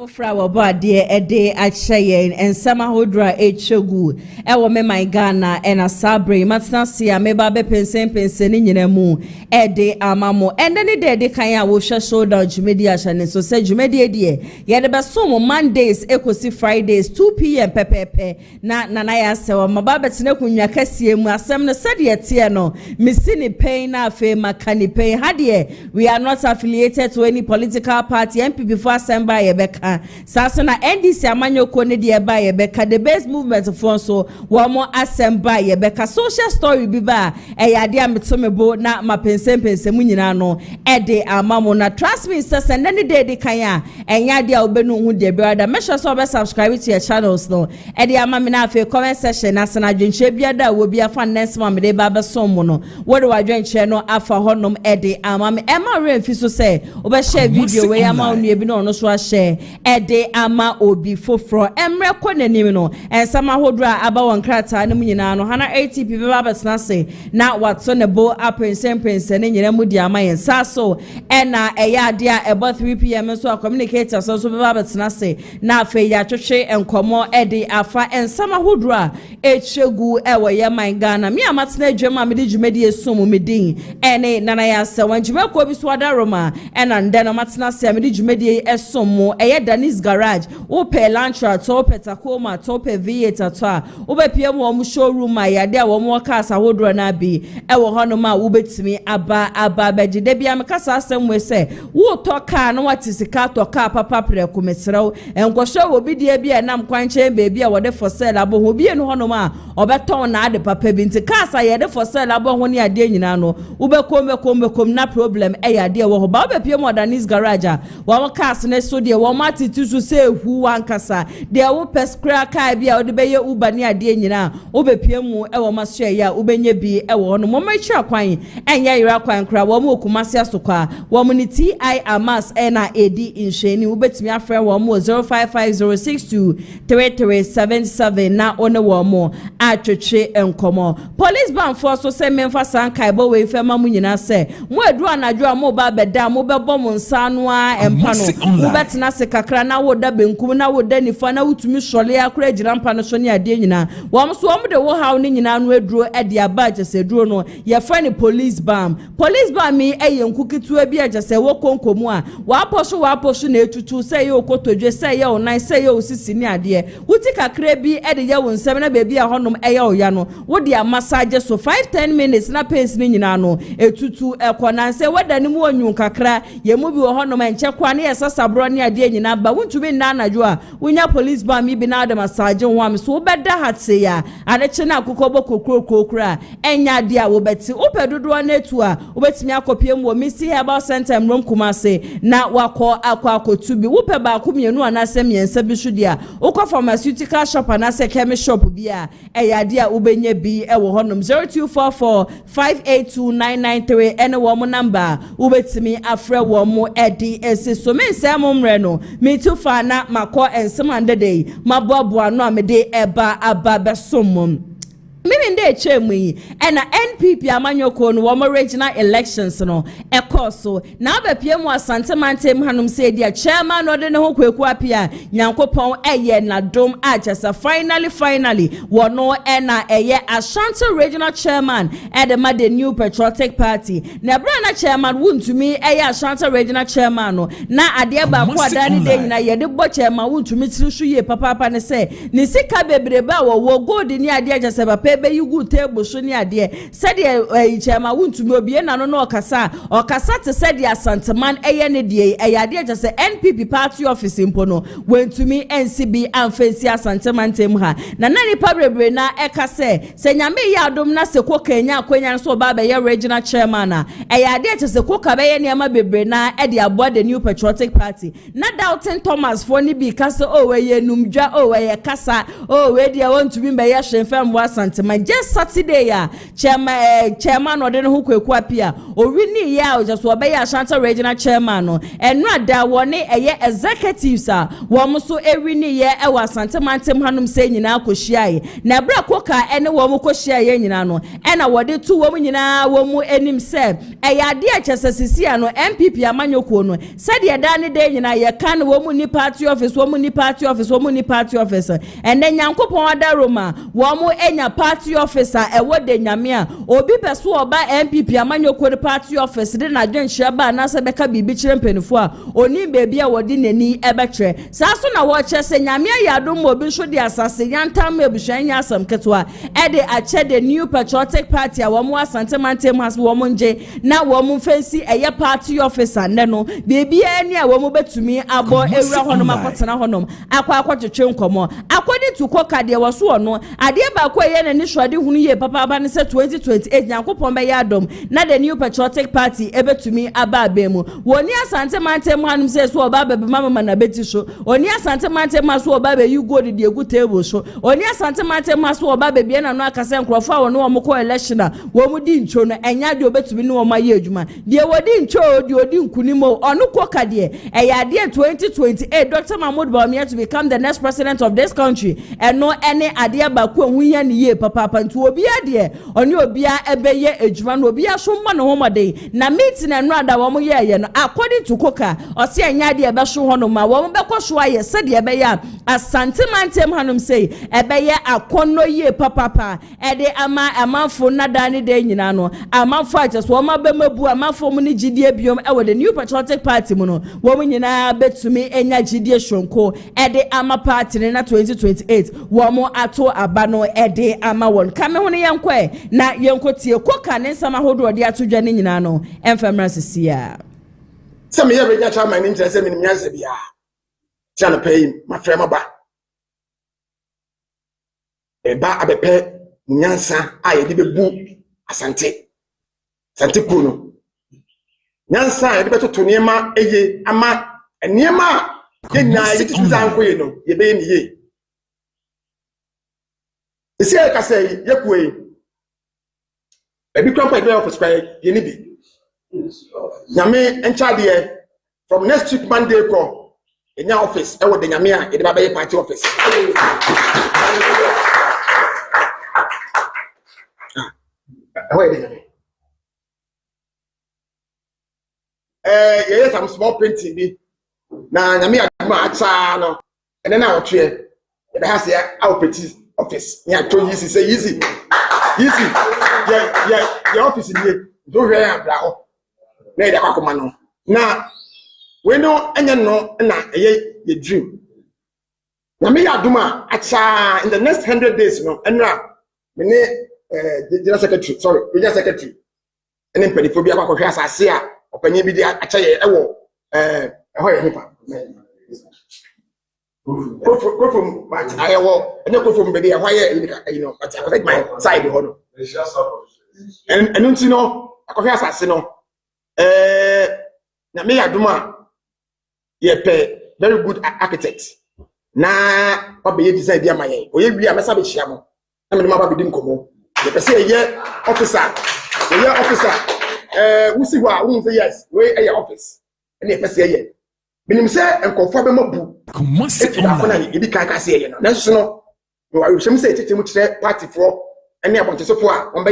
Flower body a day at Cheyenne and Sama Hodra Chogu. Ewa me my Ghana and a Sabre, Matnasia, me babe pensen in a moon, a day amamo, and any day de Kaya will show down Jumedia and so said Jumedia dear. Yet about some Mondays, Ecosi Fridays, 2 p.m. Pepe, na Nanaya Sewa, my babet Nekunya Cassia, Masam Sadia Tiano, Missini Payne, Afe, Makani Payne, Hadie. We are not affiliated to any political party, MP before Samba Ebeka. Sasana NDC amanyo KennedyAgyapong Yebeka the best movement for so one more assemble Yebeka social story biba eyade ametomebo na mapense mu nyina no ede amamo na trust me sasa nani de de kan ya enya de obenu hu de brother make sure so be subscribe to your channels no ede amame na afi comment section na sana dwenche bia da wo bia fa next month de ba be som mo no wo de wadwenche no afa honom ede amame ema remfi so say obe share video we ama onu ebi no so a share ede ama obi foforo emre konanim no ensama hodra aba won krata ne munyina no hana ATP beba betena se na wato ne bo aprense ne nyina mu di ama yensa so ena eya ade a ebo 3 pm so a communicator so beba betena se na afa ya twetwe enkomo ede afa ensama hodra echegu ewo ye man Ghana mi amatena adwama me di dwumadi esum me din ene nana ya se wanjuma ko bi so adaroma ena ndena matena se me di dwumadi esum mo eye Danis garage ope Lantra tope Tacoma tope V8 atwa obepie mo showroom ayade a wo mo kasa hodro na bi e wo hono ma wo betimi aba begide bia me kasa asem we se wo to car no watisika to car papa preko mesrew enkosho wo bi die bia nam kwanche bebi a wo de for sale abo ho bi no hono ma obeton na ade papa bi nti kasa ye de for sale abo ho ne ade nyina no wo be kom na problem e yade wo ho ba obepie mo Danis garage a wo kasa ne so de wo matitusu se hu wankasa de wo peskra kai bia wo de beye uba ne ade nyina obepie mu e wo maso ya ubenye bi e wo no mo machi kwan enye yira kwan kra wo mo kumase asokwa wo mo ni TI amas na edi inhweni ubetimi afre wo mo 0550623377 na one wo mo atwetwe enkomo police ban for so se memfa sankai bo we fe ma mu nyina se mo adu anadwo a mo ba beda mo bebo mo nsa no a empa no ubetena se kakra na wo da benkum na wo da nifa na wutumi shole akura gira mpa no so ne ade nyina wo so wo de wo haw ne nyina no aduro ade aba agese duro no ye fa ni police bam mi eye nkukitu abi agese wo konkomu a wa posho na etutu se ye okotodwe se ye onan se ye osisi ni ade wuti kakra bi ede ye wo nsem na bebi a honom eye oya no wo de massage so 5-10 minutes na pace ni nyina no etutu ekona se wada ni mu onyu kakra ye mu bi wo honom enche kwa ne ye sasabro ne ade nyina ba wuntumi na anadwo a wunya police bam bi na de massage ho am so beda hatse ya adeche na akukọ bokokokokra enya de a wo beti opedodo na etu a wo betimi akopiem wo misi herbal center mrom kumase na wakọ akotubi wo pe ba akumienu anasem yensa bi hwede a ukọ pharmaceutical shop anase chemist shop bi a eya de a ubenye bi e wo honom 0244582993 ene wo mo number wo betimi afre wo mo edi ese so me nsem mre no me tu fa na makọ ensem andede maboabo no amede eba aba besomum Mimi nde chemu yi na NPP amanyoko no wo regional elections no ekoso na abepie mu asante mantem hanum se dia chairman no de ne ho kweku apia nyankopon eye na dom agesa finally wono na eye Ashanti regional chairman the made new patriotic party na bra na chairman wuntumi eye Ashanti regional chairman no na ade ba ko adani de nyina ye de bo chairman wuntumi tirishu ye papa ne se ni sika bebreba wo gold ni ade agesa ba ebe yugu table so ni ade said the chairman wuntumi obi na no okasa te said the Asanteman eye ne de ade just NPP party office impo no wentumi NCB amfensi Asanteman tem ha na nani pabebre na ekase se nyame ya adom na se kokanya akwanya so ba be regional chairman na ade just koka be ye niam bebre na de aboa the new patriotic party na Dalton Thomas for ni bi kase we ye numdwa we ye kasa we dia wantumi be ye hwemfam wa Asanteman ma just Saturday ya chairman ode no ho kwaku apia owini ya o just obe ya Ashanti regional chairman no eno ada woni eye executives a wo so ewini ye e wa Asante mantem hanum se nyina akohia na bra koka ene wo mu kohia ye nyina no ena wode tu wo mu nyina wo mu enim se eye ade a chesesisi ano MPP amanyoko no se de da ne de nyina ye kan wo mu ni party office wo mu ni party office wo mu ni party office ene nyankopon ada Roma wo mu enya party officer e wo de nyame a obi peso oba MPP amanyoko de party office de na dwenhia ba na se beka bibi kire mpenifo a oni bebi a wodi nani ebekre sa so na wo chese nyame ya adom obi so de asase yantam ebuhwan nya asam ketwa e de ache the new patriotic party a wo mu Asante mantem has wo mu nje na wo mu fancy eye party officer ne no bebi ani a wo mu betumi abo ewura honom akotena honom akwa twetwe nkomo akodi to koka de wo so no ade ba ko eye na ni hwade hunu ye papa ba ne se 2028 nyankopon be ya adom na the new patriotic party ebetumi aba abemu woni Asante mantem hanum se so oba bebe mama na beti so oni Asante mantem so oba be you go de egu table so oni Asante mantem so oba be bia na no akase nkrofo a wo no wo ko election a wo mu di ncho no enya de obetumi no wo maye adwuma de wodi ncho de odi nkunimo onu koka de eya de 2028 Dr. Mahmoud Bawumia to become the next president of this country and no any ade ba ko hunya ne ye papa ntu obi ade oni obi a ebeye adwuma no obi a so mma no homode na meeting na no ada wo mu ye no according to koka o se enya de be so hono ma wo be ko so aye se de be ya Asante mantem hanum sei ebeye akono ye papa e de amafo nada ne de nyina no amafo acheso ma be mabu amafo mu ne gidie biom e wo the new patriotic party mu no wo mu nyina betumi enya gidie shonko e de ama party ne na 2028 wo mu ato aba no e de ama won kame ho ne yenkwe na yenkotie koka ne nsama hodo de atodwa ne nyina no emfamra sesia se me ye be nya chairman ni nkyerese me nyanse bia tiana pay ma frema ba e ba abepe nyansa a ye de bebu Asante kuno nyansa ye de betoto niema eye ama niema ye na ye tituza anko ye no ye be ni ye isi e ka say ye kuwe e bi kwampa be office kwa ye ni bi nyame enchade from next week Monday ko enya office e wo de nyame a ye de ba be party office yeah, some small printing be na nyame aduma acha no ene na otwe e be has ya our petty office ya to easy say easy yeah office nie do hwe ya bra ho na ida kwakoma no na we no enye no na ye dream nyame aduma acha in the next 100 days no enra me ne general secretary ene mpedifo bi akwakohwe asase a opanye bi di acha ye ewo eho ye hipa kofum but ayewo ene kofum be di eho ye you know but I take my side ho no enu nti no akohwe asase no na me yaduma ye pe very good architect na obe ye design bi amaye oye wi a mesa be hia mo na me ma ba bi dim komo ye pe say ye officer we see what we say yes we a office and ye pe say ye binim say enkonfo be mabu komase ona e bi kan ka say ye no na so no we shim say tete mu kire party for ene abontesofo a on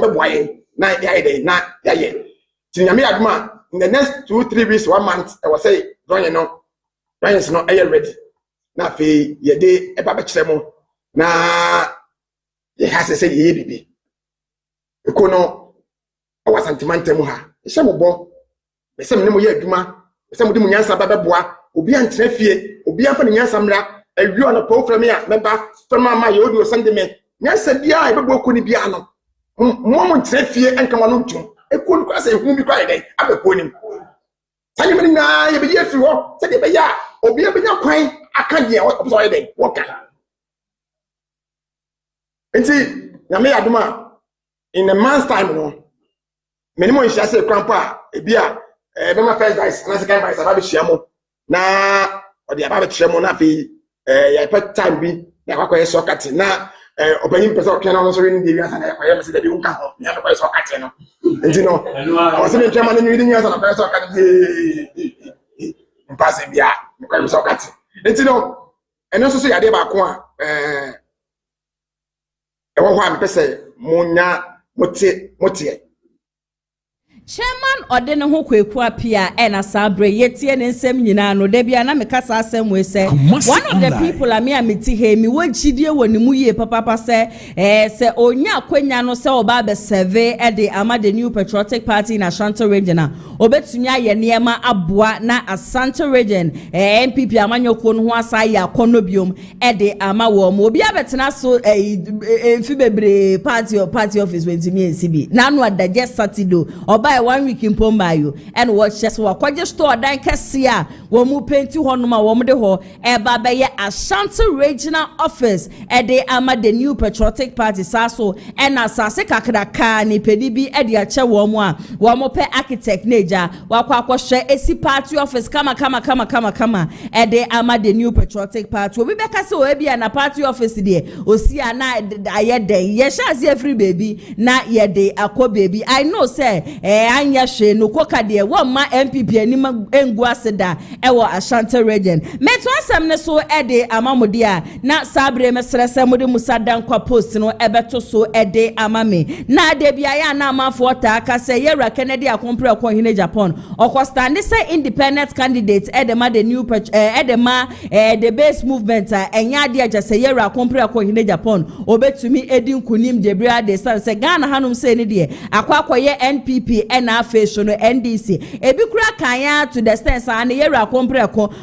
be boaye na ya dey na ya ye tinyame aduma in the next 2-3 weeks 1 month I was say drawing no are you ready na fe ye dey e ba be kire mo na ye has say ye bibi ekono awa sentimental ha ehye mobo be se me mo ye aduma be se mo di mo nyansa ba beboa obi antre fie obi afa ne nyansa mra awi ona po fra me a meba fama ma ye odi o sende me nyansa bia e bebo ko ni bia no mo ntre fie enka ma no ntum ekonu kwa se hu bi kwa ye abeko nim tani me na ye be ye fi ho se de be ya obi e be nya kwan aka de o so ye de woka enti nyame aduma in a man's time no minimum is just a crampa ebia be my first vice and second vice aba be chiamo na o de aba be chiamo na fi ya pet time bi na kwakọ soccer na opening person can also in the years and I am said that you can't help me. I saw Catino. And you know, I was in German in reading years and I saw Catino. Passing, yeah, I saw Catino. And you know, and also say I did back one. I want to say, Mona, Motie. Chairman odene ho kwekwa pia ena sabre yetie ne nsem nyina no da bia na mekasa asem we se one of the people am meti he mi wonchidie woni mu ye papa se se onya akwanya no se oba be serve de ama the new patriotic party in Ashanti region na obetunya ye niema aboa na Ashanti region MPP amanyoko no ho asa ya kono biom de ama wo mo obi abetena so fi bebre party office wentimi NCB na no adaje Saturday oba 1 week in Pombayo and watch just wakwaje store dan kese a wo mu penti ho no ma wo mu de ho eba be ye Ashanti regional office de ama the new patriotic party saso and asase kakraka ni pedi bi de ache wo mu a wo mo pe architect neja wakwa akwhwe esi party office kama de ama the new patriotic party obi be kase o bia na party office de osi ana ayeden ye shazi every baby na ye de akọ baby I know say anya hwe no koka de wo ma MPP anim engu aseda wo Ashanti region meto asem ne so de amamode a na sabre mesrese mode musadan kwa post no ebeto so de amame na de bia ya na amafo ta aka se yera KennedyAgyapong KennedyAgyapong stand say independent candidate edema the new edema the base movement enya de aja se yera KennedyAgyapong obetumi edin kunim de bria de se Ghana hanum se ne de akwakoye NPP na Afenyo no NDC ebi kura kanya to the sense and yera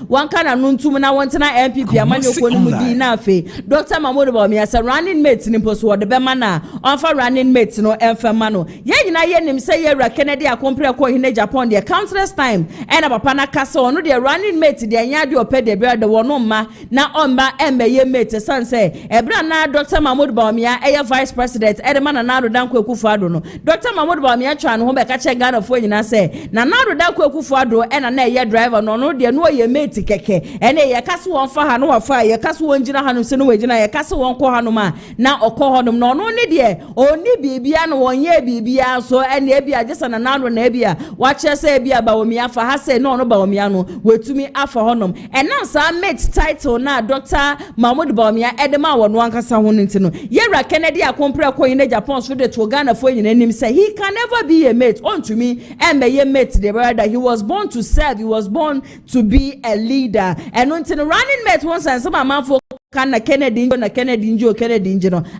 one kana nuntum na wontena MPP amanyoko no mudi na afe Dr. Bawumia say running mate ni poso de be mana onfa running mate no emfema no ye nyina ye nim say yera KennedyAgyapong KennedyAgyapong de countless time na papa na kasa ono de running mate de anya de opɛ de be de wono ma na omba emeye mate san say ebra na Dr. Bawumia vice president edema na Arodanko Akufo-Addo no Dr. Bawumia twa no ho be ka che Ghana fo nyina say na Arodanko Akufo-Addo na ye driver no de no ye mate keke ye kase won fa ha no wa fa ye kase won gina ha no se no we gina ye kase won ko ha no ma na okɔ ho no no ne de oni bibia no won ye bibia so e bia jesa na Aro na bia wa che say bia Bawumia fa ha say no Bawumia no wetumi afa ho no na sa mate title na Dr. Bawumia edema won ankasa ho nti no yera KennedyAgyapong KennedyAgyapong so de to Ghana fo nyina nim say he can never be a mate on to me and be a mate the brother he was born to serve, he was born to be a leader and until running mate once and some man for kana Kennedy no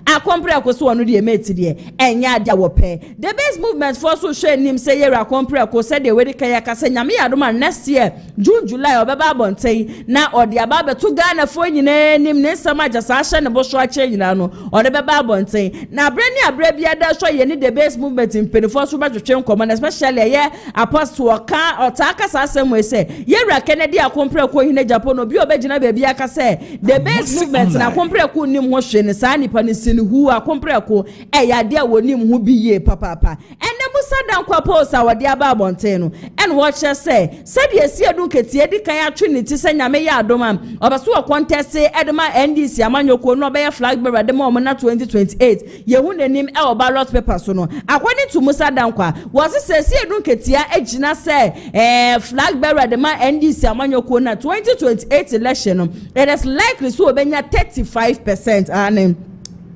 akompre akoso wonu de mate de enya dia wo pe the base movement for so share nim say yera akompre akoso de we de kaya kasa nyame adoma next year June July obeba bonten na ode aba to Ghana fo nyina nim ne sama jasa ahye ne bo so ache nyina no ode beba bonten na brani abra bia da so ye ni the base movement in for so ba twetwe nkomo especially ye apostle oka otaka sasem we say yera KennedyAgyapong KennedyAgyapong no bi obegina ba bia ka say the base movement na kompreko nim ho hwe ne sa nipa ne sini hu a kompreko yade a wonim hu bi ye papa ene musa dan kwa posa wode aba abonten no en watch say said yesi adun ketie di kan atwe ne ti se nyame ya adoma obaso wa contest edema NDC amanyoko no be Flagbearer dem o na 2028 ye hu nanim ballot paper so no according to musa dan kwa was say si adun ketia agina say Flagbearer dem NDC amanyoko na 2028 election no it is likely so 35% and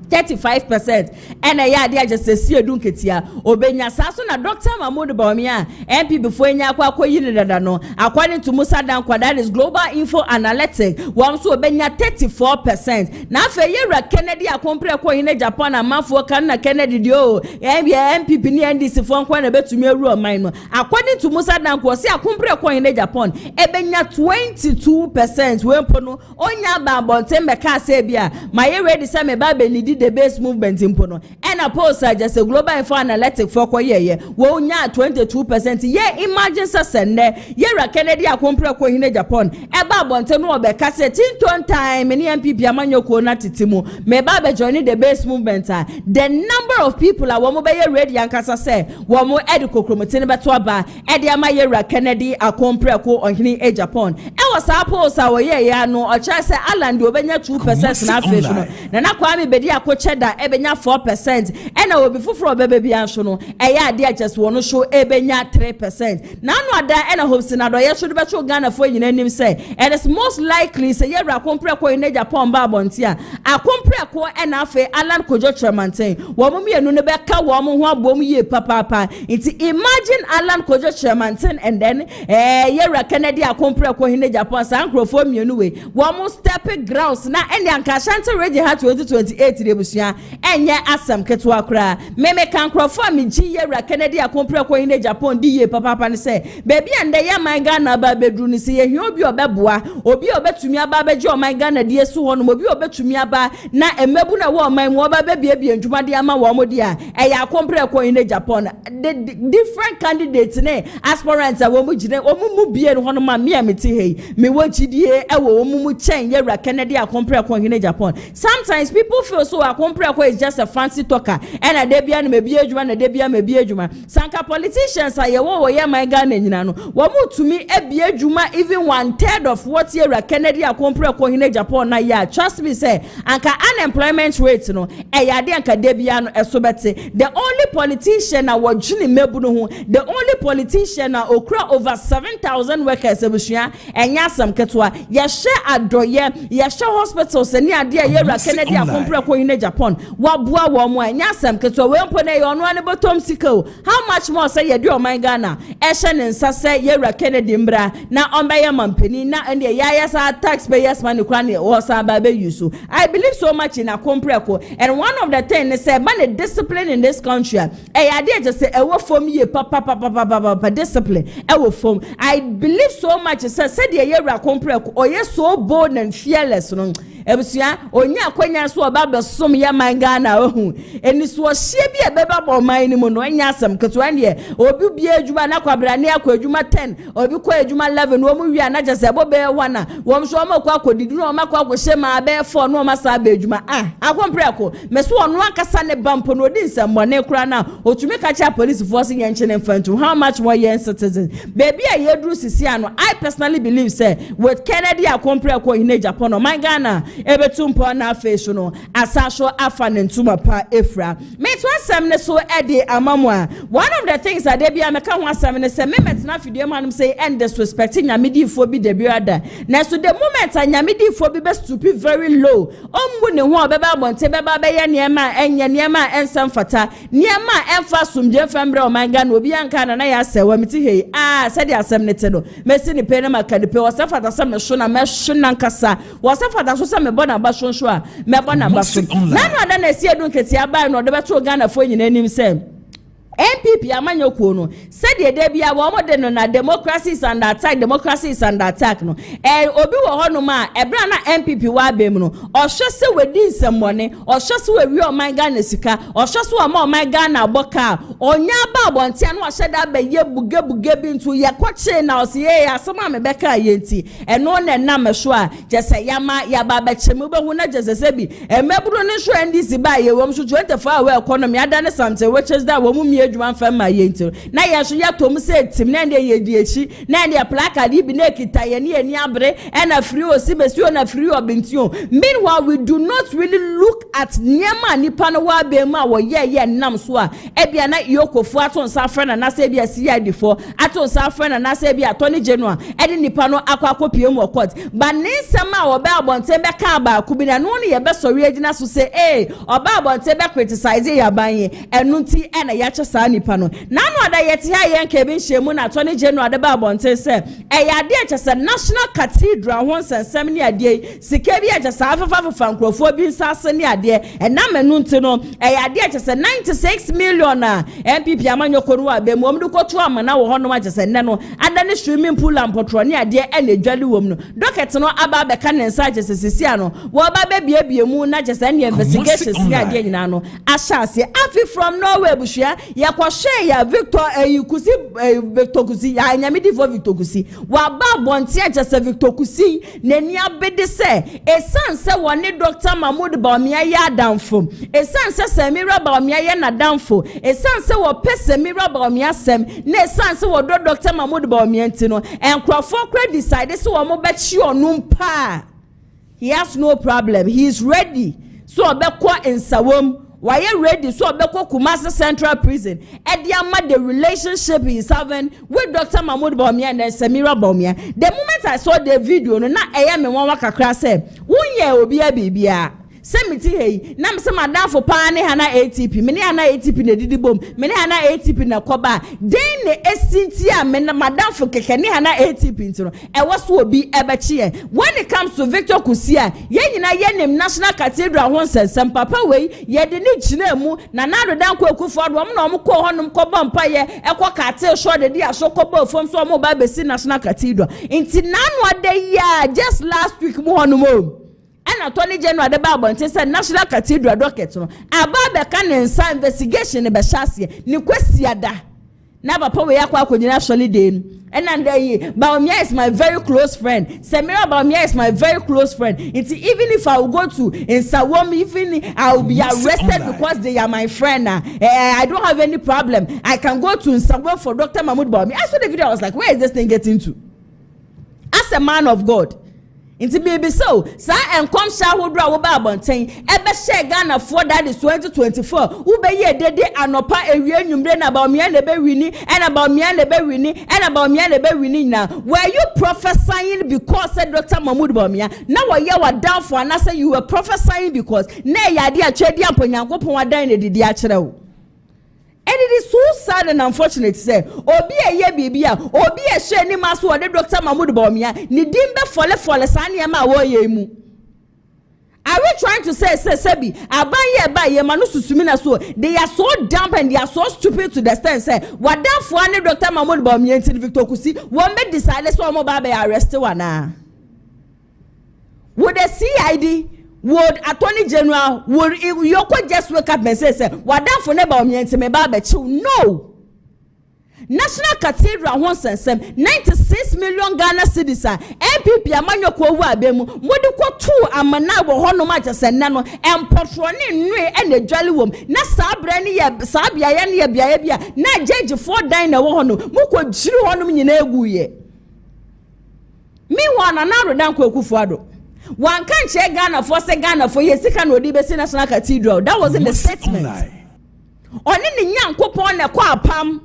35% and ya dia just see edun ketia obenya saso na Dr. Bawumia MP before nya akwa yiri dada no according to Musa Dankwa that is Global Info Analytics wam so obenya 34% na afa yera KennedyAgyapong KennedyAgyapong na mafo kan na Kennedy dio MP ni NDC fo nkwa na betumi aru oman no according to Musa Dankwa si Agyapong KennedyAgyapong ebenya 22% wempo no onya ba bonten be ka se bia my ready say me ba benidi the base movement in Pono. And a post just a global info analytic for ye. Wo nya 22%. Ye imagine sende. Yera KennedyAgyapong KennedyAgyapong. Eba bonte no be kase tin time any MPP amanyoko na titimu. Me ba be join the base movement. The number of people a wo mo be ready ankasa say wo mo ediko kromotene beto aba. Ede ama yera KennedyAgyapong KennedyAgyapong. was apples our yeah no or try say Alan do obenya 2% na fish no na Kwame bedi akoche da ebenya 4% and I will be for baby anso no eya de just won show ebenya 3% na no ada and I hope senado ye should be show Ghana for yin anim say and it's most likely say yera kompre ko in Japan ba bontia akompre ko and afa Alan Kojo Tremanten wo mo mienu ne be ka wo mo ho abom ye papa it imagine Alan Kojo Tremanten and then yera KennedyAgyapong ko in Japan san krofo mienu we wo mo step grounds na and anka Ashanti Radio ha 2028 rebusua enye asam ketwa kra meme kan krofo mi ji yera KennedyAgyapong ko in Japan di ye papa ne say baby and ya my Ghana ba bedru ni say ye obi obeboa obi obetumi aba beje o my Ghana die so ho no obi obetumi aba na emebu na wo man wo ba bebie ndwuma de ama wo mo dia eya compare ko in Japan the different candidates ne aspirants wo mo gine o mu bie no ho no ma me ameti hei me wo chidie e wo mu chen yera KennedyAgyapong ko in Japan. Sometimes people feel so compare ko is just a fancy talker and a debia no me bie adwuma na debia me bie adwuma sanka politicians aye wo ye my Ghana nyina no wo mu tumi e bie adwuma even 1/3 of what yera KennedyAgyapong ko in Japan na ya trust me say anka unemployment rate no e ya de anka debia no esobete the only politician na wodwini mebu no ho the only politician na okra over 7,000 workers ebusua enya asam ketwa ye hye adoye ye hye hospitals ni ade yera KennedyAgyapong ko in Japan wabua wo mo enya asam ketwa we mpo na ye ono ane bottom sika how much more say ye de o man Ghana e hye ne nsa say yera Kennedy mbra na ombaye mampani na ende ya sa taxpayers money kwan ne wo sa ba be use. I believe so much in Agyapong and one of the things they say man discipline in this country I did just say e wo form ye papa discipline e wo form. I believe so much say the yera Agyapong o ye so bold and fearless no ebusia onya akwanya so oba besom ya man Ghana ohu eni so hye bi ebeba bo man ni mu no anya asam keto ane obi bi adwuma na kwabrane akwa adwuma 10 obi kwa adwuma 11 wo mu wi ana jese bo be 1 wo mso o makwa akodidu no makwa akwhye ma be 4 no ma sa be adwuma Agyapong meso ono akasa ne bampo no odi nsambone kura na otumi ka cha police force yenche ne mfantu how much more yen citizen baby a yedru sisi ano. I personally believe say with KennedyAgyapong in Japan no man Ghana ebetumpo na afeso no asasho afa ne ntuma pa efra me to asem ne so ede amamwa. One of the things that they be ameka ho asem ne say me metna fidie manum say and disrespecting nyamedifo bi de biada na so the moment nyamedifo bi be stupid very low ombu ne ho obeba bonte beba be ye niema enye niema ensam fata niema emfa sumje fambre o man Ghana obi anka na ya sewa miti hei said the asem ne te no mesi ni pe na makadipe wasafata sam so na me so nankasa wasafata so me bona ba shonsho a me bona ba so na no ada na si edun keti aba no de beto Ghana fo nyina nim se MPP amanyokuo no said the day bia wo mo de no na democracy is under attack no obi wo ho no ma ebra na MPP wa bem no o hwese wedi nsemmone o hwese we wi o man Ghana sika o hwese o ma o man Ghana boka onya ba bontia no hwese da ba ye buge bi ntu ye kwache na o se ye asema me beka ye nti eno na na meso a jese yama ya ba ba chemu be hu na jese se bi emeburu ne so ndisi ba ye wo so 24 hour economy ada ne something which is that wo mu adwuma fama yento na ya so ya tom se tim na de ye di echi na de plaka di bi na kita ye ne ani abre na free o si besi o na free o bentio. Meanwhile we do not really look at niema nipa no wa be ma wo ye nam so a bia na yokofu aton sa frena na se bia CID for aton sa frena na se bia attorney general de nipa no akwa mu court ba ne nsema wo ba abonte be ka ba ku bi na no ne ye be sori agina so say oba abonte be criticize ya ban enu nti na ya che sa nipa no na no ada yete ha yen ka bi nhemu na attorney general de ba abonte say ya de che se national cathedral ho sensem ne ade sika bi che sa afafa nkrofo bi nsase ne ade na menu nti no ya de che se 96 million na MPP amanyoko no abe mu omdu koto amana wo hono ma che se ne no ada ne swimming pool ampotro ne ade na dwale wom no docket no aba be ka ne nsa che se sisia no wo ba be biebie mu na che se ne investigations ne ade nyina no ashase afi from Norway bushia ya kwa share ya Victor Kusi Victor Kusi ya nyamidi for Victor Kusi wa ba bonti aja Victor Kusi neni abede se esan se woni Dr. Mahmoud Bawumia ya danfo esan se Semira Bawumia ya na danfo esan se wo pese Semira Bawumia sem na esan se wo Dr. Mahmoud Bawumia ntino enkrofo kra decide se wo mo be chi onum pa. He has no problem. He is ready. So obekwa nsawom. Why you ready? So obekwa Kumasi Central Prison. Ediama the relationship he is having with Dr. Mahmoud Bawumia and Semira Bawumia. The moment I saw the video, no na eya me wan wakakra say, "Wunye obi a bibia." Semiti hey, na me se madam for pa ne hana ATP. Me ne hana ATP na didi bom. Me ne hana ATP na koba. Den ne esinti a me na madam for keke ne hana ATP ntino. E waso obi ebechi. When it comes to Victor Kusia, ye nyina ye nim National Cathedral ho nsensem papa wei ye de ne gyina mu na nado dan ko akufo do mo na mo ko honum ko bompa ye ekọ kate show de dia so ko ba fom so mo ba besi National Cathedral. Inti nanu ade ya just last week mo honum and Attorney General the Bible said National Cathedral docket no about the can investigation be shase ni kwesi da na papa we yakwa akonyina actually dey and Bawumia is my very close friend. Semira Bawumia is my very close friend. It's even if I will go to Nsawam, even I will be arrested because they are my friend. I don't have any problem. I can go to Nsawam for Dr. Mahmoud Bawumia. I saw the video. I was like, where is this thing getting to? As a man of God. Inti baby so sa enkom shahodra wo ba abonten ebe share Ghana for that is 2024 wo be ye dede anopa ewie nwumre na Bawumia na be wini and Bawumia na be wini and Bawumia na be wini na were you prophesying because said Dr. Mahmoud Bawumia na wo ye wa down for and say you were prophesying because na yade a twedi amponyankopon wadan na didi a kire wo. And it is so sad and unfortunate to say, Obi a ye bibia, Obi a share ni masu wa Dr. Mahmoud Bawumia, ni dimbe fole sani ama wo ye mu. Are we trying to say sebi aban ye manu susumi na so they are so dumb and they are so stupid to the extent say wadafo ani Dr. Mahmoud Bawumia nti Victor Kusi won be decide so mo ba be arrest wana. Would the CID would Attorney General would Yoko just wake up and say wadam for neba omiente me ba bechiw? No. National Cathedral wants 96 million Ghana cedis MPP amanyoko owu abemu modi ko tu amana wo hono ma jasena no empotrone nwe ene dwale wom na sabra ne ye sabia ye ne ye bia na judge for dan na wo hono muko jiri hono nyina eguye mi wana na rodan ko akufo ado. One can't check Ghana for Yesika no Dibesi National Cathedral. That was in the statement. On in the young coupon a qua pam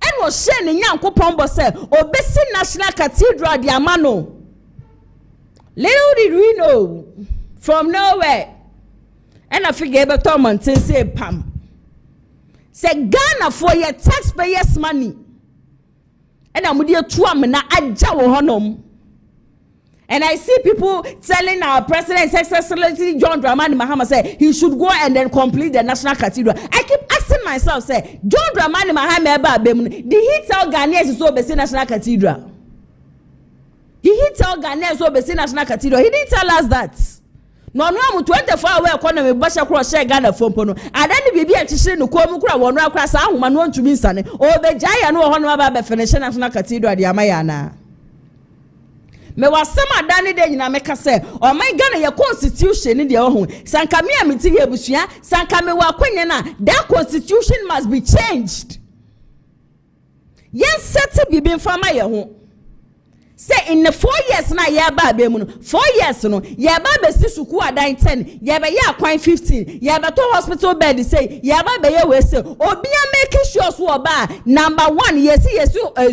and was sending young coupon bosse or Bessie National Cathedral Diamano. Little did we know from nowhere. And I figure about Tom and say pam. Say Ghana for your taxpayers' money. And I'm with your twamina ajawo honum. And I see people telling our president, His Excellency John Dramani Mahama, say he should go and then complete the National Cathedral. I keep asking myself, say John Dramani Mahama, did he tell Ghanaians to obey National Cathedral? Did he tell Ghanaians to obey National Cathedral? He didn't tell us that. No, 24 hour economy basha cross share Ghana phone pono. Adani bibi atishire no ko mu kura wonu akra sa ahoma no ntumi nsane. Obejaya no hono ba be finish National Cathedral de amaya na. Me wasama dani de nyina meka se o my Ghana your constitution ni de ho sanka me amiti ebusua sanka me wa kwenye na that constitution must be changed. Yes set bibi mfama ye ho say in the 4 years na ye ba be mu no 4 years no ye ba be si suku adan 10 ye be ye akwan 15 ye be to hospital bed say ye ba be ye we say obi a make sure so oba number 1 yes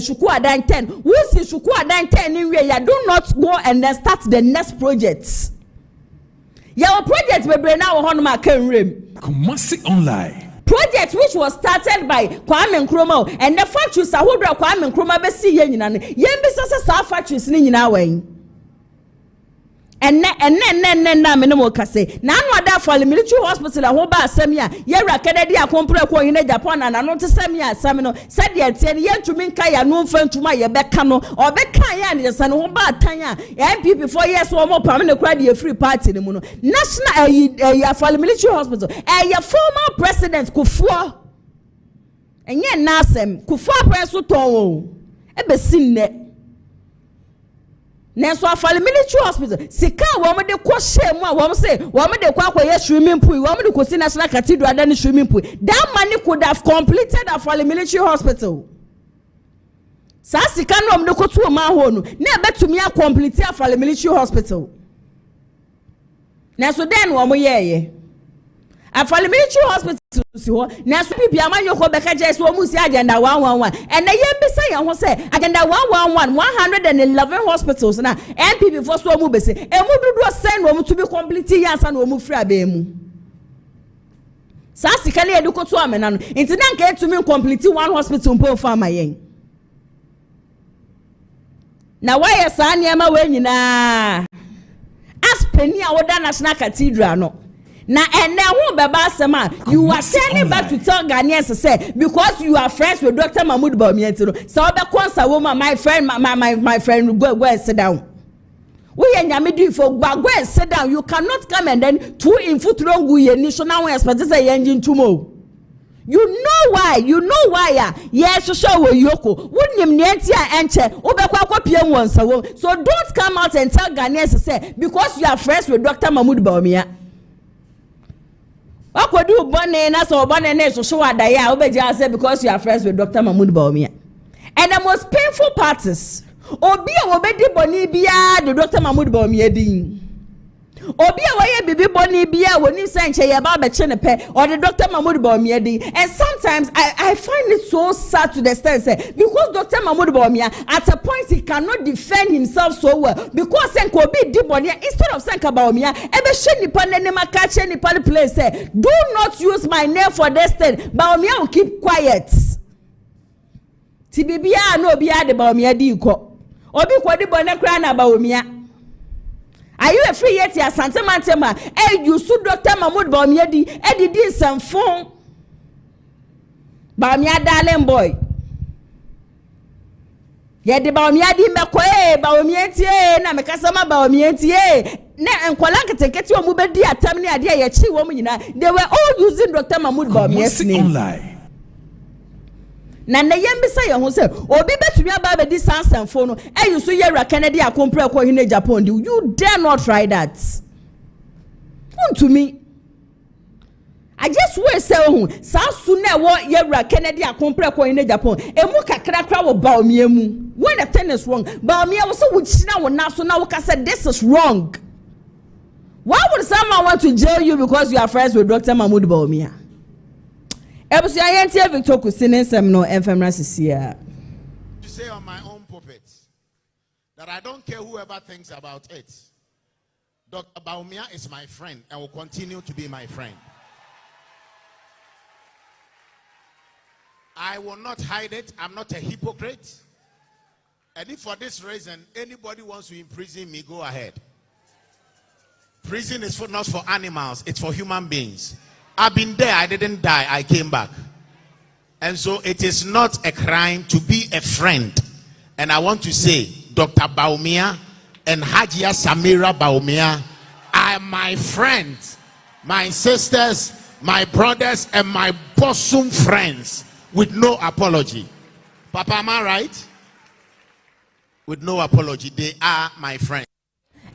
suku adan 10 who si suku adan 10 in we ya do not go and then start the next project. Your project be bre na wo hono ma kan rem Kumasi online project which was started by Kwame Nkrumah and the factories ahodo Kwame Nkrumah be see ye nyina ne ye be sa factories ni nyina wan and na me no mo kase na anu ada for the military hospital ho ba asem ya ye ra KennedyAgyapong ko KennedyAgyapong na no tesem ya asem no said ye tie ye ntumi nka ya no mfa ntuma ye beka no obeka ya ne se no ho ba atan ya MPP 4 years wo mo pam ne kra de free party ne mu no national ya for the military hospital ya former president Kufuor enye nasem kufu apreso ton ebe sinne Nenso afale military hospital sika wo mo de ko shemu a wo mo say wo mo de ko akoye swimming pool wo mo de ko si national cathedral dan swimming pool that money could have completed afale military hospital sa sika no mo de ko tu ma ho no na betumi a complete afale military hospital Nenso den wo mo yeye afale military hospital si ho Nenso bibia amanyoko beka je so mu si agenda 111 and na yem be say ho say agenda 111 111 hospitals na NPP for so mu be say e mu dudu send wo mu to be complete yansa na wo mu free aba mu sa sika le edu ko to amena no nti na nka etumi complete one hospital mpo fa amayen na why sa niam we nyina aspeni a woda national cathedral no na ene ho beba asema you are turning back to tell Ghanaians say because you are friends with Dr. Mahmoud Bawumia no so be konsa woman my friend my friend go and sit down we nyame do for go and sit down you cannot come and then two in foot wrong we national expect say engine tomorrow you know why yes so we yoko wonnim ne antia enche obekwa kwapie wonsa wo so don't come out and tell Ghanaians say because you are friends with Dr. Mahmoud Bawumia Akodu bonne na so bonne na so wadaya obeja say because you are friends with Dr. Mahmoud Bawumia. And the most painful part is obi a obedi boni bia the Dr. Mahmoud Bawumia din. Obi a waye bibi boni bia woni sanche ye ba be chene pe or the Dr. Mahmoud Bawumia din. And sometimes I find it so sad to the extent say because Dr. Mahmoud Bawumia at a point he cannot defend himself so well because sen ko bi di boni instead of Sanka Bawumia ebe she nipa ne ma ka che nipa the place say do not use my name for this thing Bawumia will keep quiet ti bibia na obi ade Bawumia di ko obi ko di boni kra na Bawumia. Are you free yet ya Santa Mantema? You su Dr. Mahmoud Bawumia di di some phone. Bawumia darling boy. Ye de Bawumia di me ko Bawumia tie na me kasama Bawumia tie. Na enkwala keteketi o mu be di atam ni ade ye chi wo mu nyina. They were all using Dr. Mahmoud Bawumia's name. Na na yem be say ho say obi betumi aba be di sansan phone no you so yewra KennedyAgyapong ko KennedyAgyapong you dare not try that to me I just will say ho sa su na wo yewra KennedyAgyapong ko KennedyAgyapong emu kakra kra wo Bawumia mu when the thing is wrong Bawumia wo so wo china wo na so na wo ka say this is wrong. Why would someone want to jail you because you are friends with Dr. Mahmoud Bawumia? Ebusi ayentie Victor Kusine nsem no enfemra sisia. To say on my own pulpit that I don't care whoever thinks about it. Dr. Bawumia is my friend and will continue to be my friend. I will not hide it. I'm not a hypocrite. And if for this reason anybody wants to imprison me, go ahead. Prison is not for animals, it's for human beings. I've been there, I didn't die, I came back. And so it is not a crime to be a friend. And I want to say, Dr. Bawumia and Hajia Samira Bawumia are my friends, my sisters, my brothers, and my bosom friends with no apology. Papa, am I right? With no apology, they are my friends.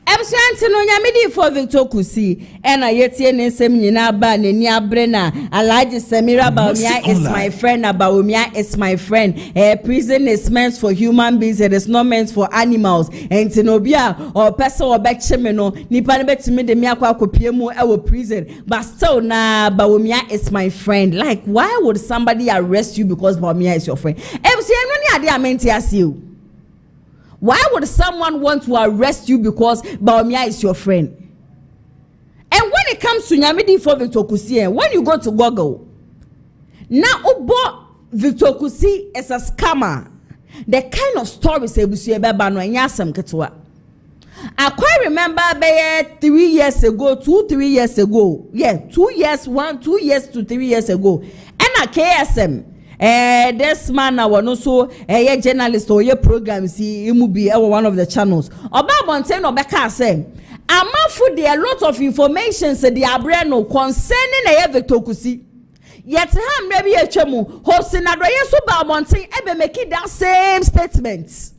Ebsanti no nyamedi for Victor Kusi ena yetie nsem nyina ba nani abrena Alhaji Samira Bawumia is my friend Bawumia is my friend prison is meant for human beings it is not meant for animals enti no bia or person obeche me no nipa ne betimi de me akwa akopie mu e prison but still na Bawumia is my friend. Like why would somebody arrest you because Bawumia is your friend? Ebsi eno ni ade amenti asiu. Why would someone want to arrest you because Bawumia is your friend? And when it comes to Nyamidi for Victor Kusi, when you go to Google, now Ubo Victor Kusi is a scammer. The kind of stories Ebusi Ebeba no nyasam ketwa. I quite remember 3 years ago, 2-3 years ago. Yeah, 2 years, 2 years to 3 years ago. And a KSM. This man now also a journalist or a program see him be one of the channels. Oba Bonten Obeka say, "Ama for there a lot of information say the abreno concerning a Victor Kusi. yet ham maybe a chemu hosting a so Bawumia ebe make that same statement.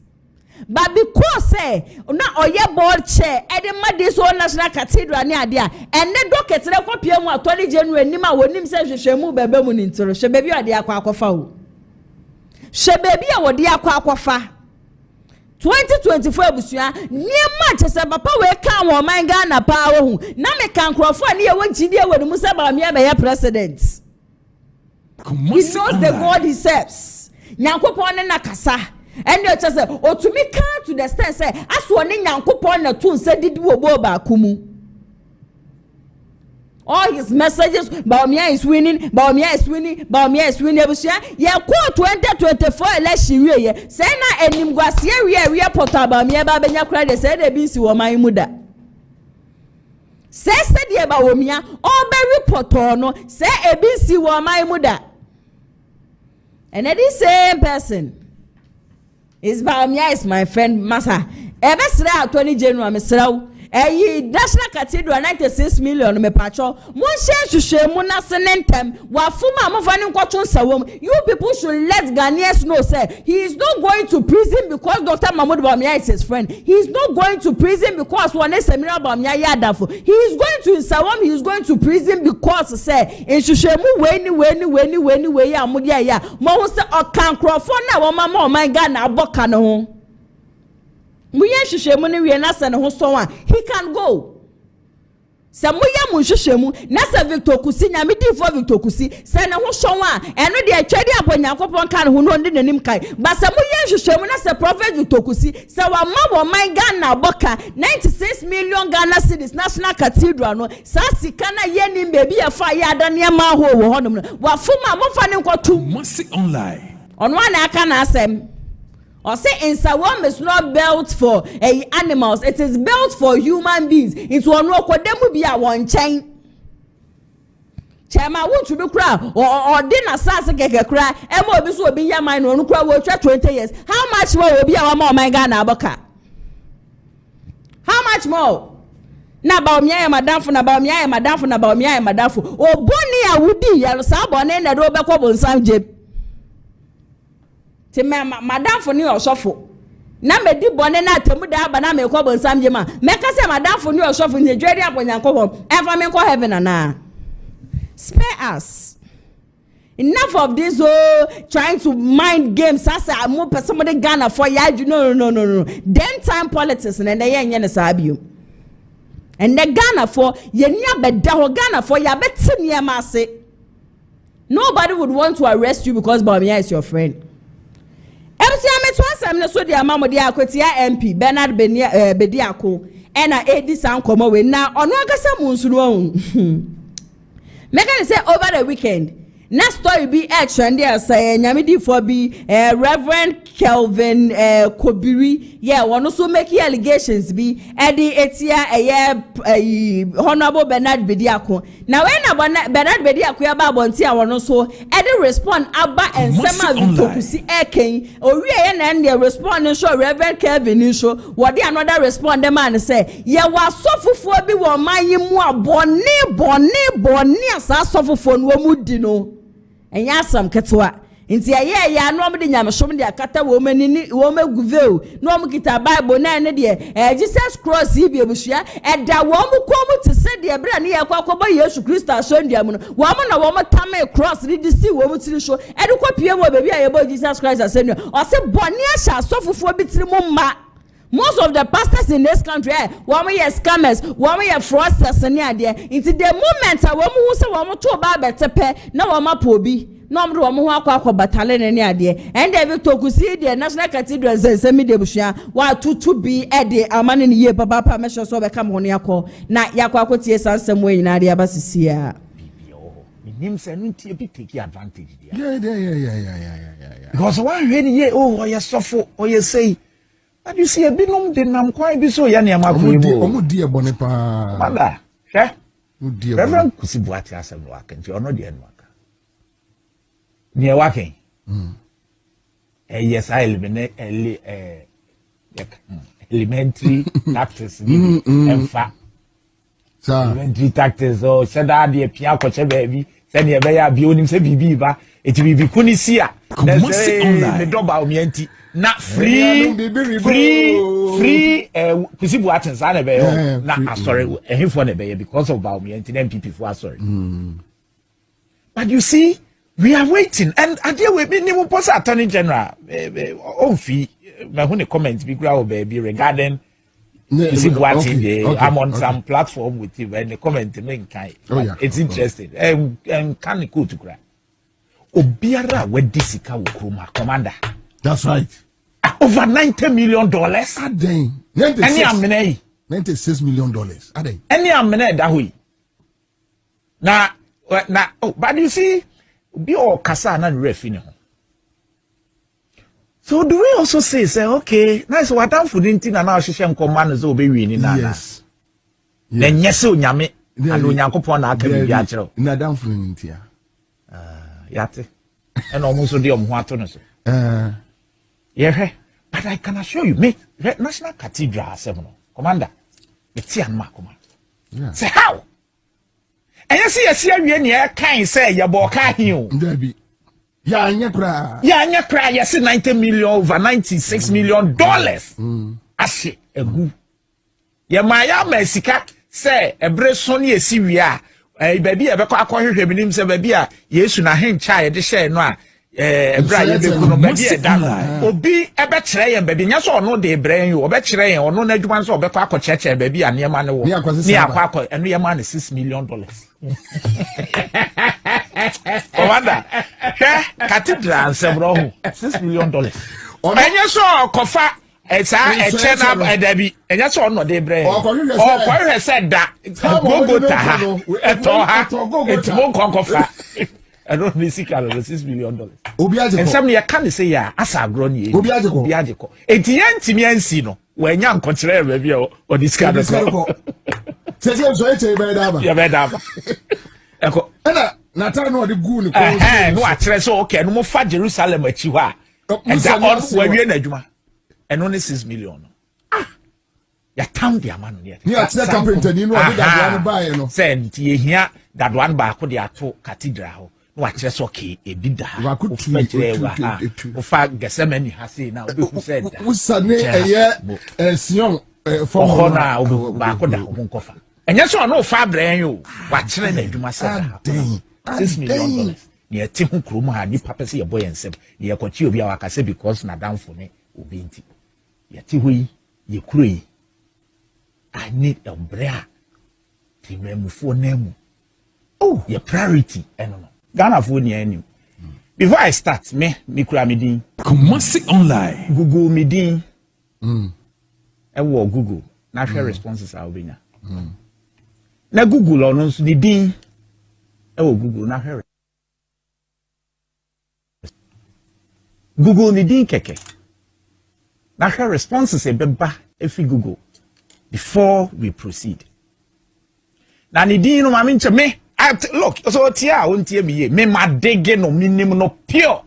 But because na oye board chair edema this whole national cathedral ni adia and the docket na kwapia mu atoli January nima wonim se hwehwemu bebe mu nintoro hwe bebi ade akwafa wo hwe bebi a wode akwafa 2024 abusua niema chese papa we kan wo man Ghana pa wo hu na me kan krofo ani ye wagidi e wonu musa Bawumia be president. He knows the God he serves. Nyankopon na kasa. And you just say, oh, to me, come to the stand, say, as one in Yankopon, a tune said, did you about Kumu? All his messages, Bawumia is winning, Bawumia is winning, Bawumia is winning. Yeah, quote 2024 election year. Say na enim guasia we are porta Bawumia Babenya credit, said the BC or my muda. Say, said ye Bawumia, all berry potono, say a BC or my muda. And the same person. Is Bawumia is my friend Masa. Ebe sra 20 January mesraw. National Cathedral 96 million me pacho. Mon hwehwe mu na senentem. Wa fuma mo fani nkwocho nsawom. You people should let Ghanaians know say he is not going to prison because Dr. Mahmoud Bawumia is his friend. He is not going to prison because one Semira Bawumia yadafo. He is going to Nsawam, he is going to prison because say hwehwe mu weni amudi ya. Mo say okankrofo na wo mama o man Ghana aboka ne ho. Muye hwehwemu ne wie na se ne ho so a he can go. Se muye mu hwehwemu na se Victor Kusi nya me di for Victor Kusi se ne ho so a eno de atwade aponyankopon kan ho no ndi nanim kai ba se muye hwehwemu na se Prophet Victor Kusi se wa ma wo man Ghana boka 96 million Ghana cedis National Cathedral no sa sika na ye ni bebi e fa ya adane ma ho wo honom no wa fuma mo fa ne nkotu Mercy online ono na aka na asem. Or say Nsawam is not built for animals, it is built for human beings. It's one rock demu be a one chain. Chema won't be cry or dinner sass keke cry, and more this will be your mind on cry will 20 years. How much more will be our more my Ghana boka? How much more? Na Bawumia madam for na Bawumia madam for na Bawumia madam for. Oh, Bonnie, I would be yellow sabon and a robe on Sam Jib. Madam for new or shuffle. Na me di bone na temu da ba na me ko bon sam jema. Me ka say madam for new or shuffle ni dwede aponyankopon. Ever me ko heaven na. Spare us. Enough of this trying to mind games as I move somebody Ghana for ya no. Then time politics and they yen sabiu. And the Ghana for ye nya beda ho Ghana for ya beti near mase. Nobody would want to arrest you because Bawumia is your friend. I'm not so dear Mamma dear Kotia MP Bernard Bediako and I ate this uncommon way now on Wagasamun's Megan say over the weekend. Next story be action there say Nyamidi for be Reverend Kelvin Kobiri yeah one also make allegations be Eddie Etia Honorable Bernard Bediako. Now when Bernard Bediako about Bontia one also Eddie respond Abba and Sama Vitokusi Eken or we and they respond and show Reverend Kelvin show what they another respond the man say yeah was so for be one my bonny as a suffer for Womudino. And yasam ketwa nti ya no me de nyamshom de akata wo manini wo maguveo no mo kita bible na ne de Jesus cross yi bi ebusua eda wo mo kom te se de bra ne yakwakoba Yesu Kristo asondia mu no wo mo na wo mo tame cross ni di si wo mo tiri so e de kopie mo bebi ayebo Jesus Christ asondia o se boni asha asofofo bi tiri mo ma. Most of the pastors in this country, one way scammers, one way fraudsters, and idea. Into the moment, I want to say, one to about better pay, no one more poby, no more battalion, any idea. And they will talk to see the National Cathedral and semi debusha, while to be at the Aman in the year, Papa measures over come on Yako, not Yakwa, yes, some way in idea, Basia. Him sending take advantage. Yeah. Because one year, oh, you suffer, or you say, and you see a binum de nam quite be so yanny amaku. Dear Bonipa. Mother, eh? Reverend Kusibuati as a work and you're not the end worker. Near working. Yes, I eliminate elementary tactics and fat. Elementary tactics or said I dear Piaco baby, Send your bear be on him say bibi ba. It will be kunisia. The dog Bawumia nti. Not free. Kisibu Athens ane be na sorry. Ehim for ne be because of Bawumia nti MPP for sorry. But you see, we are waiting, and dear we minimum post Attorney General. Oh, fee. My only comments be baby regarding. I'm on some platform with you and the comment it's interesting. And can you go to cry? Obiara with disika ukruma commander. That's right. Over $90 million. Any amene $96 million. Any amene that way. Now, oh, but you see, be all kasa na refino. So do we also say okay, nice what I'm for the na now shisha command is obe winning na. Yes. Then yes so nyame anu nyankopon na aka bi achiro. Na dan for ntia. Yate. And almost so dey ho ato no so. Yeah, but I can assure you, make National Cathedral 7 commander. It's an ma command. Yeah. Say how? And you see we near kind say ya boka hiu. Debi. Yeah, anya cry, yes, $90 million over $96 million. Ashe, a good. Ya maya mesika say a breson ye Syria. Baby, a beko him say baby, yes, na hen child the share no. Brian baby, obi ebetire yen baby nya so no de brain you obetire yen ono na adwuma so obekọ akọcheche baby anema ne wo ni akọ enu ye ma ne $6 million. Commander, Cathedral sebro $6 million. Enya so kofa eche na edabi enya so no de brain o ko said that go ta eto ha etimo konkofa. I don't need $6 million. And some year can say, yeah, as I grown ye, Obiajico. Etienne no, when young contrary review or this kind of stuff. Natano the goon. No, I try so okay, no more far Jerusalem at Chihuahua. And that on where we are and only $6 million. Ya town the man yet. Yes, that company, you know, that buy, no. Send ye here that one back with the Ato Cathedral. Watch us okay, a bid. Ofa Gethsemane has seen now. Who said that? Who's suddenly a year Sion for Hona Bakoda Monkofa. And yes, or no fabre you. Watch them do myself. $6 million. Near Tim Kruma, ni papa see a boy and said, near Cochio Biawaka because Madame Fone, Ubinti. Yet you cree. I need a brea. Timemu for name. Oh, your priority, Enema. Ghana for near. Before I start, me kura midin. Kumasi online. Google midin. Google. Natural responses are obenya. Na Google on the din. Google natural. Google midin keke. Natural responses e beba if Google before we proceed. Na ni din no mami nche me. Look, so tia won't me madege no minimum no pure.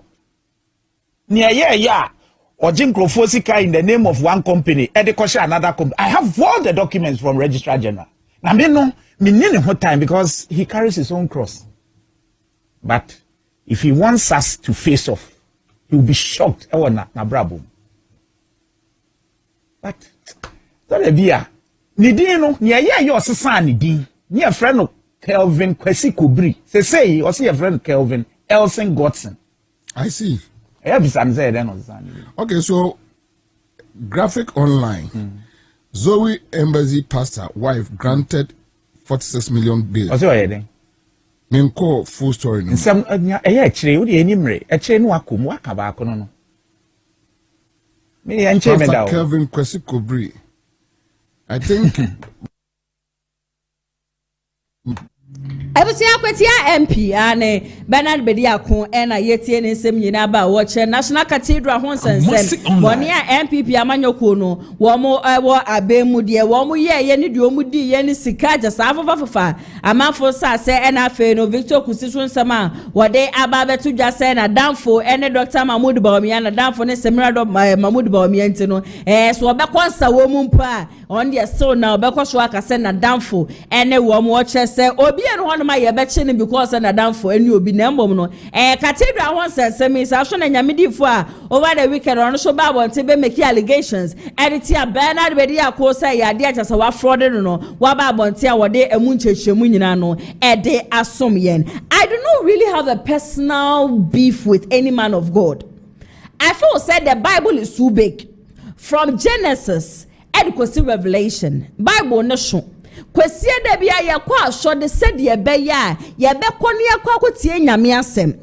Near yeah. Or Jim Crofosika in the name of one company, Edekosha another company. I have all the documents from Registrar General. Now me no me time because he carries his own cross. But if he wants us to face off, he will be shocked. Na brabo. But that be ni din no near your sasa ni din. Ni a friend no Kelvin Kwesi Kubri. Say, or see a friend Kelvin Elson Godson. I see. Okay, so graphic online. Zoe Embassy pastor wife granted 46 million bail. What's your heading? Minko full story. No. Some actually would any mre. Actually no akum waka ba kono no. Me enche me da. Kelvin Kwesi Kubri. I think Ebusia kwetia MP ane Bernard Bediako ena yetie ne nsem nyina ba wo che National Cathedral ho nsensem woni a MPP amanyoko no wo mo wo abemu de wo mo ye ne de omu di ye ne sika jasa afafafa amafo sa se ena Afenyo Victor Kusiso nsema wo de ababetu dwase na danfo ene Dr. Mahmoud Bawumia na danfo ne Semirado Mahmoud Bawumia ntino so obekonsa wo mu mpa on de so na obekoso akase na danfo ene wo mo che se obi eno ma ye beche ne because na dan for any obi na mbom no cathedral won sensemi sa so na nyamedifo a over the weekend on so ba wonte be make allegations edit ya Bernard be dia ko say ya de acha wa fraud no wa ba bonte a wode emu nchechemu nyina no ede asom yen. I do not really have a personal beef with any man of God. I feel said the Bible is too big. From Genesis and Revelation, Bible no show. Kwesi de bia ye kwa so de said ye be ya ye be koni akwa kotie nyame asem.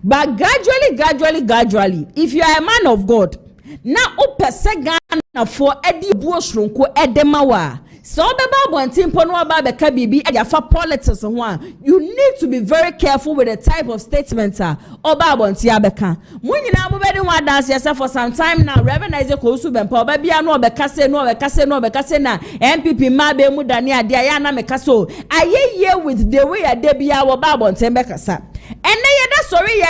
But gradually, if you are a man of God, na opese Ghana for edi buosronko edemawa. So for politics you need to be very careful with the type of statements for some time now. Reverend Isaac Osubempo MPP mabe mudani na mekaso aye with the way a debia wababon tembekasa. And then sorry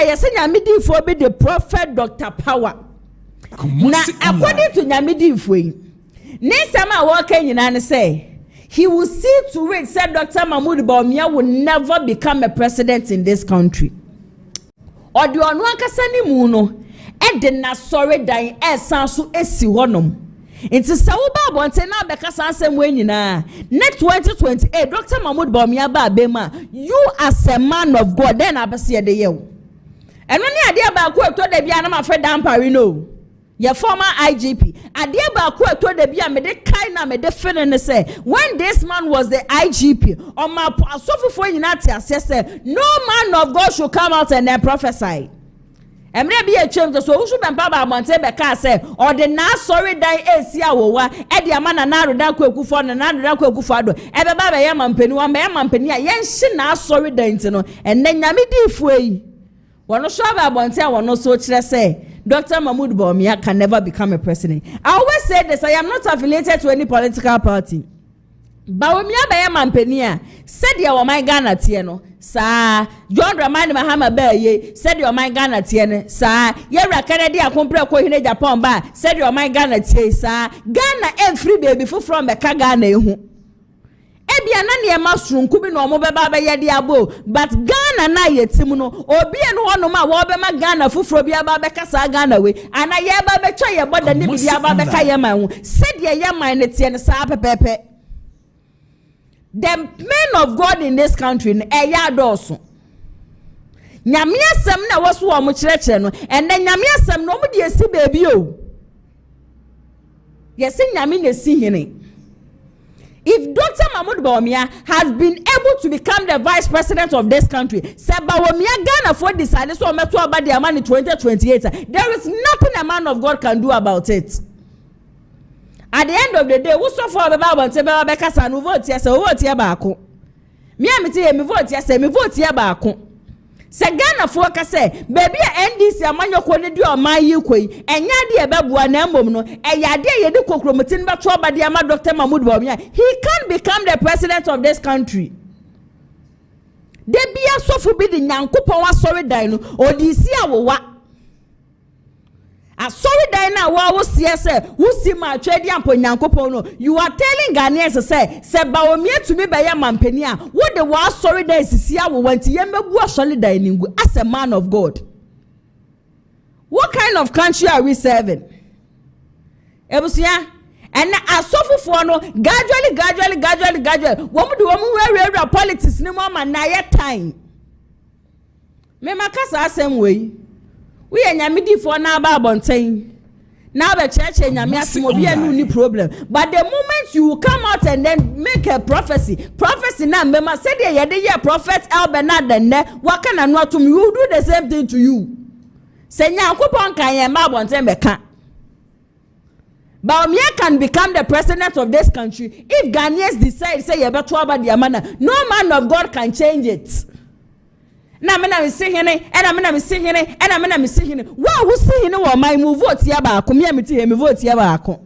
midi for be the prophet Dr. Power. Now according to Nyamidi Fwe, Nesama walking in and say he will see to it, said Dr. Mahmoud Bawumia will never become a president in this country. Or do you want to muno? Edna sorry dying as Sansu Esi Honum. Into Sauba Bontena because I say when you na net 2028, Dr. Mahmoud Bawumia Bema, you as a man of God, then I see the year. And when you idea about what to the Biana, my friend Damparino. Your former IGP. Adia ba ku to de bia me de kai na me de fene ne say when this man was the IGP on my asofofo nyina te ase no man of God should come out and then prophesy. Emre bi etwem so wo shu bempa ba monte be ka say or the na sorry dan esi awowa e de amana na roda ku ekufo na roda ku ekufo ado e be ba be ye mampani wa me mampani a ye nhye na sorry dan ti no enne nyame di fu yi wono sho ba monte a wono so kire say Dr. Mahmoud Bawumia can never become a president. I always say this, I am not affiliated to any political party. Bawumia be mampenia said your my Ghana tieno sa John Dramani Mahama be said your my Ghana tiene sa yera KennedyAgyapong ko KennedyAgyapong ba said your my Ghana tie sa Ghana every baby from be ka Ghana ehu ebia na ne masrunku bi no mo be ba ye de abo but Ghana na yetim no obi e no hono ma wo be ma Ghana fufuro bi aba be kasa Ghana we ana ye ba be twa ye boda ne bi aba be ka ye man hu said ye man ne tie ne sa pepepe. The men of God in this country eya doso nyame asem na woso wo mo kirekire no and then nyame asem no mo de esi baby o yesi nyame na si hene. If Dr. Mahmoud Bawumia has been able to become the vice president of this country, say Bawumia Ghana for decided so meto about the man in 2028, there is nothing a man of God can do about it. At the end of the day, who so for about Tebeba Bekasa no vote yes, vote here baako. Me amiti me vote yes, me vote here baako. Se Ghana for ka say baby NDC amanyo ko ne di o man yi koi enya de e bebua na mbom no eya de ye de kokromotin be to obade ama Dr. Mahmoud Bawumia he can become the president of this country. De bia sofu bi de nyankopon wa sorry dan no odisi awowa sorry Diana wa wo sie se wo si ma twedi ampo nyankopon no you are telling Ghanaians se Bawumia to me be ya mampani a wo de wa sorry dan sisi awo wanti ye mebu sorry dan ningu as a man of God. What kind of country are we serving? Ebusia and asofofo no gradually wo mu de wo mu we politics ni mo ma na ye time me makasa asem we we nyamidi for na ba bonten na be church nyame asem obi anu ni problem but the moment you come out and then make a prophecy na mema said ye de ye prophet El Bernard ne waka na no atom you do the same thing to you say nyankopon kan ye ma bonten be ka Bawumia can become the president of this country if Ghanaians decide say ye beto about the manner no man of God can change it. Na me na me see hene and me na me see hene and me na me see hene wa who see hene wo my move vote ya ba ko me amiti he me vote ya ba ko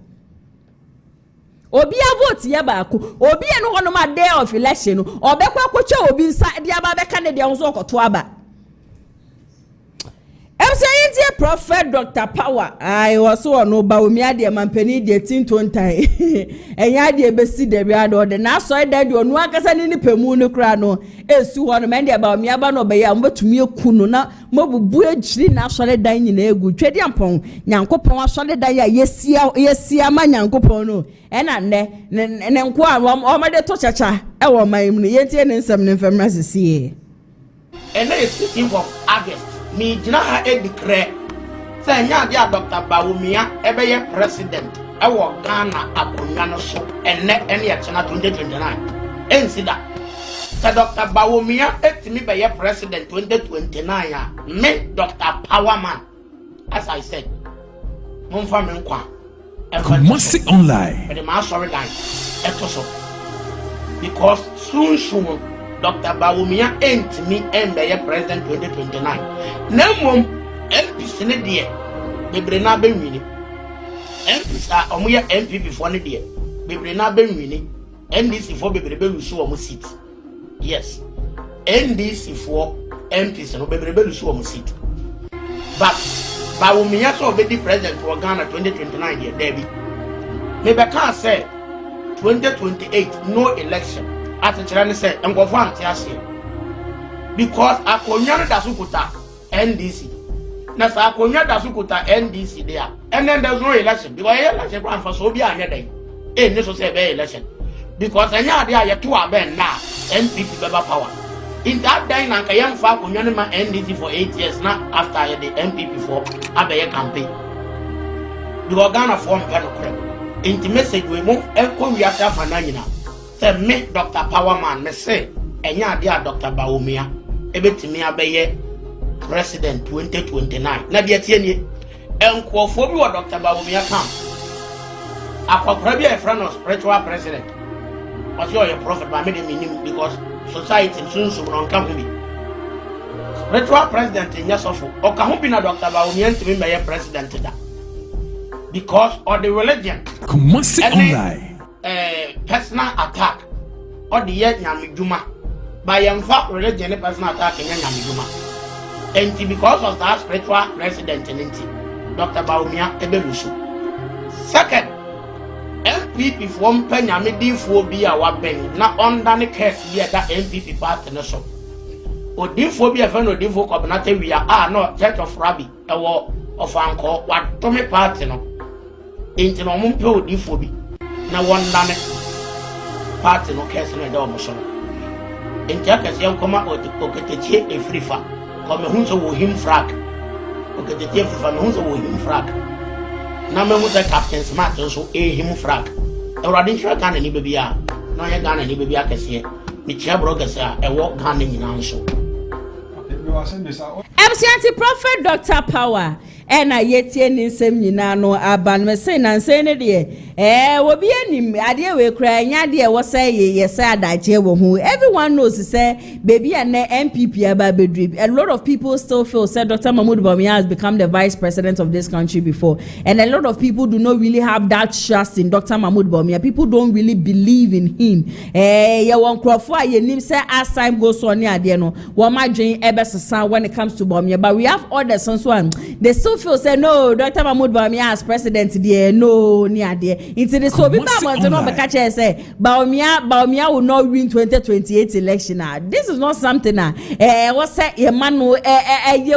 obi a vote ya ba ko obi e no hono ma day of election no obekwa ko che obi nsa dia ba be ka ne dia nso okoto aba saying Prophet Dr. Power. I was so no Bawumia de Mampeni de Tintontai. And Yadi Bessi de Riado, the Nassau dead you no Akasan in the Pemuno Crano. Esu one man about me about no Bayambo to me Kununa, Mobu Buji national dining in a good Chediampong, Yankopon, solid dia, yes, man Yankopono, and then Qua, or my Tochacha, our my Yetian and some infamous see. And then it's 15th of August. Me jina ha declare say nya dia Dr. Bawumia ebeye president ewo Ghana akonya no so enne ya chena 2029 ensida say Dr. Bawumia etimi beye president 2029 ya me Dr. Powerman as I said monfa me nkwa Kumasi online but ma sorry guy etoso because soon Dr. Bawumia entimi embeye president 2029 Nemum MPs ne de bebre na be nwini MPs a omoye MPP for ne de bebre na be nwini NDC for bebre be lusu omo seat yes NDC for MPs no bebre be lusu omo seat but Bawumia so be the president for Ghana 2029 there Debbie me be can say 2028 no election at the channel say ngofo antiase because akonya da sukuta NDC na sa akonya da sukuta NDC there and then there's no election because election plan for so be anya dey no so say be election because anya dey aye to aben na NPP beba power in that day na kayam fa akonya ma NDC for 8 years na after the NPP for abeye campaign the organ form pen correct in message we mo enko wi asa fa na nyina say me Dr. Powerman me say enya dey Dr. Bawumia ebetimi abeye president 2029 na de tie nie enkofo bi wo Dr. Bawumia camp akwakora bi a friend of spiritual president was your prophet by me meaning because society soon no come bi spiritual president in yasofo o ka ho bi na Dr. Bawumia ntimi be president da because of the religion Kumasi online personal attack or the yet nyamiduma by fact religion personal attack in nyamiduma and because of that spiritual president in Dr. Bawumia ebelusu second MPP from penyamidi for be our ben na under the case here that MPP party no so odinfo bi efe no odinfo coordinator we are no church of rabbi ewo of anko what to me party no enti no mo mpe odinfo bi na wondane party no case no do mo so enti akase yankoma oketechie efrifa ko me hunso wo him frag oketechie efrifa me hunso wo him frag na me hunso captain smart so him frag ewrade nhwe Ghana ni bebia na ye Ghana ni bebia akase me chia brokers a ewo Ghana nyina nso MC Prophet Dr. Power and I yet in some Ninano Aban Messin and saying it will be any idea we crying idea was say yes sad idea who everyone knows to say baby and MPP about drip. A lot of people still feel said Dr. Mahmoud Bawumia has become the vice president of this country before, and a lot of people do not really have that trust in Dr. Mahmoud Bawumia. People don't really believe in him. Ya won crofo ye nim say as time goes on near there no what my dream when it comes to Bawumia, but we have others so one they still feel say no Dr. Mahmoud Bawumia as president there no near there into the so people want to know because say Bawumia will not win 2028 election. This is not something what say Emmanuel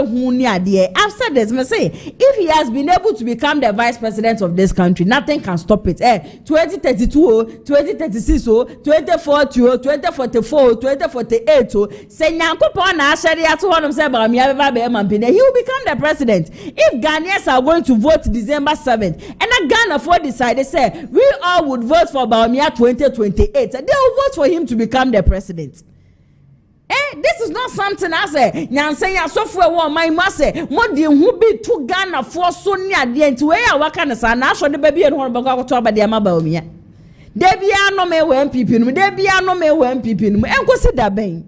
hu near there. I've said this me say if he has been able to become the vice president of this country, nothing can stop it. 2032 2036 2040 2044 2048 say nyankopon na ahede ato honom say Bawumia be mampine, he will become the president. If Ghanaians are going to vote December 7th and Ghana for decided say we all would vote for Bawumia 2028, they will vote for him to become the president. This is not something I say. Nyanse ya software one my masse. What the who be to Ghana for so near the end to where what kind of son I show the baby and horn about to about the Bawumia. There be no me when people, there be no me when people, and go see that bang.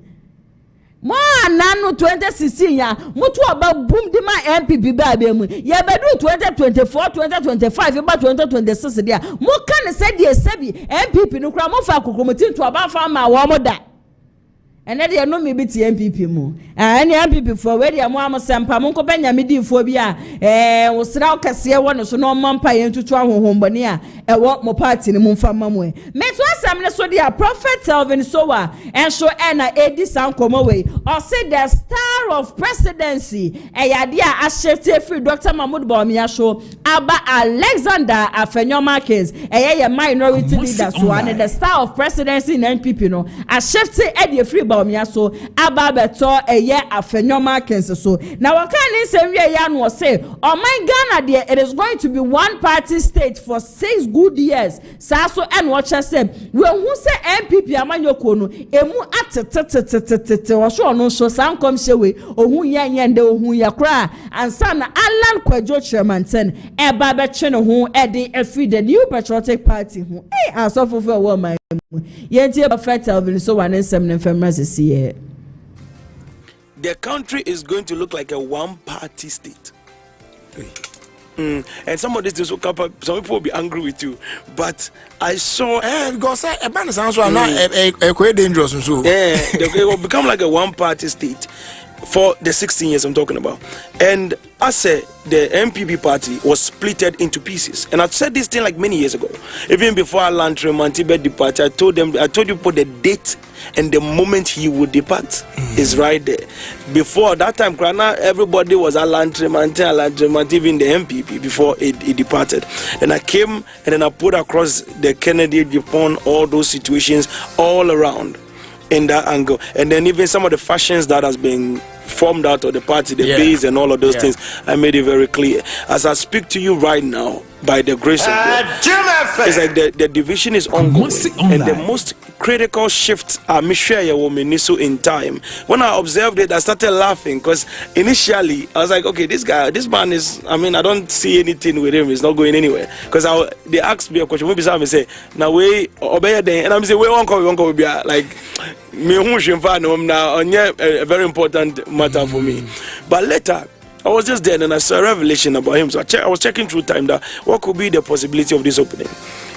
Mo anano 2016 ya mutu aba boom di ma MPP ba be mu ye bedu 2024 2025 about 2026 dia mo kan say die sebi MPP no kra mo fa kokomotin to aba fa ma wo mo da and then they know me be MPP mu. Any MPP for where they are more sampa munko benya midi phobia. Was now Cassia one so no mampa into Hombania, and what more party in the Mumfa Mamwe. Met was some so dear Prophet Alvin Soa, and so Anna Eddie Sound come away, or say the star of presidency, a idea as shifted free Dr. Mahmoud Bawumia show, Abba Alexander Afenyo Markins, a minority leader, so and the star of presidency in NPP, no, as shifted Eddie free Bawumia so, Abba Beto a year Afenyo Markins so. Now, what can say Yan was say, oh my Ghana, dear, it is going to be one party state for 6 good years. Saso and watch us say, well, who say MPP Amanyo Kono, emu at or so no so some come shewe, or who yan de who ya cry, and son Alan Kwajo Chairman ten, a Baba Cheno who Eddie free the new patriotic party who I suffer for a woman. Yet, you're fertile, so one and 7 females here. The country is going to look like a one-party state. And some of this will come up, some people will be angry with you. But I saw because a band sounds not quite dangerous. So it will become like a one-party state for the 16 years I'm talking about. And I said the MPP party was splitted into pieces. And I said this thing like many years ago. Even before Alan Tremantibe departed, I told you put the date and the moment he would depart is right there. Before that time, everybody was Alan Tremantibe, even the MPP before it departed. And I came and then I put across the KennedyAgyapong, all those situations all around in that angle. And then even some of the fashions that has been formed out of the party, the base and all of those things, I made it very clear. As I speak to you right now, by the grace of God, it's like the division is ongoing, and the most critical shifts are in time. When I observed it, I started laughing because initially I was like, okay, this man is, I mean, I don't see anything with him, he's not going anywhere. Because they asked me a question, maybe some say, now we obey then, and I'm saying, we won't go, like, a very important matter for me. But later, I was just there and I saw a revelation about him. So I was checking through time that what could be the possibility of this opening.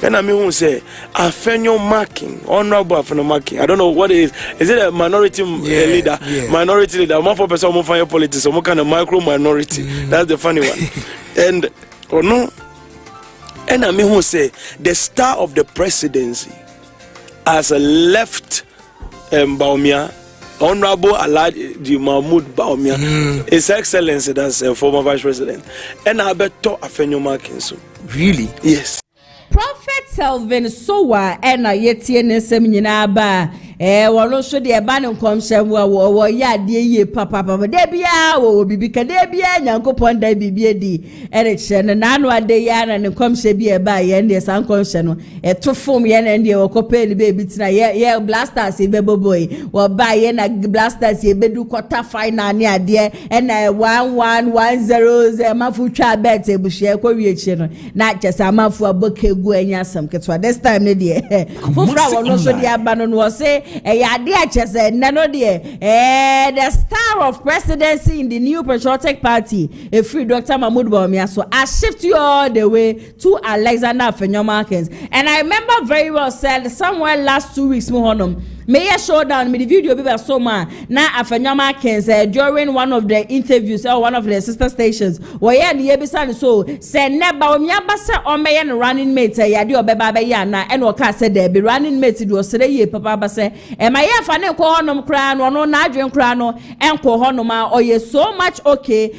And I mean, who say, Afenyo Markins, Honorable Afenyo Markins. I don't know what it is. Is it a minority leader? Yeah. Minority leader. One for person, one for your politics, some kind of micro minority. That's the funny one. And, or no. And I mean, who say, the star of the presidency has left Bawumia, Honorable Alhaji Mahmoud Bawumia, His Excellency, that's a former Vice President, and I bet to Afenyo Markins. Really? Yes. Prophet Selvin Sowa and a yeti and seminina ba. Wano so de ba ne nkomhye wo ya de ye papa de bia wo bibika de bia nyankopon da bibia di ereche ne nanu ade ya na ne nkomhye bia ba ye ne san nkomhye no etofom ye na de wo kope ni be bitina ye blasters e beboboy wo ba ye na blasters e bedu quarter final ne ade na 1110 mafutwa bet e buhye ko wieche no na chesa mafu abokegu anya sam ketwa this time ne de fufra wono so de aba no wo say the star of presidency in the new patriotic party, a free Dr. Mahmoud Bawumia. So I shift you all the way to Alexander Afenyo Markins. And I remember very well said somewhere last 2 weeks, May I show down me the video people so man na Afenyo Markins during one of the interviews or one of the sister stations where the ebisa so say never Bawumia ba say o me running mate ya de obeba ba ya na e no ka say there be running mate do sere ye papa ba say e ma ye fa ne ko honom kra no no na adwen kra no enko honom a oye so much okay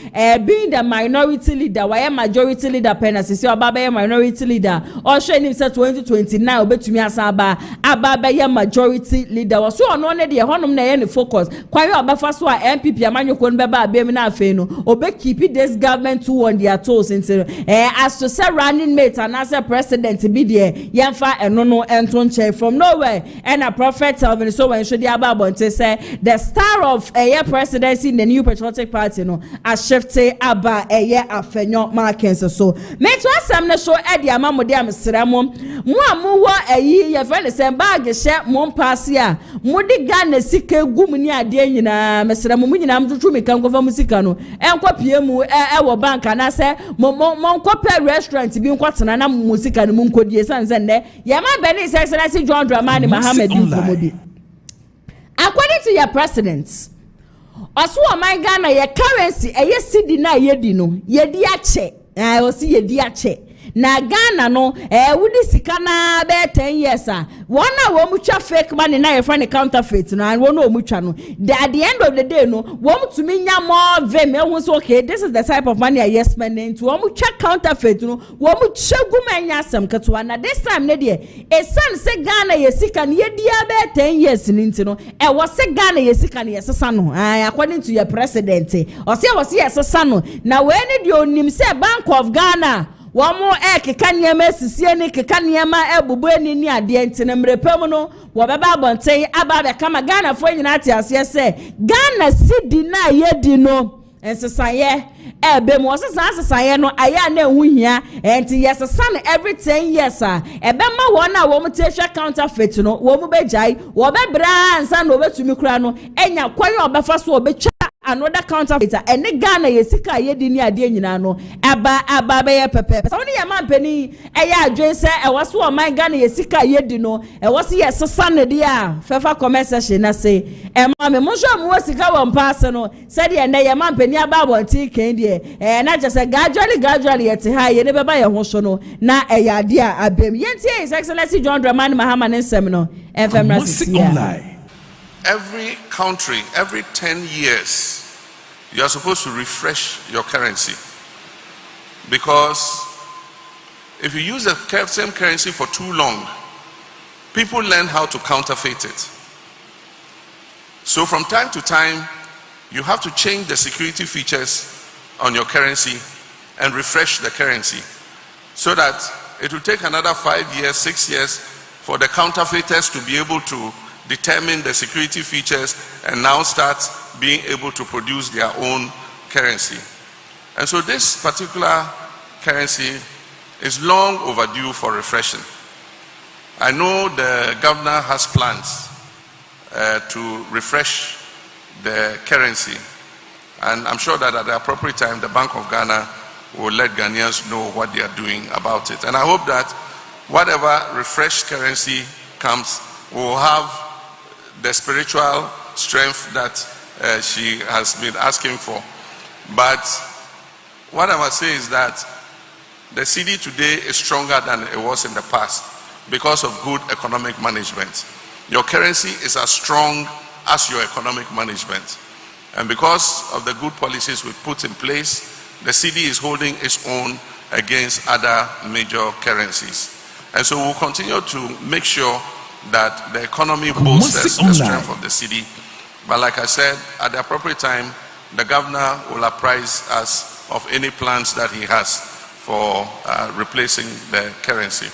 being the minority leader why majority leader penance say obaba ye minority leader or show him say 2029 obetumi asaba ababa ye majority leader was so no ne de honum na ye ne focus kwaye obafa so a MPP amanyoko no beba abem na afei no obe keep this government to on their toes into as to say running mate and as a president be there yemfa eno no enton chair from nowhere and a prophet Selvin so when should the ababonte say the star of a presidency in the new patriotic party no a shifte aba Afenyo Markins so me to asam na show e de amamode amsramo mo amuwo ayi ye friend say bag she mo pass ya mudi Ghana sika gum ni ade nyina mesramo mu nyina mtutu meka nkofa musika no enko pie mu wo bank na say mo nkopa restaurant bi nkotena na musika no mu nkodie sanse ne ye ma beni Excellency John Dramani Mohammed nkomodi according to your president, also my Ghana your currency cedi na yedi no yedi ache o si yedi ache na Ghana no wudi sika na be 10 years one na wo mu twa fake money na your friend counterfeit no and one no mu twa no at the end of the day no wo mu tumi nya more vem ehun so okay this is the type of money I yes spending to wo mu twa counterfeit no wo mu chegu manya asem keto na this time ne de esan se Ghana ye sika ne yedi be 10 years ninti no wo se Ghana ye sika ne yesesa no according to your president o se yesesa no na we ne de onim se Bank of Ghana Wamo keka niema sisie ni keka niema ebubu eni ni ade ntene mrepem no wo beba abonten aba be kama Ghana fo nyina ate ase se Ghana sidi na yedi no ensesaye ebe mo sesaye no aya na ehuhia enti yesesa no every 10 years ebe ma won a wo mutehwe counterfeit no wo mu bejai wo bebra ansa no obetumi kura no enya kwayo obefa so obetwa another counterfeiter ene Ghana yesika yedi ni ade nyina no aba be ye pepe so ne ye mampani eya adwen se ewoso o man Ghana yesika yedi no ewoso ye sesa ne de a fefa commercial na say ma me mo so mo sika won pass no se de ne ye mampani aba abonti kan de na je se gradually yet ha ye ne beba ye ho so no na eya ade a abem yentie His Excellency John Dramani Mahama nsem no FM Every country, every 10 years, you are supposed to refresh your currency. Because if you use the same currency for too long, people learn how to counterfeit it. So from time to time, you have to change the security features on your currency and refresh the currency so that it will take another 5 years, 6 years for the counterfeiters to be able to determine the security features and now start being able to produce their own currency. And so this particular currency is long overdue for refreshing. I know the governor has plans to refresh the currency, and I'm sure that at the appropriate time the Bank of Ghana will let Ghanaians know what they are doing about it. And I hope that whatever refreshed currency comes will have the spiritual strength that she has been asking for. But what I must say is that the cedi today is stronger than it was in the past because of good economic management. Your currency is as strong as your economic management. And because of the good policies we've put in place, the cedi is holding its own against other major currencies. And so we'll continue to make sure that the economy bolsters the strength of the cedi. But like I said, at the appropriate time, the governor will apprise us of any plans that he has for replacing the currency.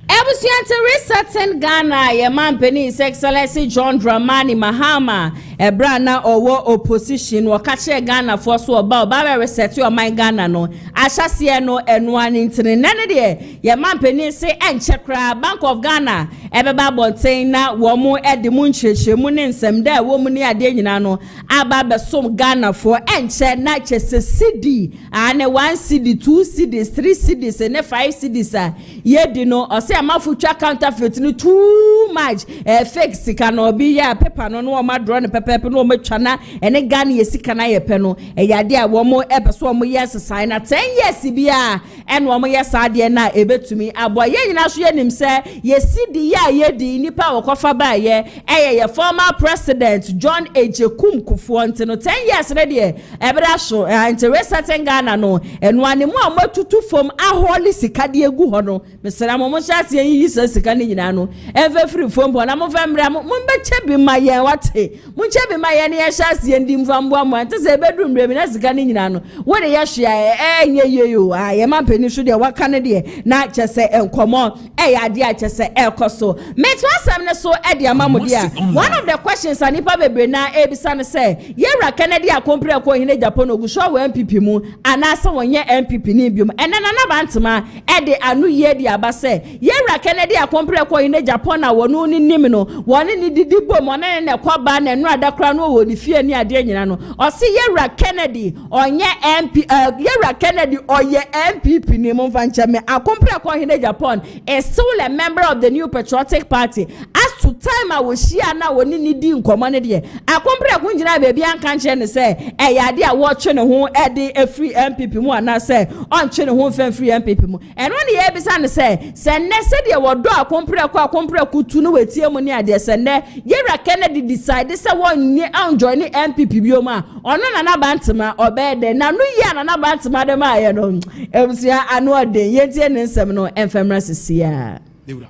Ebusiante resetting Ghana, your man Penny, His Excellency John Dramani Mahama, a brana or opposition, or catch Ghana for so about Baba reset your my Ghana no. Ashasia no and one internet. None of your man Penny say and Chakra, Bank of Ghana, Ebaba Bontaina, Womo at the Munche, Munin, some there, woman near Denano, Ababa some Ghana for and Chet Natchez cedi, and a 1 cedi, 2 cedis, 3 cedis, and a 5 cedis. Ye do know or say a mafucha counterfeit no too much fake sika no be ya paper no no ma draw no pepper no ma twana ene Ghana ye sika na ye pe no e yade a wo mo ebeso mo yes sign na 10 years bia en wo mo yes ade na ebetumi abo ye nyina so ye nim se ye sidi ya ye di nipa wo kofa ba ye ye former president John Agyeapong Kufuor ntino no 10 years na de ebra so interesting Ghana no eno ane mo amatutu fom aholi sika de egu ho no mesra mo chase yi sika ni nyina no ever free phone bo na mo famra mo be chebi maye wate mo chebi maye ne ya chase ndi mfambo amo ante se bedu mbremi na sika ni nyina no wo de ya hwea enye yeyo ye mampani so de waka ne de na chese enkomo ya de a chese ekoso meto asam ne so e de amamode a one of the questions anipa bebre na ebisa ne se yewra KennedyAgyapong ko KennedyAgyapong ogusho wa MPP mu anase wonye MPP ni biom enana na bantema e de anu ye de abase yewra KennedyAgyapong ko KennedyAgyapong na wonu ni nim no woni ni didi bom ona ne kwaba na enu adakra no wo ni fie ni ade nyina no o se yewra Kennedy onye MP yewra Kennedy oye MPP ni mo fanchame Agyapong ko KennedyAgyapong is still a member of the New Patriotic Party as to time I was share now when you need nkɔmɔ de akompre akunjina baby an kan che ne say e yade a wo twe ne ho e de a free MPP mu ana say on twe ne ho fan free MPP mu and when ye be say se ne se de wo do akompre kutu no wetie mu ne ade se ne yera Kennedy decide say won ni an join MPP bi o ma ono na bantama obede na no ye na bantama de ma ye no ebusia anu ode ye tie ne nsem no enfemra sisia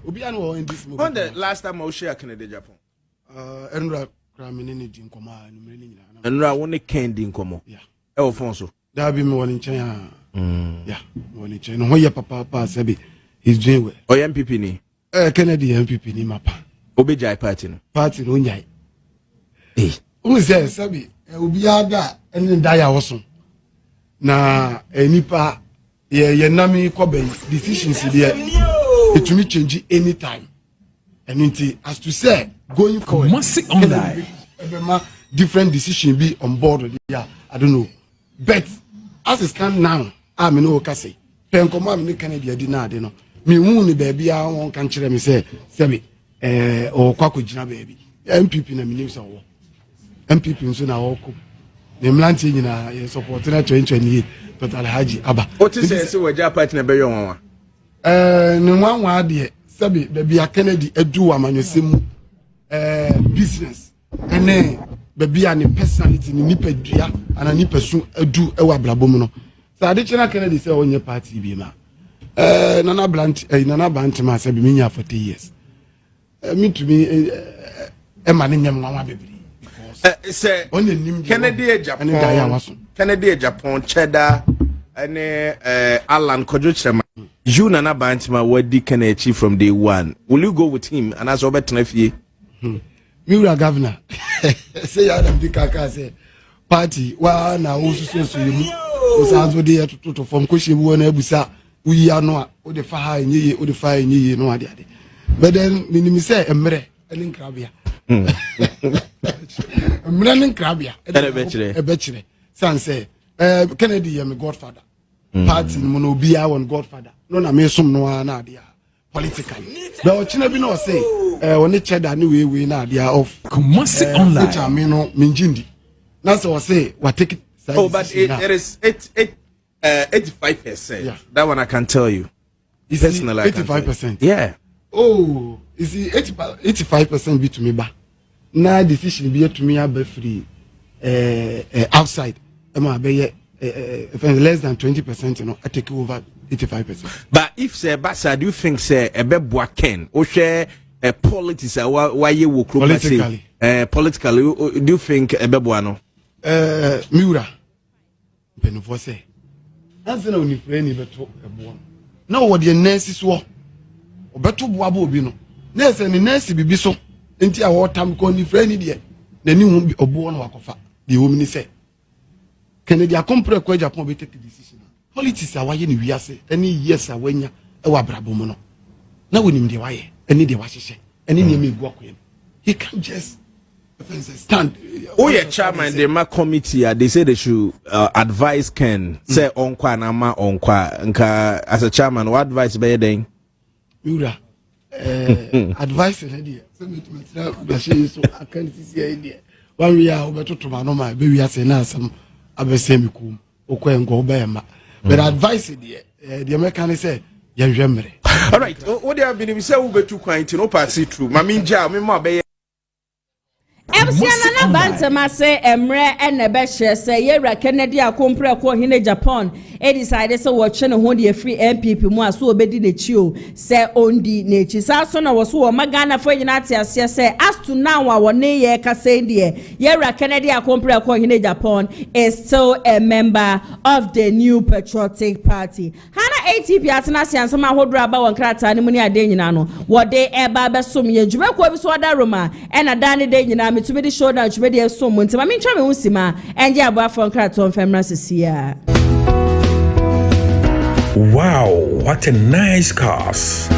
obi anu in this movie. When the last time I share KennedyAgyapong? Enra kramini ni di nkoma numere ni nyina. Enra woni Kennedy nkomo. Yeah. E wo fon so. Da bi me woni nchen ya. Yeah, woni nchen. No hoye papa sabi. He's doing well. O MPP ni. Kennedy MPP ni mapa. Obejai party no. Party no nyai. Who says sabi obi ada eni da ya woso. Na enipa ye nami kobe decisions there. It will change anytime. And as to say, going forward, different decision be on board. Yeah, I don't know. But as it stand now, I'm in Okase. Penkoma me Kennedy adina de no. Me hu baby I won kan kire me say sebi o kwako jina baby. MPP na me news awo. MPP nso na woko. The mlanti nyina support na 2028 total haji aba. What is say we ja party na be yo wan. No one de sabi baby Kennedy edu amanyosem business ene baby ani personality ni nipadua ana nipasu edu ewa blabom no so adechena Kennedy say onye party bi ma nana blant ma sabi me nya 40 years me to me e ma nyam nwa bebiri say KennedyAgyapong cheddar ene Alan Kojochema you nana bantima wadi Kennedy from day one. Will you go with him and as Robert Nefie? Miura governor say Adam Dikaka say party wa na wo so mu o sa zo de to from question wo na abusa we ya no o de fa ha nyeye o de fa nyeye no ade but then minimi say emre eni krabia emre eni krabia e be chire san say Kennedy ya me godfather party no no bia one godfather no na me som no na ade politically but o china bi no say oni cheddar ni we na ade off Kumasi online which I mean no minjindi na so say what take it but it is 85%. Yeah. That one I can tell you. Is personally 85%? Yeah. Oh, is it 85% be to me ba na decision be to me be free outside am be less than 20%, you know, I take over 85%. But if say Basa, do you think say a bebwa Ken or share a politics why you will politically do you think a bebuano? Miura Benufo say answer no ni friend beto ebo na what the nurses wo obeto boabo obi no nurse ni nurse bibi so enti a wotam ko ni friend de na ni hu obo no wakofa de wo mi say KennedyAgyapong ko Japan be take decision politics a waye ni wiase any years a wanya e wa brabom no na wonim de waye any de wahyehe any ne me gu akoye he can just stand. Oh yeah, chairman the ma committee they say they should advise Ken say onkwa na ma onkwa nka as a chairman what advice be then Miura advice na dia so me to be so akan sisi idea one we are obeto to ma no ma be we ase na asem abesemi kum okwa ngo be ma but advice dia the American say ya hwemre. All right, what they have been say we betu kwan ti no pass it through ma minja me ma be Emsiana na bantama se emre enebe hye se yera KennedyAgyapong ko hine Japan e decide se wo twe ne ho de free MPP mu aso obedi ne chi o se ondi ne chi sa so na wo so wo magana fo nyina atiase se as to now wo ne ye ka se de yera KennedyAgyapong ko hine Japan is still a member of the New Patriotic Party. Hana ATP atena siansama hodro aba won krata ne mu ne ade nyina no wo de eba besom ye dwuma ko bi so da roma e na da ne de nyina to be the show down to be the so month. I mean, try me usima and ya ba from Kraton Femra Sia. Wow, what a nice cars.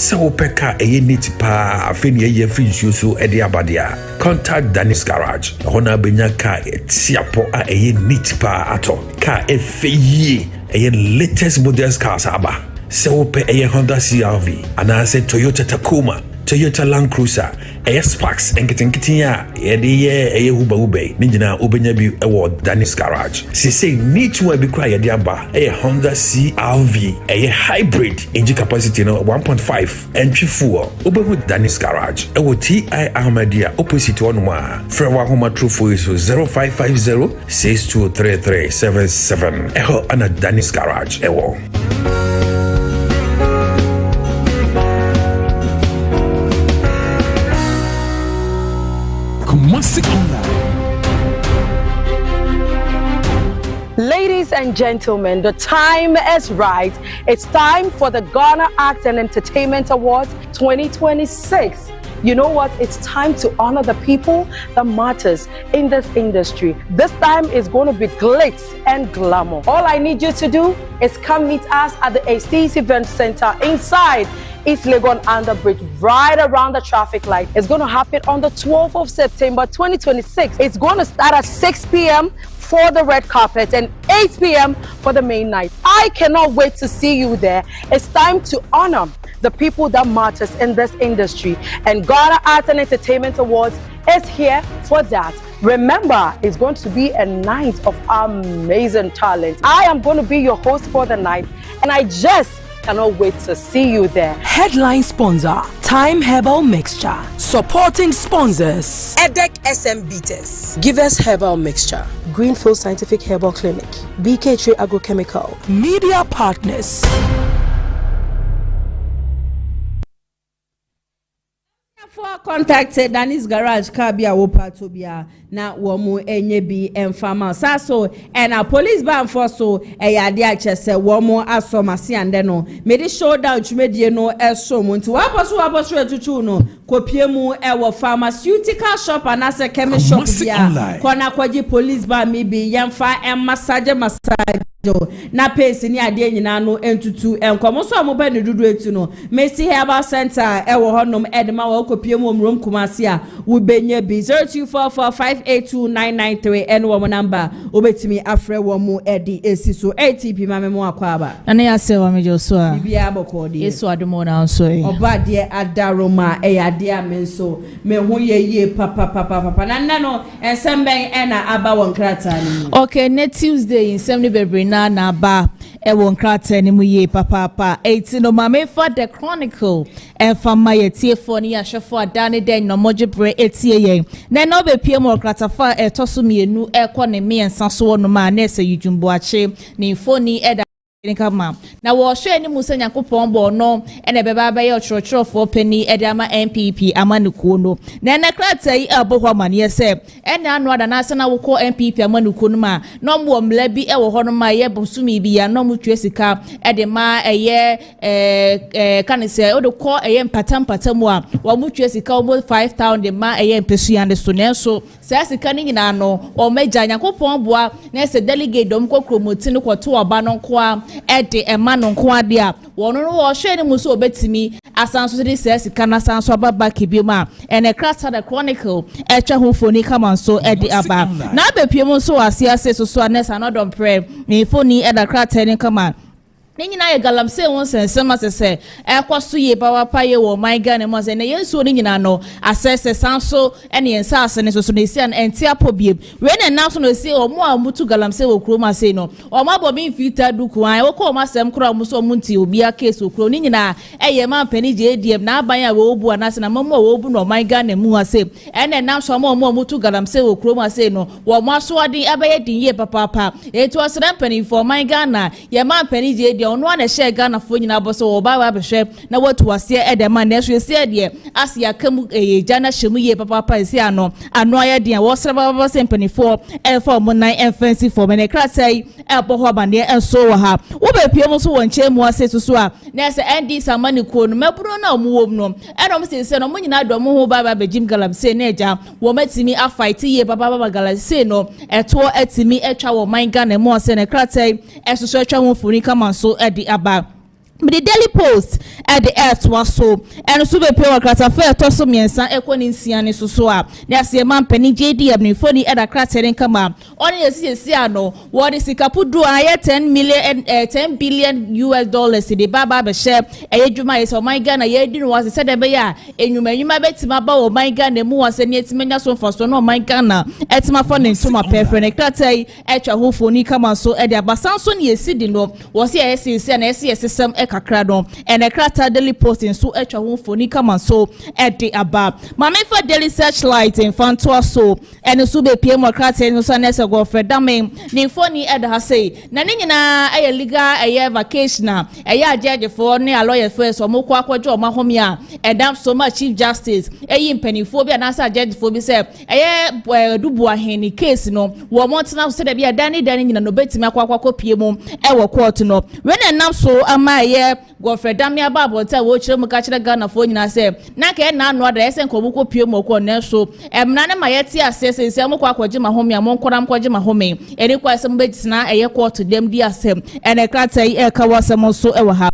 So peka e niti pa Afenyo ye free so e de abadia. Contact Dennis Garage. Hona benya ka tiapo a e niti pa ato. Ka e feye e latest models cars aba. So pe e Honda CR-V and I said Toyota Tacoma. Toyota Land Cruiser, Sparks, and Kitten a yɛde Uba Ube, Nijina Ubenya bi Dennis Garage. She say need to be quiet diaba a Honda CRV, a hybrid engine capacity no 1.5 entry fuel. Ubehu Dennis Garage. TI Ahmadiyya opposite one more. Frewa Homa True for 0550 623377. Eho ana Dennis Garage. Ewo. Ladies and gentlemen, the time is right. It's time for the Ghana Arts and Entertainment Awards 2026. You know what? It's time to honor the people that matters in this industry. This time is going to be glitz and glamour. All I need you to do is come meet us at the Estes Event Center inside East Legon Underbridge, right around the traffic light. It's going to happen on the 12th of September 2026. It's going to start at 6 p.m. for the red carpet and 8 p.m. for the main night. I cannot wait to see you there. It's time to honor the people that matters in this industry, and Ghana Arts and Entertainment Awards is here for that. Remember, it's going to be a night of amazing talent. I am going to be your host for the night, and I just cannot wait to see you there. Headline sponsor, Time Herbal Mixture. Supporting sponsors, EDEC SM Beaters, Give Us Herbal Mixture, Greenfield Scientific Herbal Clinic, BK Tree Agrochemical, media partners. Contacted Dennis Garage Kabia Wopatobia na womu enye bi enfama saso and a police ban for so eyade achese womu asomase ande no mede showdown twumedie no eso mu nti waposo etutu no kopiemu ewo pharmaceutical shop anase chemist shop bia kona kwaji police ban mi bi yemfa massage na pesi ni ade nyina no entutu enkomo so mo ba ne dudu etu no Messi Herbal Center ewo honom edema wo kopiemu omrom kumase a wo benye bi 0244582993 and wo number obetimi afre wo mu edi esi so ATP mame mo akwaba na ya se wa mejo so a bibia bokodi yesu adumo na so e oba de adaroma eyade amenso me ho ye papa na no ensemben ena aba won krata ni okay next Tuesday in 70 bebre na ba won krata ni mu ye papa 18 no mame for the chronicle and from my tie ni ahwefo adane den no mojebre etie ye na no be pie mo krata fa etoso mienu ekọ ne miensa so no ma na ese yudwumbo ache ni foni eda kama na wo hwe ni musa Yakopon bo no ene beba ba ye ochorofo pani edama MPP amanuko no na na krata yi abohwa mane se ene anu ada na sana wo ko MPP amanuko no ma no mo mla bi wo ho no ma ye bosumi bi ya no mo twa sika ede ma eye kanese o de ko eye mpatam mu a wo mo twa sika o 5000 ma eye mpesu ya so na so sa sika ni nyina no o meja Yakopon bo a na se delegate dom ko promote ni ko to oba no ko a ede emano nko ade a wono no wo hwe ni muso obetimi asanso de sika na sanso ababa kibioma ene krata the chronicle etwa ho foni kama so ede aba na abepiem so ase so anesa anodom prayer ni foni eda krata ni kama Nina ye galamse won sensema sese ekwaso ye bawa paye wo my Ghana mo se na yenso ni nyina no asese sanso ene yensa ase ne so ne sia enti apobie we na na so no se o mo amutu galamse wo kuro ma se no o ma bo mi fita duku an wo ko ma sem kuro mo so munti obi a case wo kuro ni nyina eye ma pani je ediem na aban ya wo bu anase na mo wo bu no my Ghana mu ase ene na so mo amutu galamse wo kuro ma se no wo mo aso ade abaye din ye papa etu asra pani for my Ghana ye ma pani je ediem ono na share Ghana fo nyina boso wo ba behwe na watu ase edema na ehwe se de ase yakam jana shemu ye papa ese ano aye de wo sra baba sempani fo elfa mo nan enfensi fo me ne kratai eboho bande enso wo ha wo be piem so won che mu ase so a na se ndi samani ko no maburo na mo wom no enom se no mo nyina do mo ho baba bejim galam se na eja wo matimi afight ye baba galam se no eto atimi etwa wo man Ghana mo ase ne kratai eso so etwa ho funi kama so edi aba the Daily Post at the earth was so and so be pure crata fair tosso miensa equinisian so there's a man penny JD and funny at a crater in come only a Ciano what is the capudu I 10 billion US dollars in the Baba share a Juma is oh my gun a year didn't was said a bear and you may bet my bow my gun and more and yet many so for so no my gunna at my phone into my preference a crate at your hoof for Nikama so at the Basanson ye sidino was here SCS and SCS kakrado and a crata Daily Post in so echa ho foni kama so at the above mame for Daily Searchlight in fanto so and so be PM crata no so nesa go fredame ni foni ed ha say na ni nyina aye legal aye vacation aye judge for ne a lawyer first o mokwa akwajo o mahome a edam so much Chief Justice aye mpanifo bi na sa judge for bi say aye dubu aheni case no wo montena so de bi adani nyina no betimi akwa PM e wo court no when enam so ama Godfrey Damia Babo tell what you catch the gun of phone I say, Naka nan what the essence of Moko Pio so none of my yetia says in Samoko Jima home, Monkoram Kwajima home, and it was some bits now a year quarter to them dear Sam, and a crata a kawasamo so ever have.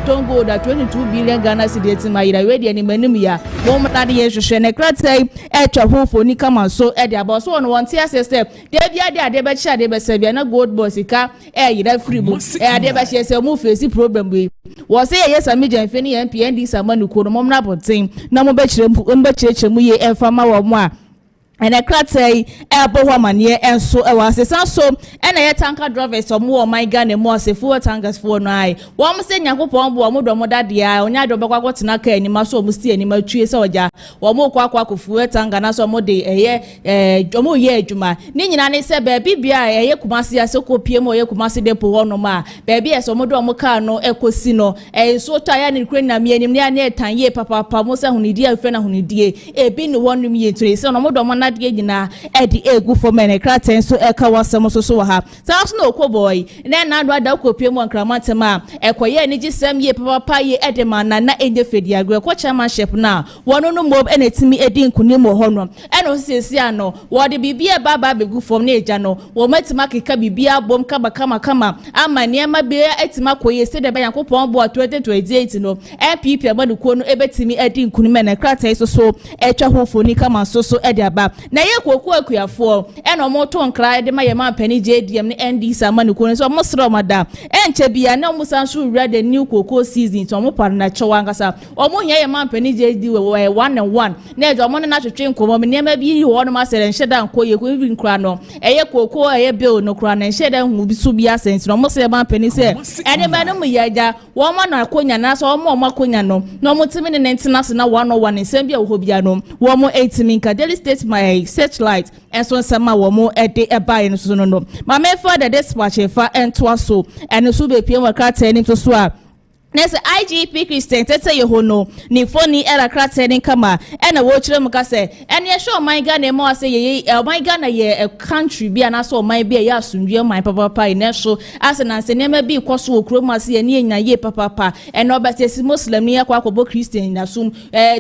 Tongo that 22 billion Ghana cedis in my ready and Menumia, woman that years to share a crate, at your home for Nikama so at the boss one tear sister. There be a debate share the Sabiana gold bossica, you that free book, debate yes, a move face problem with. Was a yes, a medium Fanny and PND, someone who could mom not saying, no more betcha, muye and farmer or more. And I can't say elbow woman here and so I was so and I tanker drivers or more my gun and more say 4 tankers for night. One must say Yakupon, Modo Modadia, or Nado Baka Naka and Maso Musti and Imachi Soja, or more Quack of Fuet Tanganaso Mode a year, Jomo Ye Juma. Nina said, Baby, a Yakumasi, a Soko Piemo, Yakumasi de Puonoma, Baby, as Omodo Mocano, Ecosino, a so tired in Crane, me and near Tanye, Papa, Pamosa, Hunidia, Fena Hunidia, a bin 1 million to son of Modo na edi egu for men kraten so eka wasem so ha sounds no ko boy na na do ada ko piem nkramatema ekoye ni gisem ye papa ye edema na enje fedi agre ko chairmanship na wono no mob enetimi edi nkunim ho no eno sesi ano wo de bibia baba begu fom na eja no wo matima keka bibia bom kama ama niema be etima koye se de ba yakopon bo 2028 no MPP amadu ko no ebetimi edi nkunim na kraten so etwa hofoni kama so edi aba na ye koku akuyafo eno moto nkra de ma ye ma pani JDM ne ND samani ko so mo sro mada enche bia na mo sansu read the new koko season so mo par na chewa ngasa o mo hia ye ma pani JD we 1-1 na ejo mo na twetwe nkomo me ne ma bi ho no ma sere nheda nko ye ko even kra no eye koko eye bill no kra na nheda hu bi so bia sense no mo se ma pani se ene ba no mo yaja wo mo na akonya na so mo makonya no no mo timi ne ntina na 101 nsem bia wo bia no wo mo 8 minka Daily State my Searchlight and so sama wo mo ede eba yin so no ma me for the dispatch fa ento so and so be piem wakata nim so a Nese IGP Christian tete yehono ni foni era kraten kama ena wo kire muka se ene ye show my Ghana mo ase ye my Ghana ye a country bi ana so my bi ya asundwe my papa ine so ase na se nema bi kwaso okrom ase ye ne nya ye papa ene obese Muslim ni yakwa akobo Christian na sum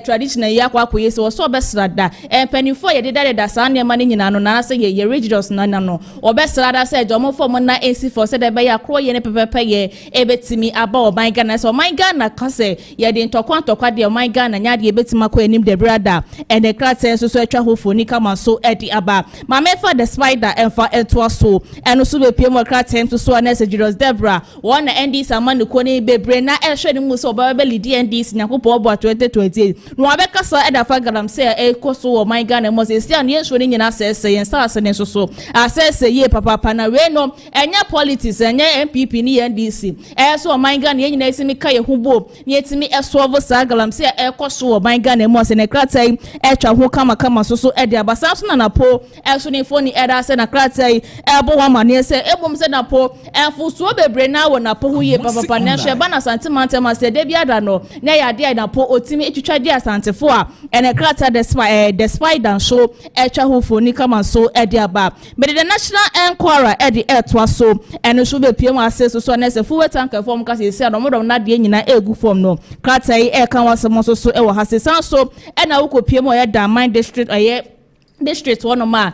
traditional yakwa akoye se wo so obesrada penifo ye da sa nema ne nyina no na ase ye religious na no obesrada se jomo form na AC for se de be ya kro ye ne papa ye ebetimi aba my Ghana so my Ghana kase ye de ntokwa de my Ghana nya de betima ko enim de brother and the kraten so etwa hofoni kama so edi aba ma me for the spider and for etwa so and so be piem kraten so na Jesus Debra one ND samani ko ne bebre na ehwe ni mu so ba be lidi ND nyakopo obo 2028 no abeka so eda fa galam se e ko so my Ghana mo se sia ne ehwe ni nyina se yen sa ne so asese ye papa na we no enya politics enya MPP ni NDC so my Ghana ye nyina yɛtumi ka yɛ ho bo na yɛtumi ɛsoɔvo saa galamsey a ɛkɔ so wɔ ban Ghana mu ase na krataa yi ɛtwa ho kama so ɛde abasa so na napo ɛso ne fo ni ɛda sɛ na krataa yi ɛbɔ ho amaneɛ sɛ ebom sɛ napo ɛfosuo bebree na wɔ napo ho yie papa na hwɛ ba na santimantem ase de bi ada no na yɛ ade napo otimi etwitwa de asantefo a ɛna krataa despite dan so ɛtwa ho fo ni kama so ɛde aba but the national enquirer ɛde ɛtoa so ɛno so be piem ase so na sɛ fuwe tanker form ka sɛ sɛ no modom na de nyina egu form no krataa yi ɛka wasɛm so ɛwɔ ha sɛ san so ɛna wokɔ piem ɔyɛ Daman district ɔyɛ district one ma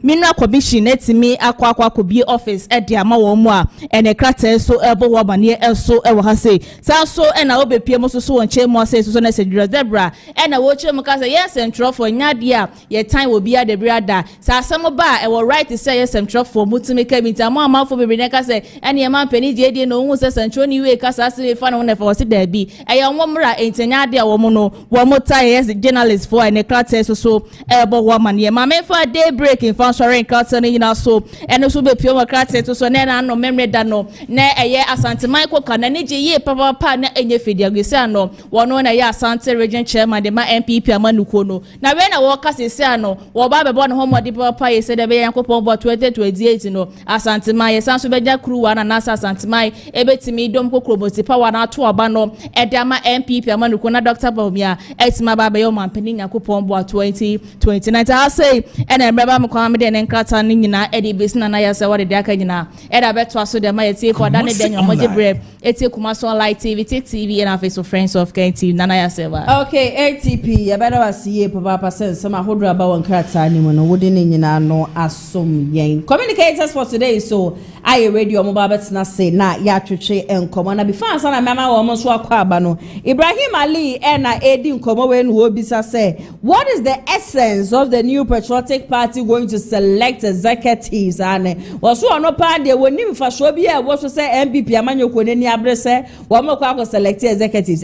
mineral commission etimi akwa bi office e dia ma wo mu a ene krata so ebo wo bane eso e wo ha sei san so e na obepie mo so won che mo sei so na se zebra e na wo che mo ka say yes central for nyade a ye time wo bia de brada sa asem ba e wo right say yes central for mutimi kamita mo amafo bebre ne ka say ene e man pani die no hu say central ni we ka sa se fa no na fa wo se da bi e ye wo mra entanyade a wo mo no wo mo tie yes journalist for ene so ebo wo mane ma me for day break in fan sorry culture ni na so eno so be pio makrate to so na no memre da no na eye Asante Michael kana ni je ye papa na enye fediagese ano wono na ye Asante region chairman de ma MPP amanuko no na we na wo kase se ano wo ba bebo no homode papa ye se de be yankopon bo 2028 no Asante ma ye san so be ja kruwa na nasa Asante mai ebetimi dom kokroboti power na to oba no e de ma MPP amanuko na Dr. Bawumia etima ba be yo mampani yankopon bo 2029 I say and remember me kwame de nkrata ni nyina e de besina na yasa wode de aka nyina e da beto aso de ma yeti for da ne de nyomoje bre eti Kumaso Light TV TV and face of friends of KNT nana yasa ba okay ATP ya better wasiye papa sense sama hodra ba won krata ni mo no wode ne nyina no asom yen communicators for today so I radio mo ba betina say na ya twetwe enkomo na before ansa na mama wo mo so akwa aba no Ibrahim Ali na edi nkomo we no obisa say what is the essence of the new patriotic party going to select executives and was one no part they won him for so be was to say MPP amanyoko ni abrese wo mo kwa select executives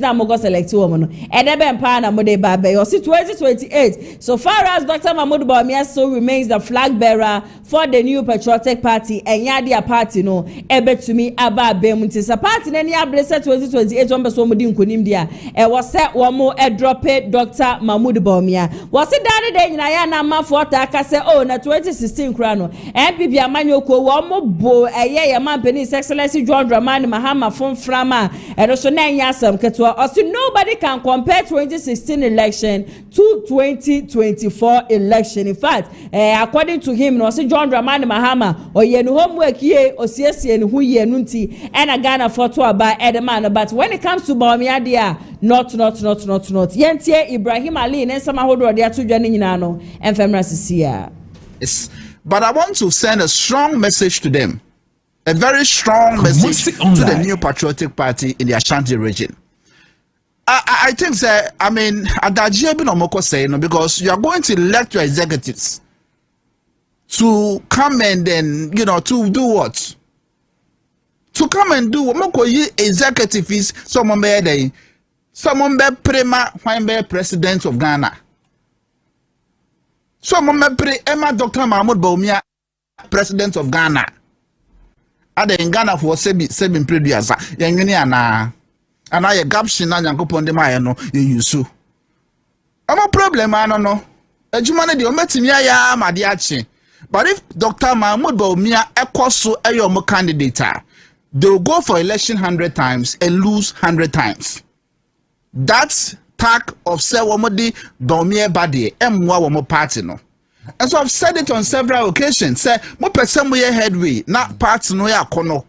na mo go select wo mo no e de be mpa na mo de ba be 2028 so far as Dr. Mahmoud Bawumia so remains the flag bearer for the new patriotic party enyade party no ebetumi aba bemunti sa party na ni abrese 2028 wo be so mo di nkonim dia e was say wo mo e drop Dr. Mahmoud Bawumia was it daddy de nyina ya na mafo ta ka say oh na 2016 kra no MPP amanyoko wo mo bo eye ye man His Excellency John Dramani Mahama from Frama and so na nya asem ketwa also nobody can compare 2016 election to 2024 election in fact according to him no say John Dramani Mahama oye no homework ye osiesie no hu ye no nti and Ghana photo about Edman but when it comes to Bawumia dia not yentie Ibrahim Ali ne sama hodo de atodwa ne nyina no emfemra sisia. Yes, but I want to send a strong message to them, a very strong message to the new patriotic party in the Ashanti region. I think that because you are going to elect your executives to come and then to do what? To come and do what? Executive is someone be prima when be president of Ghana. Someone be Emma Dr. Mahmoud Bawumia president of Ghana. Ade in Ghana for seven previous yengini ana ye gaption na yankopon de ma ye no ye yusu. Ama problem ano no. Ejuma ne de o metimi ya ma de achi. But if Dr. Mahmoud Bawumia ekoso eyo candidate, they will go for election 100 times and lose 100 times. That's tack of say womodi Bawumia body emwa womo party no. And so I've said it on several occasions. Say mo person we headway na party no ya kono.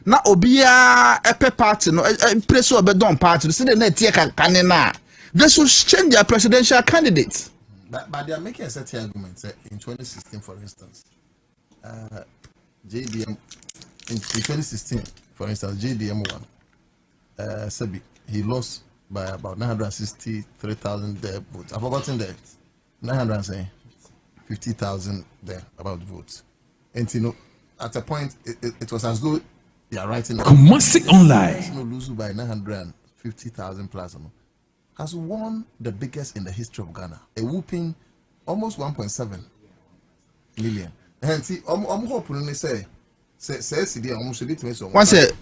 Na obia epe party no place obe don party. See the net here kanena. They should change their presidential candidates. But they are making a certain argument. In 2016, for instance, JDM in 2016, for instance, JDM won. Sebi, he lost by about 963,000 votes. I've forgotten that 950,000 there about votes. And at a point, it was as though they are writing. Kumasi online. Lose by 950,000 plus. Has won the biggest in the history of Ghana, a whooping almost 1.7 million. And see, I'm hoping they say Once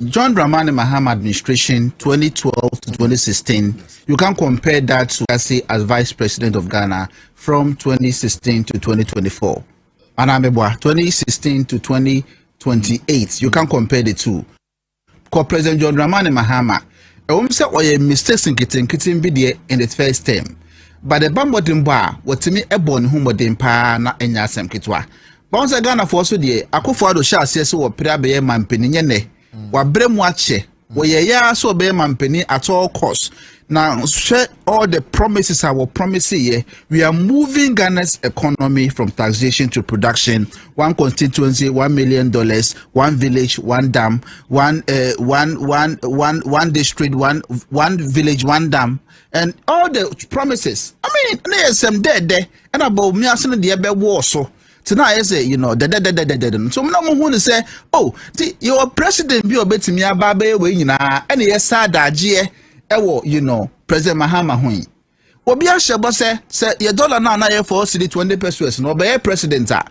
John Dramani Mahama administration 2012 to 2016, you can compare that to Kasi as vice president of Ghana from 2016 to 2024. And I'm 2016 to 2028. You can compare the two. Because President John Dramani Mahama, I say or a mistake in kitting video in the first term. But the bamboo dimba, what to me a born whom would dimpa na enyasem kitwa. Bonza Ghana for so dear, Akufo-Addo shall say so or Prabe Mampeni Yene, wa Bremwache, where ya so be Mampeni at all costs. Now, share all the promises I will promise here. We are moving Ghana's economy from taxation to production. One constituency, $1 million, one village, one dam, one district, one village, one dam, and all the promises. I mean, there's some dead there, and about me asking the ebe war so. Tonight I say, you know, so no one want to say, oh, your president be obeti me ababe we nyina, and yes sad agie. Ewo, you know, President Mahama hui. Obi ashebo say your dollar na for cedi 20 pesos no be president a.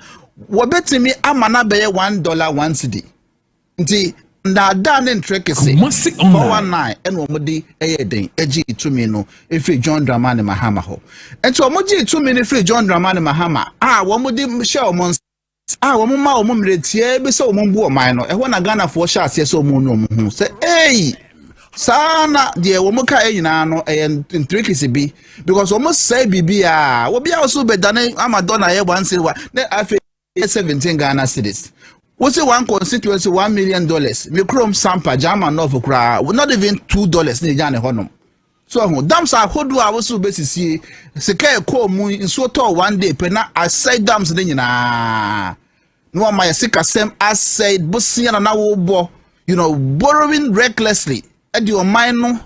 Wo betimi amana be $1 1 cedi. Nti na dan entreke say 419 and omodi eyeden eji itumi no efi John Dramani Mahama ho. Enti omoji itumi no efi John Dramani Mahama womodi share omon womo ma omomretie be say omombu oman no ehwo na Ghana for share ase so omo no omo say hey sana die wo muka nyina no intricacy bi because almost say bibia wo bia also be dane amadona ye one silver na afi 17 Ghana cedis we say one constituency $1 million me chrome sampa jama no for kra not even $2 ni jane honom so ho dams a hodu a wo so be sisi sika e ko mu nso to one day pe na aside dams ni nyina no ma sika sem aside busia na wo bo you know borrowing recklessly. And your mind no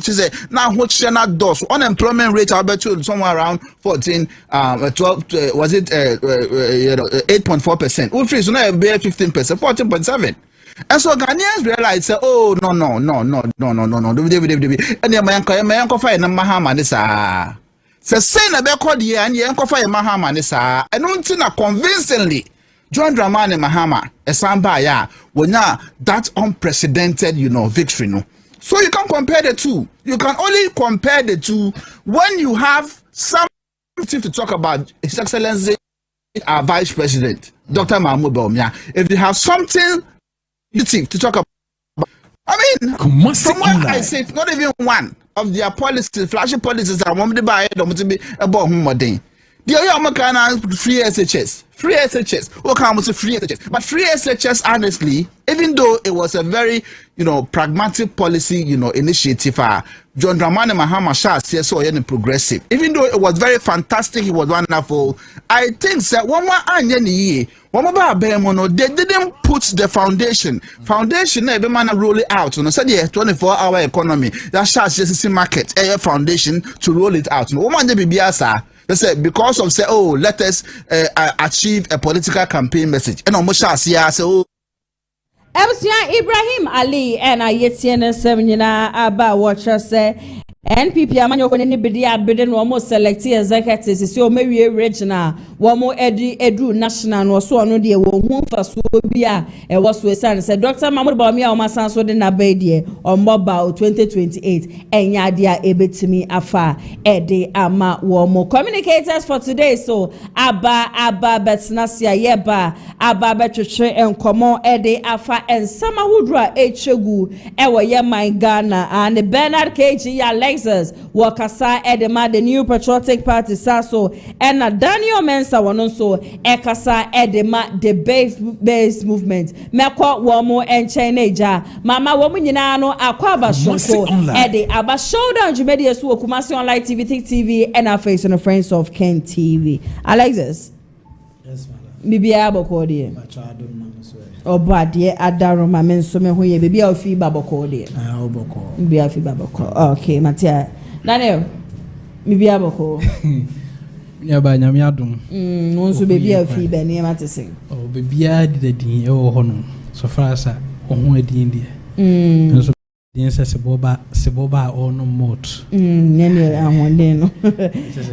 she say now what channel does unemployment rate I bet you somewhere around 14 12 was it 8.4%. We freeze no be 15%, 14.7. And so Ghanaians realize say oh no and the man fire na Mahama ni sa say na be call the and yanko fire Mahama ni sa and until na convincingly John Dramani Mahama esamba ya wona that unprecedented you know victory no. So you can compare the two. You can only compare the two when you have something to talk about His Excellency, our Vice President, Dr. Bawumia. If you have something to talk about, I mean, from what I say, not even one of their policies, flashy policies, I want to buy it to be about whom the other free SHS. Free SHS. What can say free SHS? But free SHS, honestly, even though it was a very, you know, pragmatic policy, you know, initiative, John Dramani Mahama Shah says so progressive. Even though it was very fantastic, it was wonderful. I think that they didn't put the foundation. Foundation, every man roll it out. So the 24-hour economy, that Shah says market, a foundation to roll it out. They said because of say oh let us achieve a political campaign message and almost say oh Ibrahim Ali and Ayetiana Seminina Abba Watcher say NPP amanyo ko ne bidi abede no mo select executives so mewie regional wo mo edu national no so no de wo hu faso bia e wo so esan say Dr. Mahmoud Bawumia o masan so de na ba de on mobile 2028 enya de a ebetimi afa ede ama wo mo communicators for today so aba betnasia yeba aba betwetwe enkomo ede afa ensama hudra echegu e wo ye man Ghana and Bernard KG ya Wakasa Edema, the new patriotic party Saso, and Daniel Mensa Wanonso, Ekasa Edema, the base movement. Mekwa Wamo and Chineja, Mama Wominano, Aquaba Shonko, Eddie, Abba Showdown, Jumedia Su, Kumasi Online TV, TV, and our face on the Friends of Ken TV. Alexis. Yes, madam. Bibi Abokodi. Obadie adaro ma menso me hoye bebi a ofi baboko de oboko bi afi baboko okay matia Daniel mi bi aboko ya ba nyame adom wonso bebi afi be ne matese oh bebi a de din e wo ho no so far sa ohun adin de nso den se seboba or no mot nyene ahonde no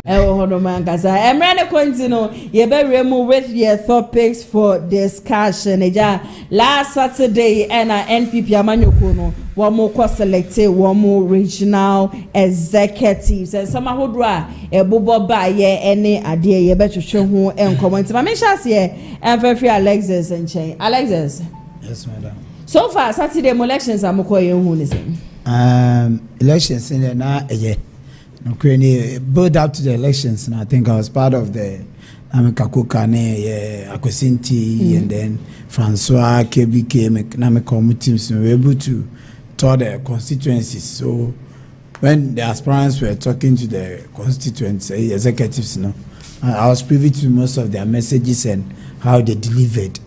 hodo man kasa emre ne continue ye be remove with your topics for discussion eja last Saturday and NPP amanyoko no wo ko select wo regional executives and some ahodro a ebobo ba ye ene ade ye be twehwe ho enkomo ntima me sha se Afenyo Alexis and Alexis. Yes, madam. So far, Saturday elections are more elections in the na build up to the elections, and I think I was part of the Amekakukane, Akosinti, and then Francois KBK, Nameko teams. We were able to tour the constituencies. So when the aspirants were talking to the constituents, executives, I was privy to most of their messages and how they delivered.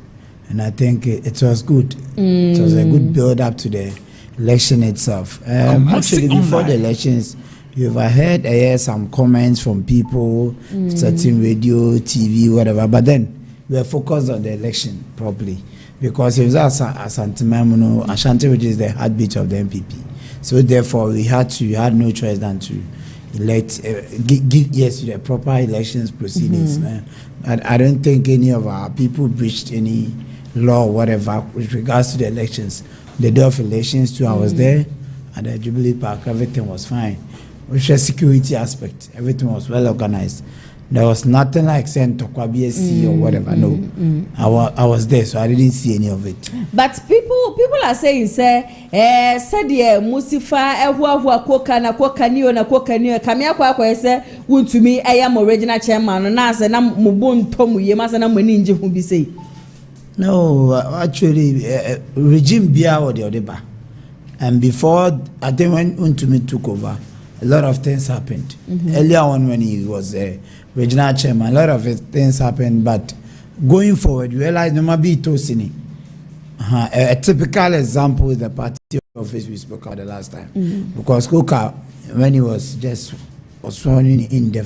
And I think it was good. It was a good build up to the election itself. Actually, before the elections, you've heard some comments from people, certain radio, TV, whatever. But then we were focused on the election properly because it was Ashanti, which is the heartbeat of the MPP. So therefore, we had no choice than to elect, give yes to the proper elections proceedings. I don't think any of our people breached any law or whatever with regards to the elections. The day of elections too, I was there at the Jubilee Park. Everything was fine. With the security aspect, everything was well organized. There was nothing like saying Tokwa BSC or whatever. No, I was there, so I didn't see any of it. But people are saying, say, said ye Musifa, who koka na kamia kwa say, would to me, I am original chairman, and as and I'm mubun tomu, ye must and I'm winning who be say. No, actually, regime Bia or the Odeba. And before, I think when Untumi took over, a lot of things happened. Earlier on, when he was a regional chairman, a lot of things happened. But going forward, you realize no matter be tosini. A typical example is the party office we spoke about the last time. Because Koka, when he was sworn in the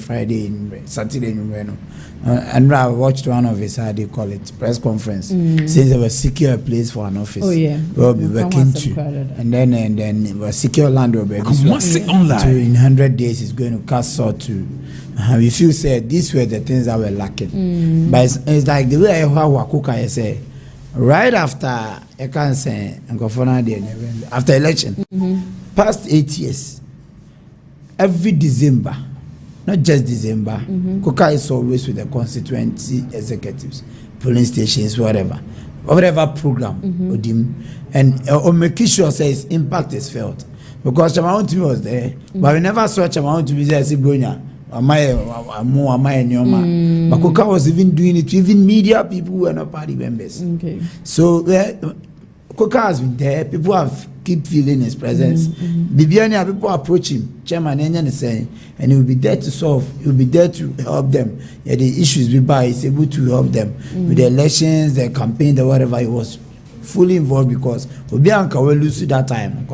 Saturday in Reno, and I watched one of his, how they call it, press conference, since they were secure a place for an office. Oh yeah, we'll be working to, and then we'll secure land over in 100 days is going to cast sort to. If you said these were the things that were lacking, but it's like the way I say, right after I can say after election, past 8 years, every December. Not just December. Koka is always with the constituency executives, polling stations, whatever program, and making sure says impact is felt. Because Chamauntumi was there, but we never saw Chamauntumi there. But Koka was even doing it to even media people who are not party members. Okay. So Koka has been there. People have keep feeling his presence. Bibiani, people approach him. Chairman Enyan is saying, and he will be there to solve. He will be there to help them. Yeah, the issues we buy, he's able to help them with the elections, the campaign, the whatever. He was fully involved because Obianka will lose that time,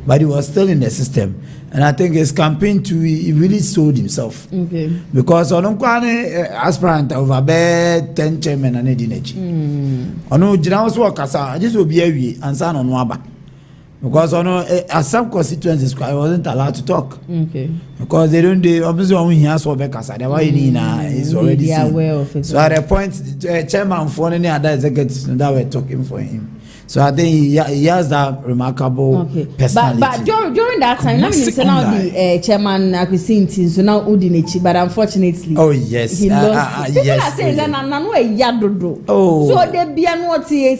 but he was still in the system. And I think his campaign too, he really sold himself. Okay. Because on aspirant over 10 chairman and Edinechi. On General's work, this will be a answer on Waba. Because as some constituencies, I wasn't allowed to talk. Okay. Because they don't, obviously, when he has what is already aware of it. So at a point, the chairman for any other executives that were talking for him. So I think he has that remarkable personality. But during that time, now the chairman Akusinti, so now Udinechi, but unfortunately, he lost. People are saying that Nanu Yadodo. So they be an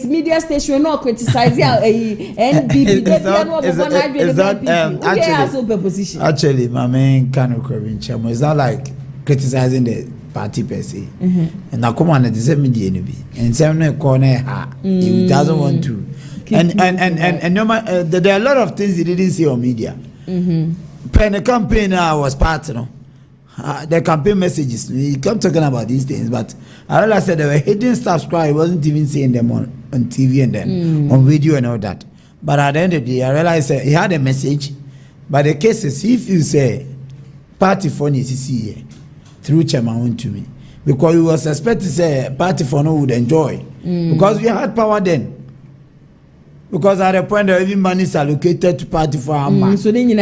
media station not criticize NPP. Actually, my main kind of chairman is not like criticizing the party per se, and I come on at the same media and some corner he doesn't want to, and no there are a lot of things he didn't see on media. When the campaign was part, the campaign messages he kept talking about these things, but I realized that there were hidden stuff. I wasn't even seeing them on TV and then on video and all that. But at the end of the day, I realized he had a message. But the case is, if you say party for here through Chairman to me, because we was expected to say party for no would enjoy because we had power then. because at the point that every money is allocated to party for our man. So then but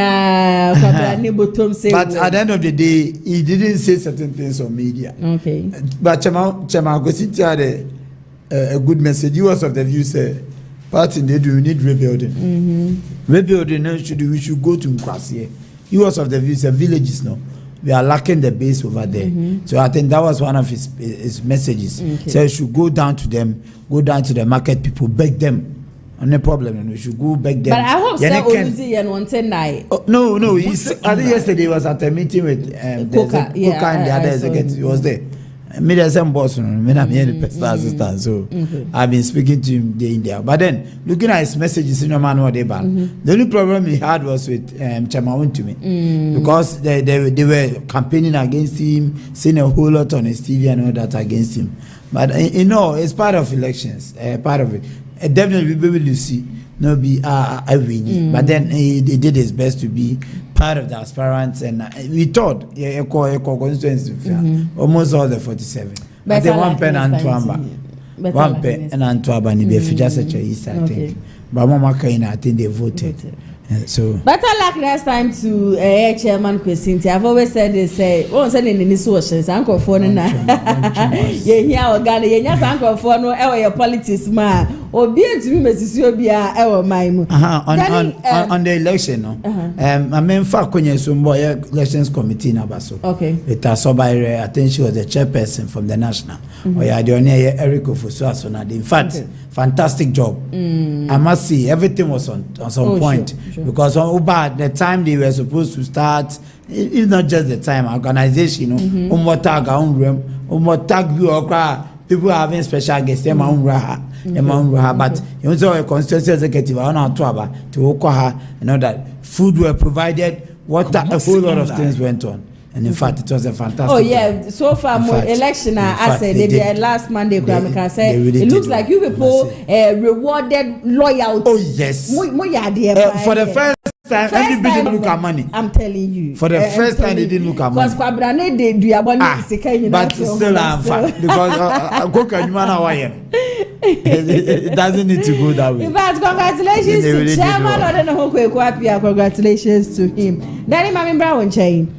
at the end of the day, he didn't say certain things on media. Okay. But Chema Gositi had a good message. He was of the view say, party they do need rebuilding. Rebuilding we should go to Nkwasiye. He was of the view say villages no. We are lacking the base over there. So I think that was one of his messages. So we should go down to them, go down to the market people, beg them. No problem, and we should go back there. But I hope so. No. I think yesterday he was at a meeting with Coca and the other executives. He was there. Me the same boss, I'm here the personal assistant, so I've been speaking to him day in there. But then looking at his messages, you know, man, what they ban. The only problem he had was with Chema to me because they were campaigning against him, saying a whole lot on his TV and all that against him. But you know, it's part of elections, part of it. Definitely we will see no be winning, but then he did his best to be part of the aspirants, and we thought constituency almost all the 47. But the one pen and Twamba, one pen and Twamba, and be just such a east, I think. But Mama Kaina, I think they voted. So better luck next time to Chairman Christine. I've always said they say, oh, sending in the sources, Uncle Phone now. Yeah, or Ghana, yes, Uncle Phone, or your politics, man, or be it to me, Mrs. Yobia, our mime. On the election, no, I mean, fact, when you some boy elections committee in Abaso. Okay. With Asobire, I think she was the chairperson from the national. Or you are the only Eric Ofusuaso. In fact, fantastic job. I must say, everything was on some point. Sure. Because the time they were supposed to start, it's not just the time, organization, you know, people are having special guests, but you also a constituency executive, I don't know to Okoha, you know that food were provided, water, a whole lot of things went on. And in fact, it was a fantastic. Oh yeah, so far more election. I said maybe last Monday, I said it looks like you people rewarded loyalty. Oh yes. For the first time, everybody didn't look at money. I'm telling you. For the first time, they didn't look at money. But still, I'm fine because it doesn't need to go that way. In fact, congratulations to Chairman Odenho. Congratulations to him. Danny Mami Brown Chain.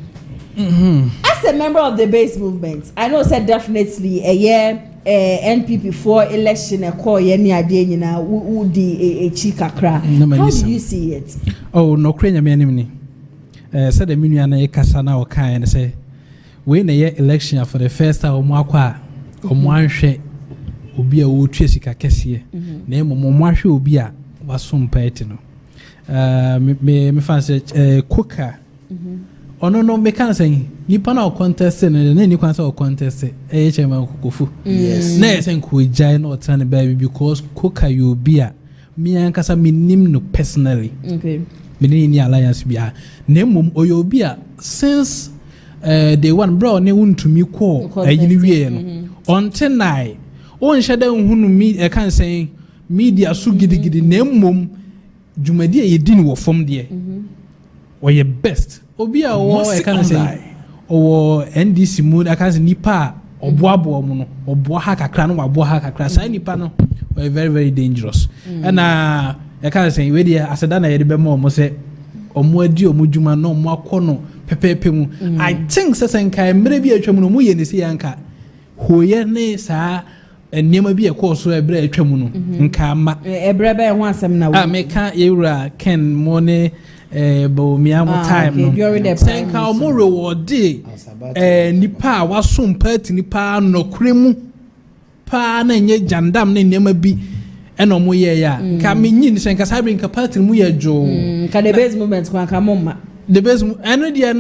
As a member of the base movement, I know said definitely a year NPP for election a call any idea would a chikakra. How do you see it? Oh no, Krenya me said the million a kasana or kind say when a year election for the first time Mwakwa or Mwanshe Ubia Uchesika Kessie. Name Mwashe Ubia was some petino. Me fancy cooker. Oh no, me can't say. Nipa na contest and then you can say contest. HM Kukufu. Yes. Next and could giant or turn baby because cooker you beer. Me and Casa minim no personally. Okay. Mini alliance beer. Name or your beer since they one bro ne won to me call a union on 10 night. On shadow who me I can't say media so giddy name mum Jumedia ye didn't work from there. Or your best. Obia or I can't say or NDC mood I can't say nipa or boabo mono or bohaka clan or bohaka class. I nipa no were very, very dangerous. And I can't say where I said that I had more say or more dio mujuma no more corner pepe pemu. I think certain kind maybe a tremuno in the Sianka who ye sa and never be a course where a bread tremuno and come a brebe once now. I make a Ken money. Bawumia time no sen ka mo reward nipa wasum party nipa no kremu pa na nye jandam na nema bi eno mo ye ya ka menyin sen ka sabi nka party mu ye jo ka the base movement kwa ka momma the base eno dia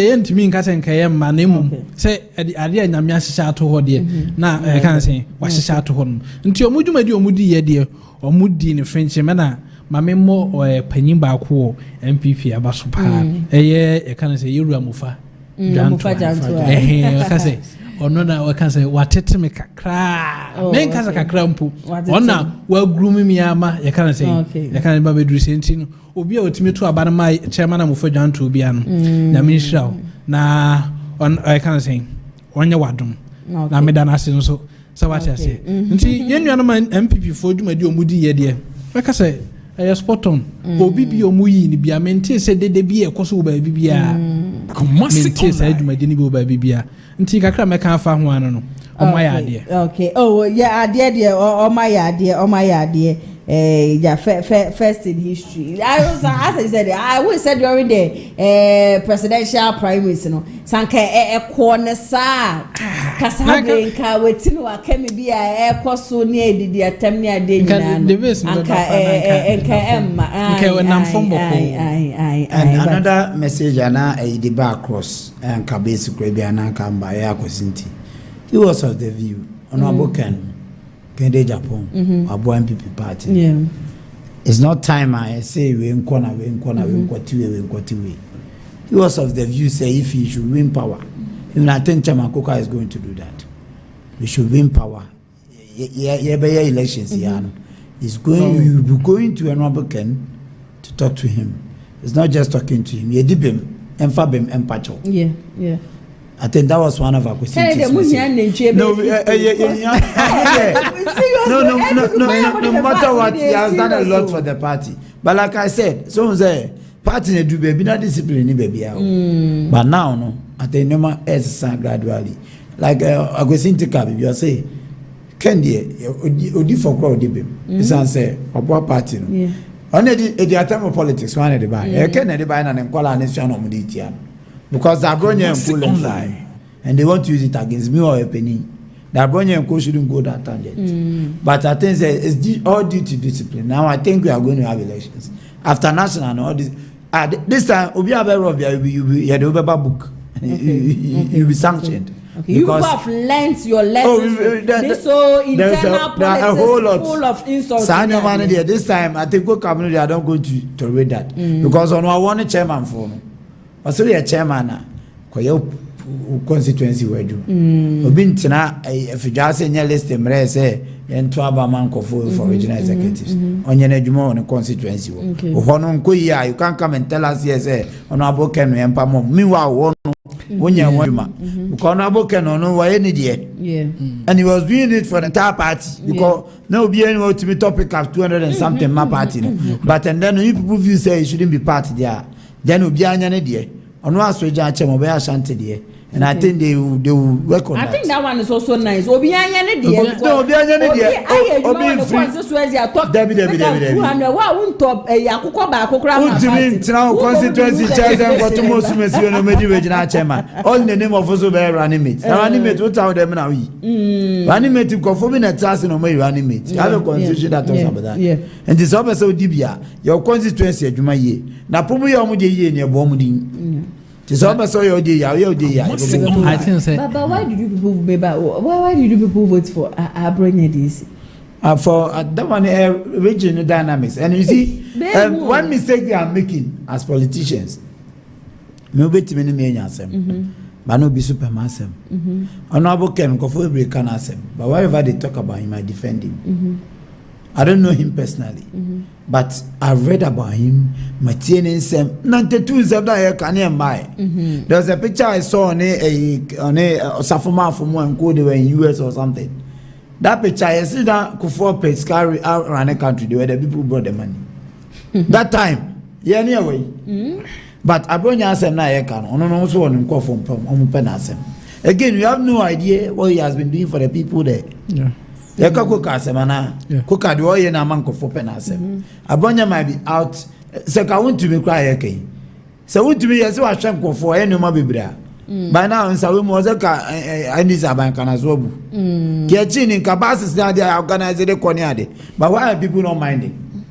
ye ntimi nka sen ka ye ma na mum se ade anyame ahyehyɛ ato ho de na kan sen wahyehyɛ ato ho no nti omudwumadi omudi ye de omudi ne french me na mame mo panyin ba ko MPP abaso pa e kan say yeru amufa amufa janto ka say ono na we kan say watete me kakra men kan say kakra mpo ona wa groom mi ama ye kan say ye kan ba beduru sentino obi a otimi to aba na ma chairman amufa janto obi ano na me hira na on I kan say onye wadom na me da na ase no so what I say nti yenua no MPP fo dwumadi omudi ye de Like I say, I spot on. Obi bi omuyi ni bia mente se dede bi e koso ba bibia. Mente se aduma de ni bi ba bibia. Nti kakra meka afa ho ano no. Okay. Oh yeah, ade de my ade. Yeah, first in history. As I said, I always said during the presidential primaries, you know, sanka corner sa kasabe nka wetinu akemi bi a ekoso ne edidi atem ne ade nyina and another message ana the back cross and kabesi kwebi ana kamba ya kosinti. He was of the view honorable KennedyAgyapong abo MPP party. Yeah. It's not time I say we nkona. He was of the view say if he should win power. Even I think Chairman Koka is going to do that. We should win power. Yeah, elections he's going we will be going to honorable Ken to talk to him. It's not just talking to him. Yeah. I think that was one of our questions. No matter what, he has done a lot for the party. But like I said, so say party ne do baby not discipline baby. But now no, I think no man is gradually. Like I go into Kabi, you say, Kendi, Odi for crowd debate. It's answer or party. No. Only the time of politics, one at the buy. Kennedy buy and call an issue on Meditian. Because the Abronia and Cool and fly, and they want to use it against me or a penny. The Abronia and Cool shouldn't go that tangent. But I think it's all due to discipline. Now I think we are going to have elections after national and all this. This time, you'll be aware of you'll be the book. You'll be sanctioned. Okay. You have learned your lessons. This so internal politics full of insults. This time, I think good community. I don't go to read that because on I want a chairman for me. Also, a chairman na constituency we do. Obi ntina if you just say list emre say ento abaman for regional executives. Onye na adwuma on constituency wo. Oho nko yi you can come and tell us yes say ono aboken no empa mom. Meanwhile wo no wonya adwuma. Because ono aboken no wa any there. Yeah. And he was doing it for the entire party because no be any ultimate topic of 200 and something my party. But and then you people view say it shouldn't be party there. Then obi anya ne de ono asoja ache mo be asante de and I think they will work on that. I think that one is also nice. Obi anya ne de obi anya ne de obi free so as you talk Debbie 200 wa won top akukọ ba akukra ma party constituency chairman got to most messi no medi regional chairman all in the name of also be running mate what tell them now we running mate go for me na task no me running mate have a constitution that talks about that and this also dibia your constituency adwuma ye na pomu ye omo de ye ne ebo omo din I think so. But why did you people why did you people vote for Abronya for that one regional dynamics? And you see, one mistake they are making as politicians. But no be super massive. Honorable Ken Kofu can ask him, but whatever they talk about him, I defend him. I don't know him personally, but I've read about him. Maintenance 92 There was a picture I saw on a Safuma from one code they were in US or something. That picture I see that Kufuor Pescari around the country where the people brought the money. That time, anyway. But Abronya Asem na yekan on also on from again, we have no idea what he has been doing for the people there. Yeah. Coca semana Coca do ye na man ko for penasem Abronya might be out so ka want to be cry again so want to be yes wa hwem ko for any ma bebra by now nsa we mo zaka andis aban kana so bu ke chi ni capacity na they organize the corner but why are people not minding?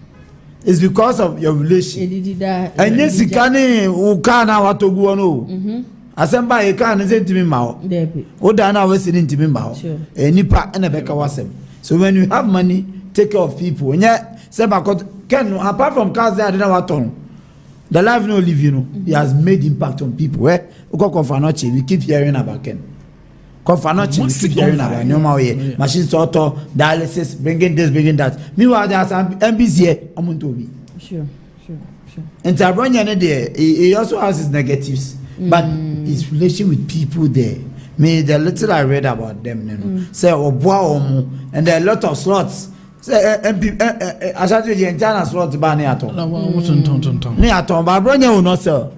It's because of your relation and yes ikani ukana watogu no asemba e kan ze ntimi mawo o da na we sini ntimi mawo nipa na beka wasem. So when you have money, take care of people. And yeah, apart from cars there, I don't know what on. The life no live, you know. He has made impact on people. We keep hearing about Ken. We keep hearing about no machines auto dialysis, bringing this, bringing that. Meanwhile, there's some MBs here. I'm to be sure. And Tabranya he also has his negatives, but his relation with people there. Me, the little I read about them, say Obuaomu, and there are a lot of slots Say MP Asante Jentana slot ba ne aton. Na wo ton. Ne aton ba bronya wo no sell.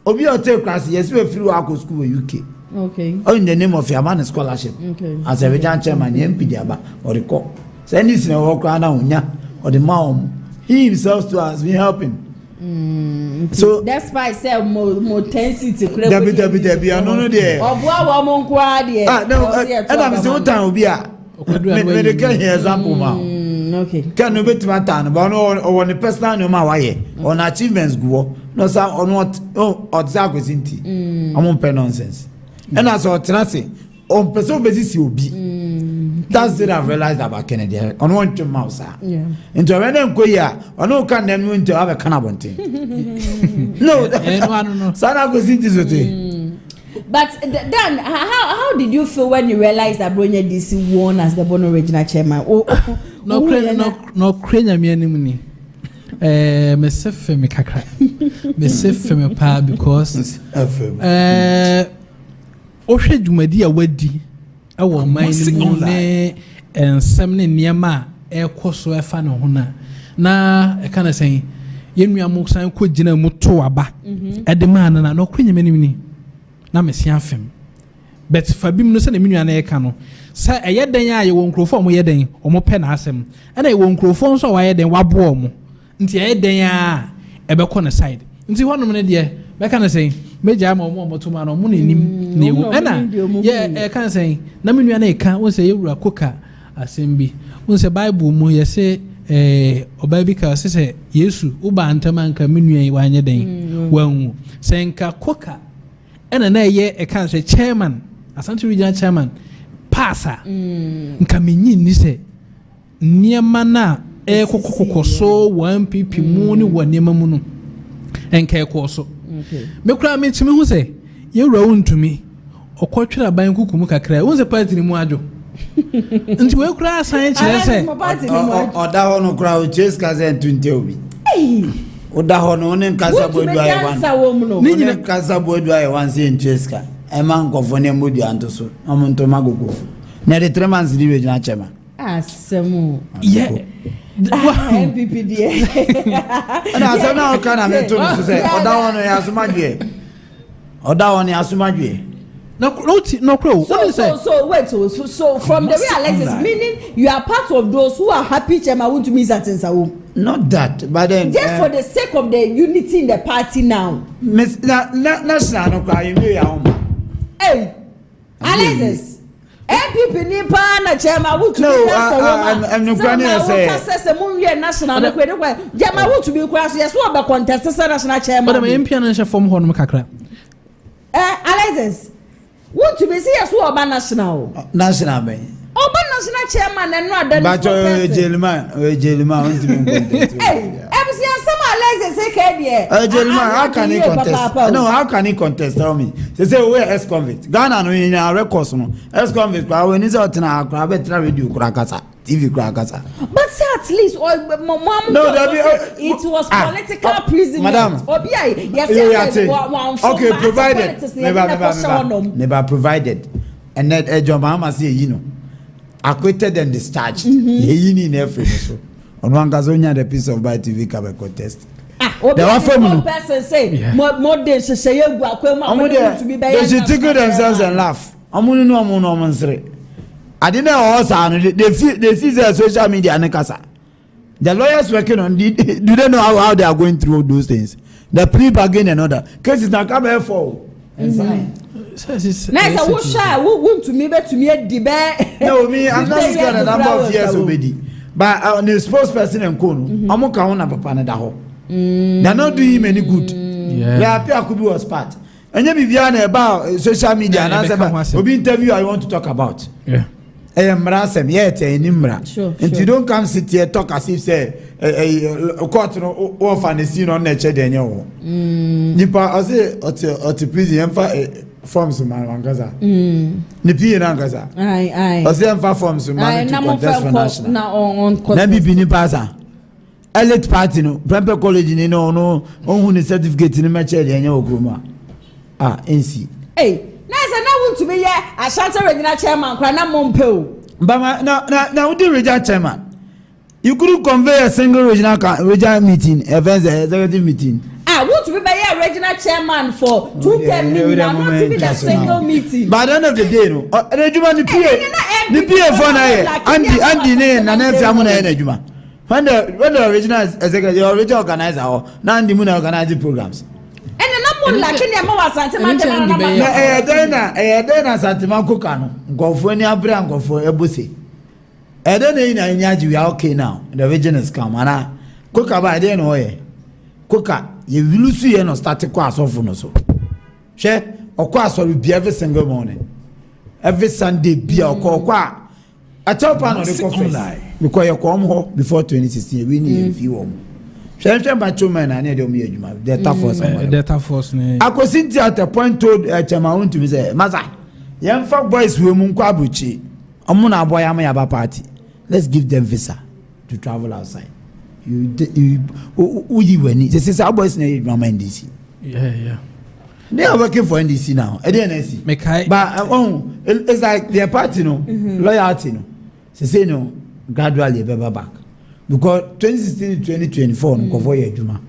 Obi o take class yes we free wa school UK. Okay. Oh, in the name of your man scholarship. Okay. As a regional chairman, MP Diaba or the co. Send this in a walk around unya or the mom. He himself too has been helping. So that's why I say more intensity. Debbie, I don't know there. Or boa woman quad. No, and I'm so time will be a. Me can hear example now. Okay. Can you bet my time about on the personal no matter on achievements go no sir on what or exactly sinti. I'm on pen nonsense. And as I say on person basis you be. That's what I've realized about Kennedy. On one to mouse. Yeah. Into when I'm going here, I know can them win to have a cannabon thing. No, no. Sana goes into the But Dan, how did you feel when you realized that Bronya DC won as the Bono regional chairman? No, Krenya me anymore. Me safe me kakra. Me safe me pa because ohwe dwumadi a wadi awo man ni ne ensem ne niema ekoso efa ne ho na e kana sen yenua mo san ko gina mu to aba edema na no Krenya me ni na me sia fem but fabim no se na menua na e ka no sa eyeden a ye won krofo mo yeden o mo pe na asem na ye won krofo so wa yeden wabo mo nti eyeden a ebekọ na side nti honom ne de be ka na sen meja ma mo to ma no mo nanim na ewu na ye e kan sen na menua na e ka won se yewura koka asem bi won se bible mu ye se oba bi ka se Yesu uba antama nka menua yi wa nyeden wanwu senka koka ena na ye e kan se chairman Asante regional chairman pasa nka menyi ni se niema na kokokoso 1 pp mu ni wa niema mu no enka ekoso me kura me timi hu se ye wura wontumi okotwera ban kukumu kakra won se party ni mu adwo nti we kura asan kire se oda ho no kura o chase kaze 20 obi oda ho no ne nkasa bodu aye wan ni nyina nkasa bodu aye wan se chase ka e man ko fone modu anto so amonto magogo na de 3 months di we na chema asemu ye MPP die na so na o kana me to so se oda ho no ya sumadwe oda ho no ya sumadwe no crow. So wait. So from the way Alexis, meaning you are part of those who are happy chairman want to miss that in Sawo. Not that, but then just for the sake of the unity in the party now. National no cry you ya Hey, Alexis. MPP ni pa na chairman want to miss that Sawo. I'm no gonna say munye national no kwe. Chairman want to be cross yes we be contest national chairman. But my MP na form ho no kakra. Alexis. Want to be serious who are national? National man. Oba national chairman and not the but Jelima want to be hey, some Alexis say Jelima, how can he contest? No, how can he contest? Tell me. They say we ex-convict. Ghana no in our records no. Ex-convict, when is out na private radio krakasa. TV krakasa. But say at least it was political prison. Madam. Yes, okay, provided. Never provided. And that John Mahama say, you know, acquitted and discharged. Ye ni every so. On one gazonia the piece of by TV can contest. There were one person say more than say to be they should tickle themselves and laugh. Amu no amu no mansre. I didn't know also they see their social media and kasa. The lawyers working on do they know how they are going through those things? The plea bargain and other cases now come for and sign. Nice, I wish I want to me to me a debate. No, me, I'm not scared a number of years already. But the spokesperson and Kono, I'm not going to papa na daho. They're not doing him any good. They appear could be a part. And you be about social media and answer. Obi interview I want to talk about. Yeah. I am Rasem yet in Nimra. And you don't come sit here talk as if say a quarter of an scene on nature than you. Nipa I say or to prison forms man wangaza. Nipi nangaza. Aye. I say forms man to contest for national. Now on Nabi Nipaza. Elite party no. Prempe college ni no who ni certificate ni match than you groma. NC. Hey. To be here, I shan't regional chairman, Krana Mompel. But now, the regional chairman. You couldn't convey a single regional meeting, executive meeting. Want to be a regional chairman for 2 terms, not even a single meeting. By the end of the day, no. The PA for Andy and Famuna. When the regional executive, the original organizer, now the moon organizing programs. And the number like any more Santiman. Then Santiman Cocano, go for any Abraham, go for a bussy. I don't know in Yaji, we are okay now. The region is come, and I cook about then away. Coca, you will see and start a class of no so. Share or class will be every single morning. Every Sunday, be or call qua. A top on the coffee. Because you come home before 2016, we need a few. Share by 2 men and the data force. Data force. I could sit at a point told Chamaun to me, say, Maza, young folk boys will Munkabuchi. Amuna boy Amayaba party. Let's give them visa to travel outside. You when they say our boys need mama NDC. Yeah. They are working for NDC now. NDC. But it's like their party no loyalty no. They say no gradually be back. Because 2016 to 2024 no for year juma.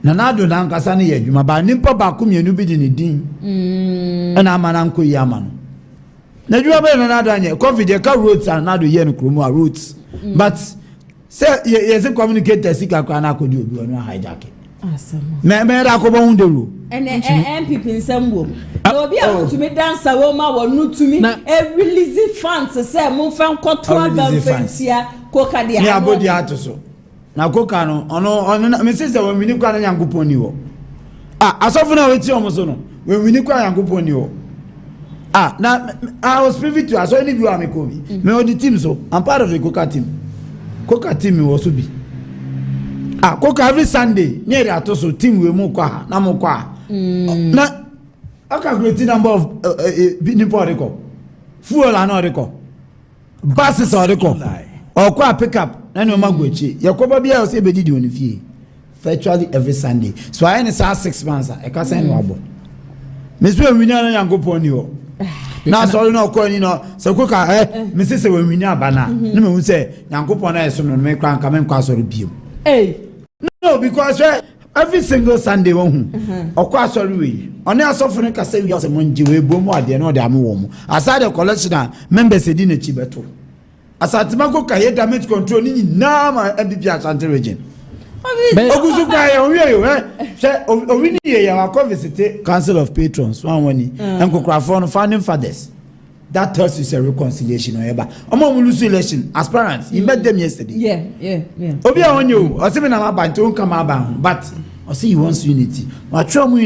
Na do na nkasa ne year juma ba nimpa ba ko mienu bi di ne din. Na amana nko yi amano. Na juma be na do anye covid e ka roads and na do year no kromo roads. But say yes communicator sika kwa na akodi obi onu hijack. Me da ko bo hundelu. MPP nsambo. No obi a to me dance we ma wonu to me e release funds say mo fan kotwa banfentia koka dia. Ni abodi atoso. Na koka no ono me say we mini kwa na yankopon ni wo. Asofo na we ti omo no. We mini kwa yankopon ni wo. Now I was privy to as only you are me kobi. Me on the team so I'm part of the Koka team. Koka team was to be. Koka every Sunday near the atoso team we mo kwa na mo kwa. Na I calculate the number of people record. Fuel and all record. Buses or record. Or kwa pick up na no magwechi. Yakoba bia o se be di oni fie. Virtually every Sunday. So I need 6 months I can send wabo. Me so we na yankopon ni wo. Na so no ko ni no se Koka me se we wini abana. Na me hu se yankopon na eso no me kran ka me nkwa so bio. No, because every single Sunday one okwa sorry we oni asofo ne kase wi ase monji we bomu ade no de amwo aside the collection members edi na chi beto asatima ko kaye damage control ni na ma MPP Ashanti region ogusu kwa ye owie yo se owini ye ya wa visit council of patrons one wani enkokrafo no founding fathers. That tells you it's a reconciliation or ever. Among lose election aspirants, you met them yesterday. Yeah. Obi on you, or seven about to come about, but I see he wants unity. My chum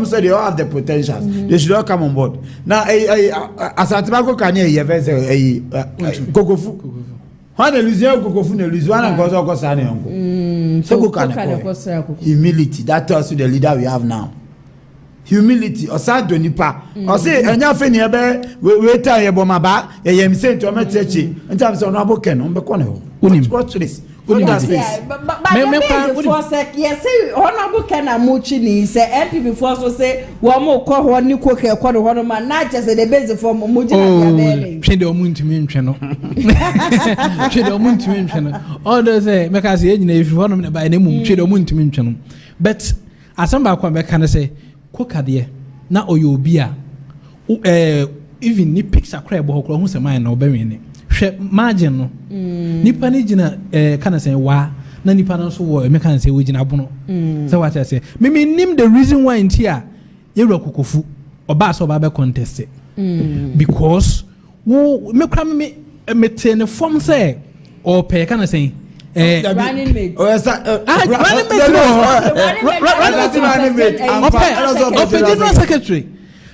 said they all have the potential. They should all come on board. Now, as a tobacco can hear a Kokofu. When they lose your Kokofu, they lose one and goes over Sani uncle. So can humility. That tells you the leader we have now. Humility or sad donipa or say anya feni ebe we tell ye boma ba ye mi say to metechi in terms of no aboken on be kone ho watch this but for sec yes say honorable can amuchi ni say MP before so say wo mo ko ho ni ko ke ko ho no ma na just the base for mo ji na ya be twede o muntimi ntwe no twede o muntimi ntwe no all those say make us ye nyina if ho no na ba na mum twede o muntimi ntwe no but asamba kwa be kan say Koka de na oyobia even ni picture cry bo hokro hu se man na obawe ni hwe margin no nipa ni gina kana say wa na nipa no so wo me kan say wo gina bono say what I say me nim the reason why ntia yewra kokofu oba so oba be contest because wo me kra me ten form say or pe kana say running mate. Running mate. Secretary.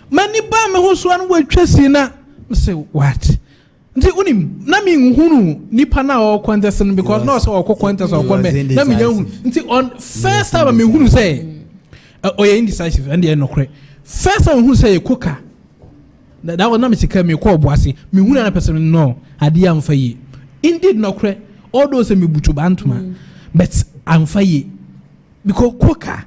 Many ba me ho so an we twesi na say what? Nti unim na me nhunu nipa na o contest because no so o contest o me na me nhunu. Nti on first time me nhunu say o ye indecisive and ye no kre. First time nhunu say Koka. That was na me sika me ko oboase. Me nhunu na person no ade am fa yi. Indeed no kre. All those me butu bantuma but I'm faye because Koka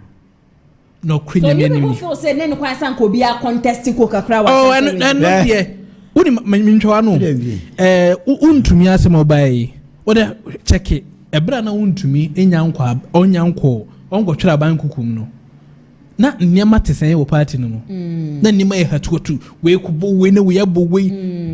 no cream enemy so you say nen kwa san ko bia contest Koka kra wa and yeah uni mentwa no untumi asem obai Wode check it. Ebra na wontumi enyankwa onyankwo onkwotwera ban kukum no. Na nneema tesɛn wɔ party no mu. Na nneema yɛ hatuotu we kubo we na we abo we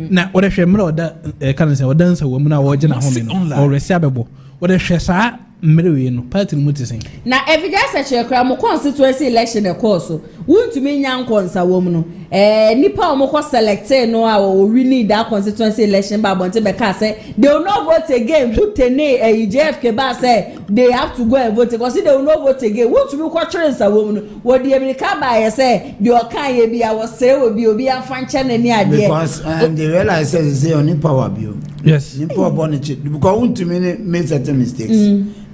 na wode hwɛ mra oda kan sɛ oda nsa wɔ mu na wɔgye na home no. Ɔresi abɛbɔ. Wode hwɛ saa mmerɛ we no party no mu tesɛn. Na evidence search kra mo constituency election e course wontumi nyankwo nsa wɔ mu no. Nipa o mo ko select no a we need that constituency election ba bonte be ka say they will not vote again put tene JFK ba say they have to go and vote because they will not vote again wontumi ko twere nsa wɔ mu no wo de America ba ye say the okan ye bia wo say obi afanche na ni ade because they realize say on power bio yes ni power bonity because wontumi make certain mistakes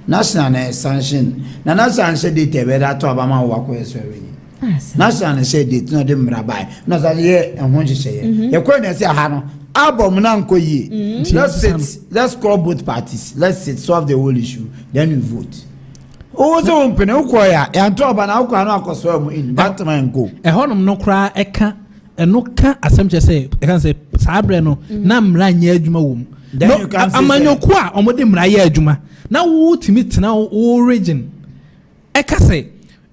national sanction na national say they tell that to abama wo akọ eswere national say date no dem rabai no say ye ehun hihye ye kọ na say aha no album na nko yi let's call both parties let's sit solve the whole issue then we vote o so mpene ukọ ya nto oba na ukọ na akoso mu in that man go ehonum no kra eka eno ka asem say e kan say sabre no na mra nya adwuma wo mu no amanyoku a omode mra ya adwuma na wo timi tena wo region eka say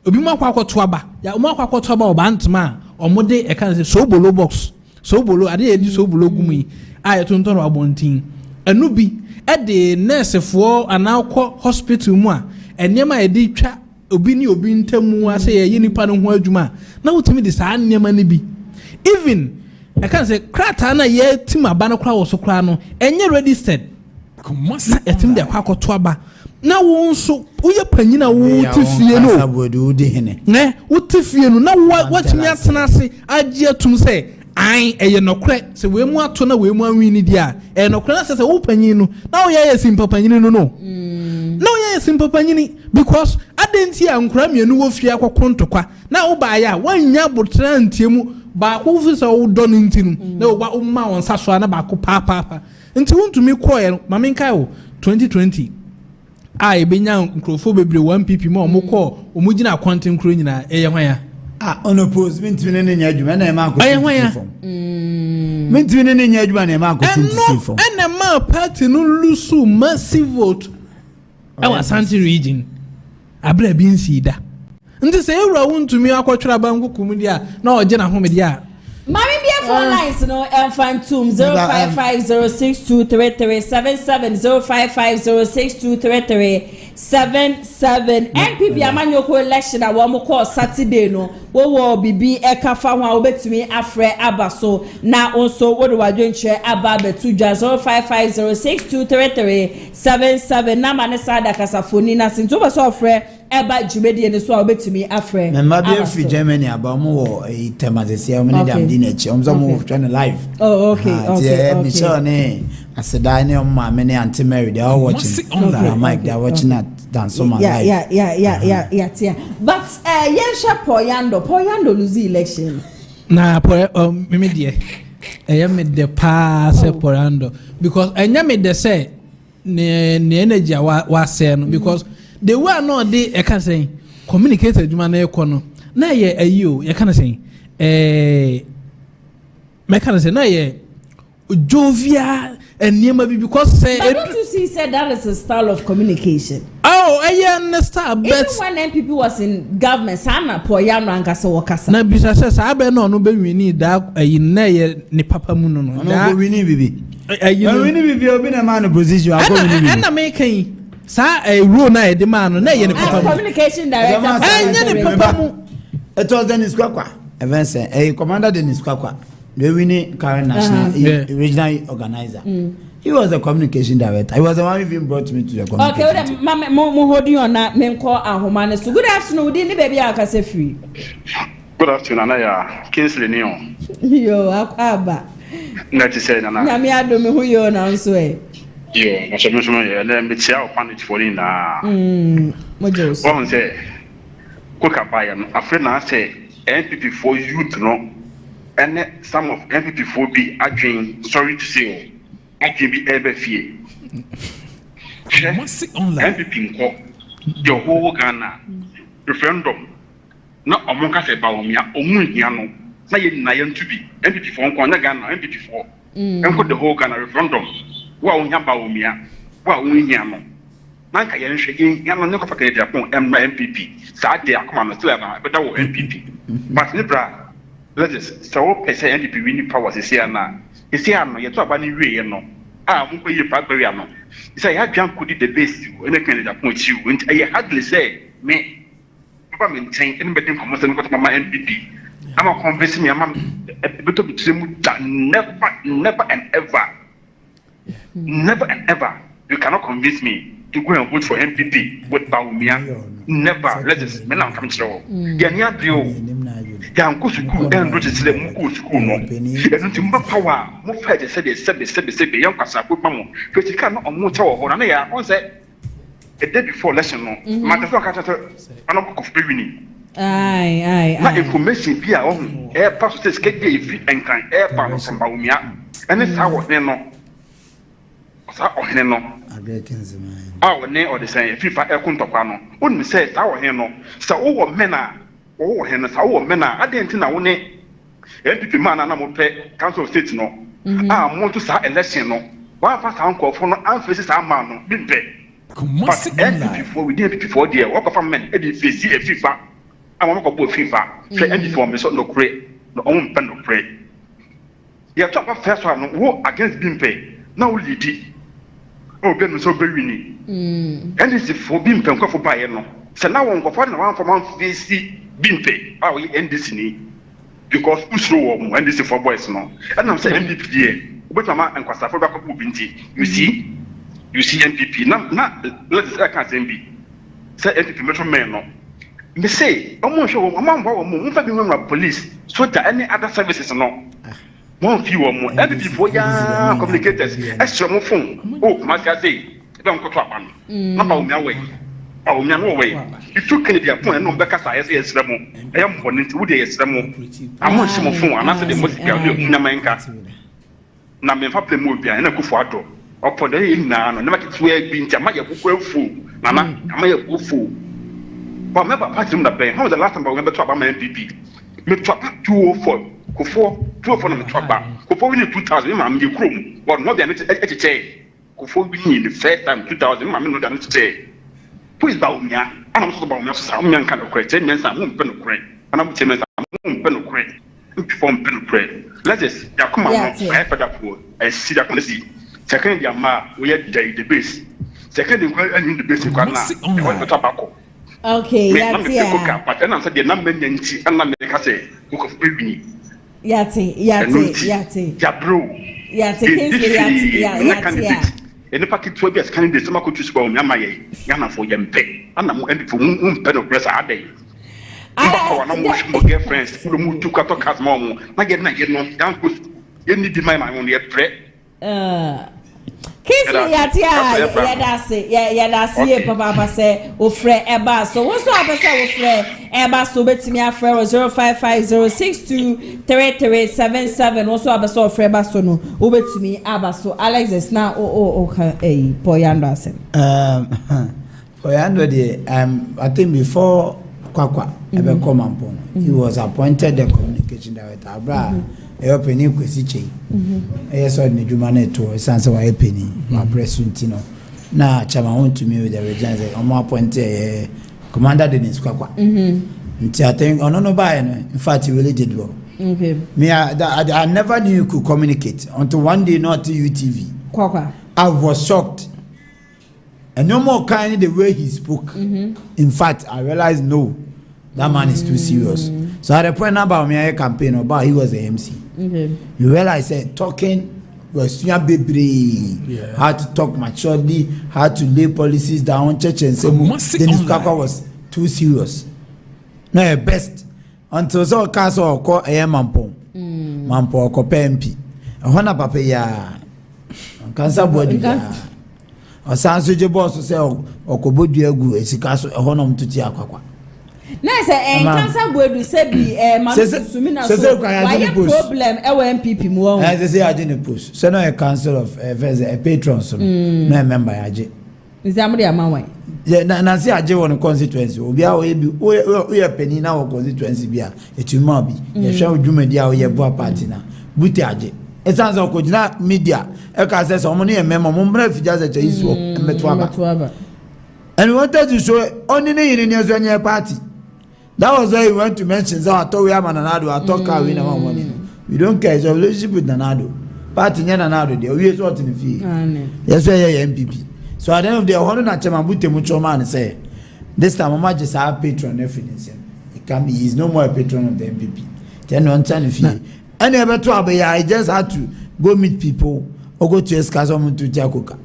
obi mu akwakoto aba ya omo akwakoto aba oba ntema omode e kan say sobolo box sobolo ade edi sobolo gumu yi a yetonton abontin enu bi e de nurse fo anakọ hospital mu a enema e di twa obi ni obi ntamu a say ye nipa no ho adwuma na wotimi de saa enema ne bi even e kan say krata na ye tim aba no kra wo so kra no enye registered na etim de akwakoto aba na wo nso uye panyina wo tifie no ne wo tifie no na wo timi atena ase agye atum se ai eye nokre se we mu ato na we mu anwini dia nokre na se wo panyin no na wo ye simple panyin no na wo ye simple panyin because adenti ankura mienu wo fie akokontokwa na wo ba ya wanya botra ntiemu ba ko fu se wo do no ntinu na wo ba wo ma won saso na ba ko pa nti wontumi koye mame nkai wo 2020 a ebenya nkrofo bebre 1pp ma omukọ omugina content kro nyina eye hwan unopposed mintimi ne nya adwuma na e ma ko mintimi ne nya adwuma na e ma ko sintisifo ena ma party no lusu massive vote awa Asante region abra bi nsida nti se ewura wontumi akotwera banku kumudi na oje na homedi Mami bia phone lines no Fantum 0550623377 NPP amanyoko election a wo mo call Saturday no wo bibi ekafa ho a obetumi afre abaso na onso wo de wadwenche aba betu 0550623377 na mane sada kasafoni na sinto ba so afre eba jumedie ne so a obetumi afre na be free Germany aba mo wo temazese o me dem di na chi o mo trying live okay me sure ne aseda ne o ma me ne Auntie Mary they are watching Mike they are watching that dance on my live yeah but yensha Poyando lose election na me die me de pass Poyando because enya me de say ne energy wa say no because the way no dey e kan say communicate adwuma na ekọ no na ye ayo ye kan say me kan say na ye jovial eniema bi because say but don't you see said that is a style of communication I understand but even when NPP was in government sana Poyando ankasa wakasa na bisa say abe no be wini da na ye ni papa mu no no go wini bibi wini bibi obi na man position akọ wini bibi na me kan sa rule na de man na ye ne papa communication director enya ne papa mu it was Dennis Kwakwa events commander Dennis Kwakwa the winning current national regional organizer he was the communication director he was the one who even brought me to the communication okay mo hold you on na me nko ahoma ne so good afternoon we dey baby akase free good afternoon Anaya Kingsley Neon yo akaba na ti say na na me adome hu yo na nso yo na so ye na me tia o panit for ni na mojos won say ko kabaya no afre na say NPP for youth no and some of NPP for be adwin sorry to say adwin bi ebe fie NPP nko the whole Ghana referendum na omonka se Bawumia omunhia no na ye na yan to be NPP for nko na Ghana NPP for enko the whole Ghana referendum wa onya Bawumia wa wunya no nanka yen hwe yen no ne kofa KennedyAgyapong MPP saa de akoma no still na beda wo MPP but ne bra let's so pese NDP win power sisi ana isi ano ye to aba ni wie no mo ko ye Flagbearer no isa ya dwan kodi the base ene KennedyAgyapong chi wo nti ye hardly say me papa me nchen ene bedin komo se no ko mama NDP ama convince me ama beto bitemu never and ever you cannot convince me to go and vote for MPP with Bawumia. Never. Let us men am come through. Ya ni adrio. Ya nko school and road to them go school no. Ya no timba power. Mo fa je say yan kwasa ko pa mo. Fetika no omo cha wo ho na ya on say a day before election no. Ma te so ka cha ana ko fi wini. Aye. Na information bi a on e pa so say skege fi enkan e pa no from Bawumia. Ene sa wo ne no. Sa o ne no. Ne or the same FIFAEkuntokwa no. Wouldn't say our hen no. So over mena, oh hen, so mena. I didn't know ne. MPP man and I'm council of state no. Want to start election no. One fast uncle for no emphasis our man no. Been pay. But MPP before we did before the work of a man, Eddie Face FIFA. I want to go FIFA. Say any form is no create, no own pen no pray. You talk about first one, war against being paid. Now we did. Oh, Ben so very winning. And this is for being penko for buy no. So now on go for one for month face being paid. How we end this in because who slow and this is for boys no. And I'm saying MPP but mama and kwasa for back up binti. You see MPP. Now let's say I can't say MPP. Say MPP metro men no. Me say, I'm sure mama mo fa bi mo police so that any other services no. One few or more. MPP for ya communicators. Extra more phone. Oh, my God, say, don't go to a man. Not Bawumia way. Bawumia no way. If you KennedyAgyapong and no back as I say, it's Remo. I am one into the Remo. I'm on some phone and after the most in America. Now, me for the movie and a good photo. Or for the in now, no matter where being Jamaica fool. Mama, I'm a fool. But remember, I the bank. How was the last time I remember to about my MPP? Me talk 204. Kufo 204 na metwaba Kufo win 2000 ma me krom but no dey etiche Kufo win the first time 2000 ma me no dey etiche please Bawumia ana so Bawumia so sa me nka no kre ten men sa mo mpe no kre ana mo chemen sa mo mpe no kre before mpe no kre let's just yakoma no I fada for I see that policy second dia ma we the base second in the base kwa na e wa tabako okay that's yeah but then I said the number nyanti ana me ka say ko win Yate. Jabro. Yate. And the packet to be as candidate, some could choose for Yana for Yampe. And I'm going to better press a day. I'm washing my girlfriends who move to Katokas mom. I get no down with any demand my own yet pray. Kiss me that's it. Papa say ofre eba so what's up say ofre eba so betimi afre 0550623377 what's up say ofre eba so no obetimi aba so Alexis na okay poyando asem poyando de I think before Kwakwa ebe come ampon he was appointed the communication director abra penny kwesiche so the juma to sense wa penny ma press no na chama want to me with the region say omo appointed commander Dennis Kwakwa nti I think no buy no in fact he really did well me I never knew you could communicate until one day not UTV Kwakwa I was shocked and no more kind the way he spoke in fact I realized no that man is too serious so at the point about me campaign about he was the MC. You realize talking was baby, how to talk maturely, how to lay policies down, church and say Dennis Kwakwa was too serious. No, best until so council or call a mampo or MP. And when a papa ya cancer body or Sansuji boss say or Kobodu a Sikaso a honum to Tia Kwakwa. Nice cancer go do say be sumina so why problem MPP mo as say I didn't push so no a council of a patron so no member aje nzamuri amawan na say aje won constituency obi a we penny na constituency bia etuma bi ye hwa odwumadi a we bo party na buti aje It's answer Kojina media. Eka says, Omoni and Memo, Mumbre, if you just a issue, and Metuaba. And we wanted to show only in your party. That was why we went to mention, so I told we have Nanado, I talk our winner one money. We don't care, it's a relationship with Nanado. Party Nanado, they always want in the field. Yes, MPP. So at the end of the day, I want to Chamabute mucho man say, this time Mama just have patron reference. It can be, he's no more a patron of the MPP. Then on time if he any ever trouble, I just had to go meet people or go to Escazom to Jacoka.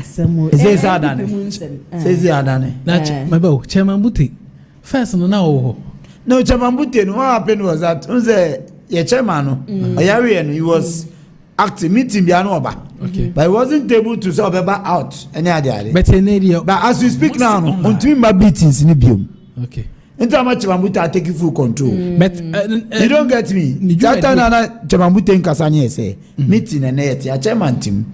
Says Adane. Says Adane. That's my bow, Chairman Booty. First, no, Chairman Booty. What happened was that your chairman, Ayarian, he was acting meeting Bianoba. Okay. But he wasn't able to solve about out any idea. But as we speak now, on two my beatings in the biome. Okay. Into how much Chamambuta taking full control. But you don't get me. That time Chamambuta in Kasanye say meeting and a chairman team.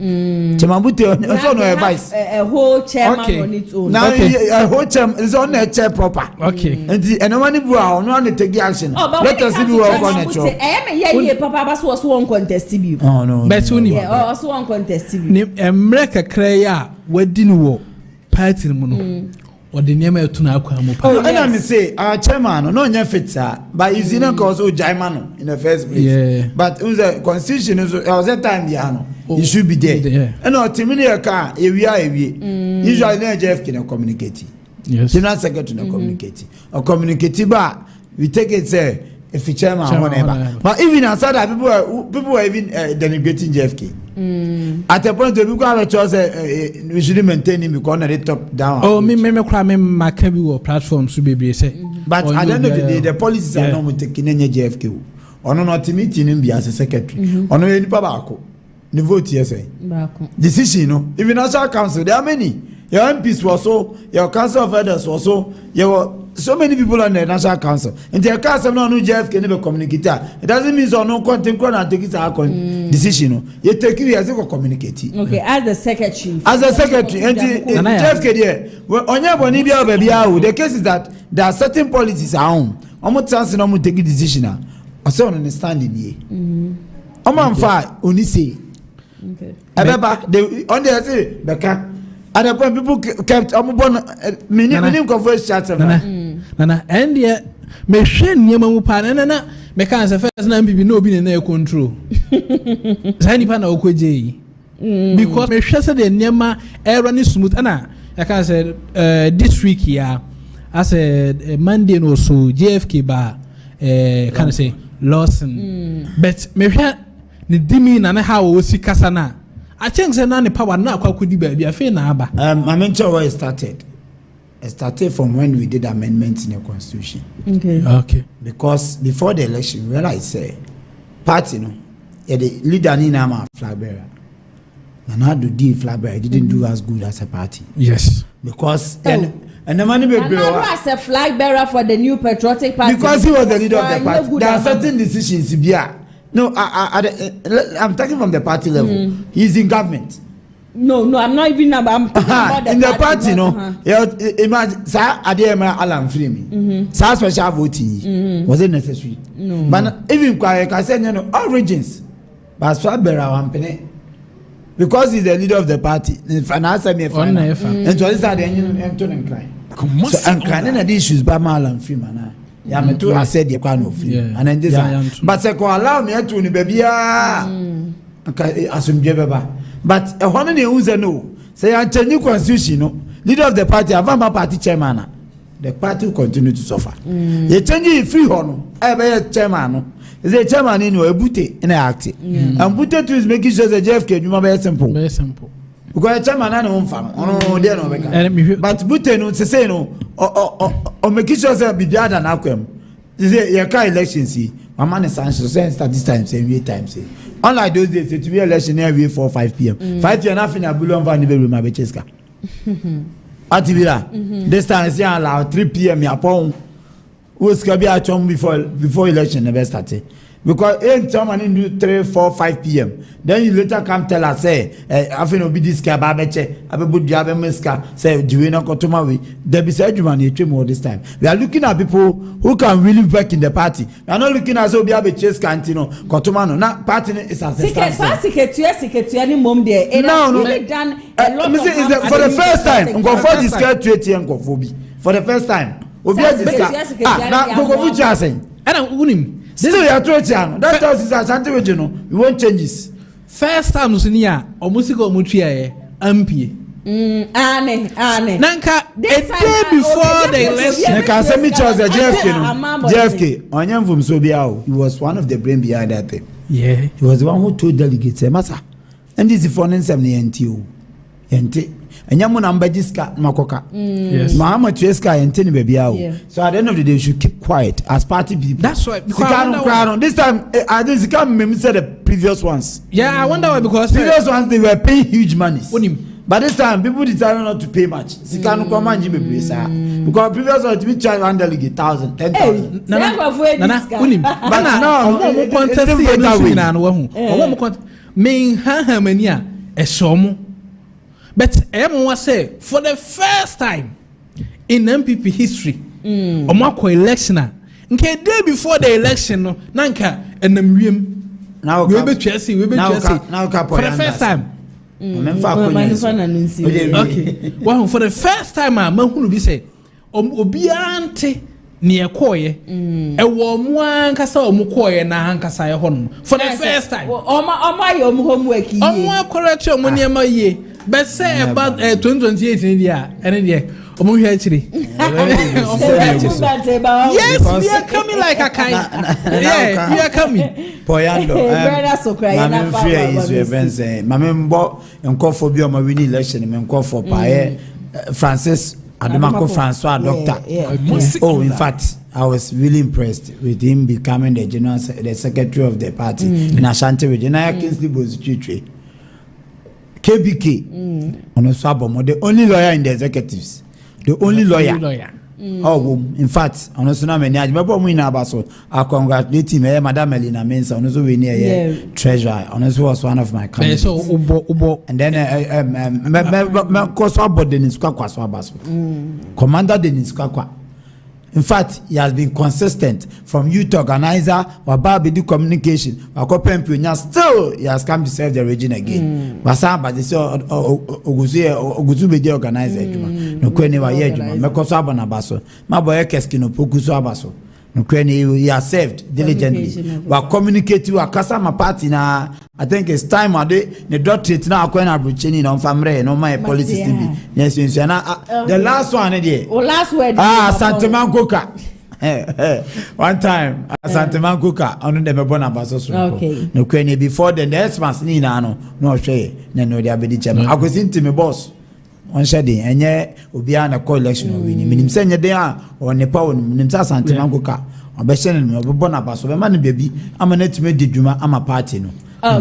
Chamambuta also no advice. A whole chairman on its own. Now a whole chairman is on a chair proper. Okay. And no one no one take the action. Let us see who are on a chair. Yeah, Papa was one contest to be. Oh no. But only also one contest to be. America Craya wedding war party mono. Or the name of Tunaka. Oh, and I say, our chairman, no, no, fit, sir, but you see, no, cause Jaimano in the first place. Yeah. But the constitution was that time, Yano, you should be there. And no, Timinia car, if we are, usually, no, Jeff can communicate. Yes. You're not second to no communicate. Or communicate, but we take it, say, if you chairman, whatever. But even outside that, people are even denigrating JFK. At a point, we have a choice. We should maintain him because on the top down. Oh, me cry my cable platforms to be say. But at the end of the day, the policies are not taking any JFK. Or not meeting him as a secretary. Or no any Pabako. The vote yes. Decision, no. Even national council, there are many. Your MPs were so, your council of elders were so, your so many people on the national council. And the council no JF can never communicate. It doesn't mean so no content and take it decision. You take you as a communicate. Okay, as the secretary. As a secretary, and JF there. On your bonibia baby, the case is that there are certain policies at home. I'm not saying I'm take a decision. I don't understand it here. I'm on fire, only say. Okay. They on the say Becca. At the point people kept meaning converse chats of Nana, and yet, me shen Yamamu Panana, me can't say first name be no being in their control. Zani Pana Okweji. Because me shasa de Nyama Aaron is smooth. Anna, I can say this week here, as a Monday or so, JFK bar, can I say, Lawson. But me share the Dimi and how we see Kasana. I think the nani power now could be a fair number. I'm sure where it started. It started from when we did amendments in the constitution. Okay. Because before the election, when I say party, no, the leader in Nama Flagbearer, and how to deal Flagbearer didn't do as good as a party. Yes. Because and the money be as a flag bearer for the new patriotic party. Because he was the leader of the party. There are certain decisions to be. No, I'm talking from the party level. He's in government. No, I'm not even. I'm talking about the in the party. Imagine, sir, Adema Alan Freeman. Sir, special voting was it necessary? No. But even quiet, I said, all regions. But Flagbearer one because he's the leader of the party. And I said, and to this side, and cry. So I'm crying at issues by Alan Freeman. Yeah, me too. I said you can't free, and then this. But I allow me to ni baby. Okay, assume beba. But a one who's a no. Say I change new constitution. No, leader of the party, I am party chairman. The party will continue to suffer. You change it free honor. I be a chairman. Is a chairman in your booty in act. And booty to is making sure the JFK. You very simple. Very simple. Because chairman and home farm. Oh, there no make. But booty no say no. Or make sure that be better than Akwem. You say your car election see. My man is anxious. Say start this time. Say 8 times. Unlike those days, it will be election every 4 or 5 p.m. 5 p.m. Nothing a bullion van the room. I be cheska. Atibira. This time say allow 3 p.m. Yapong. Who's gonna be at home before election never started. Because anytime I do 3, 4, 5 p.m. Then you later come tell us, say, Afenyo be this car, babeche, abebu diabe meska, say, Juina Kotomawi. There be said you more this time. We are looking at people who can really work in the party. We are not looking at so be a chase cantino, Kotomano. Now, party is as a any mom there. No, done a lot of for the first time, I'm going for this girl to ATM for the first time. Obia this car. Now, go saying. And I'm winning. Still, you are trying. That house is Ashanti regional. We want changes. First time Lusinia or Musico Mutia MP. Anne. Nanka, a day before the election. I can send me Charles JFK. Onyam from Sobiao. He was one of the brain behind that thing. Yeah. He was the one who told delegates, Massa. And this is for NTU. Enyamu na mbajiska makoka. Yes. Mahama tueska enteni baby out. So at the end of the day, you should keep quiet as party people. That's why. This time, I think Zika said the previous ones. Yeah, I wonder why, because previous ones they were paying huge money. But this time, people decided not to pay much. Zika no come and because previous ones we charge one delegate 1,000, 10,000. But now, but everyone say for the first time in MPP history, Omako election, okay, day before the election, no, Nanka and the now we be Chelsea, for the first time. Okay, well, for the first time, I'm going to be say, Obiante near Koye, a warm Kasa Mukoye na Hankasa home for the first time. Oh my homework, correct your money, my year. But say about 2028 in India, and India, actually. Yes, we are coming like a kind. Yeah, we are coming. Poyando, Mamembo, and call for Bioma winning election, and call for Paye, Francis, Adamako Francois, doctor. Oh, in fact, I was really impressed with him becoming the secretary of the party in Ashanti region. I Kingsley was Chitre. KBK, the only lawyer in the executives, the only lawyer. Oh, in fact, on also I congratulate him, Madam Elena Mensa, on also we near treasurer, on also was one of my candidates. And then Commander Denis Kwakwa. In fact, he has been consistent from youth organizer, Wababidu communication, still he has come to serve the region again. Wasaba, they say, Oguzube organizer, no Queni wa Yejuma, Mekosaba Nabaso, Maboya Keskino, Pokuso Abaso. He has served diligently. We communicate with Kasama party now. I think it's time the doctorate now when I'm reaching on family no my policies. Yes, the last one last word. Santa Mancoca. One time Santa Mancoca on the Mabona Basos. Okay. No Queni before the next month no share. No the abedi chairman. I was into my boss. On shedding and yet Ubiana co-election of winning. Minim send you there or Nepal, Nimsa Santa Mancoca. I'm besting me over Bonabas of a man baby. I'm an ultimate Diduma, I'm a party. No. I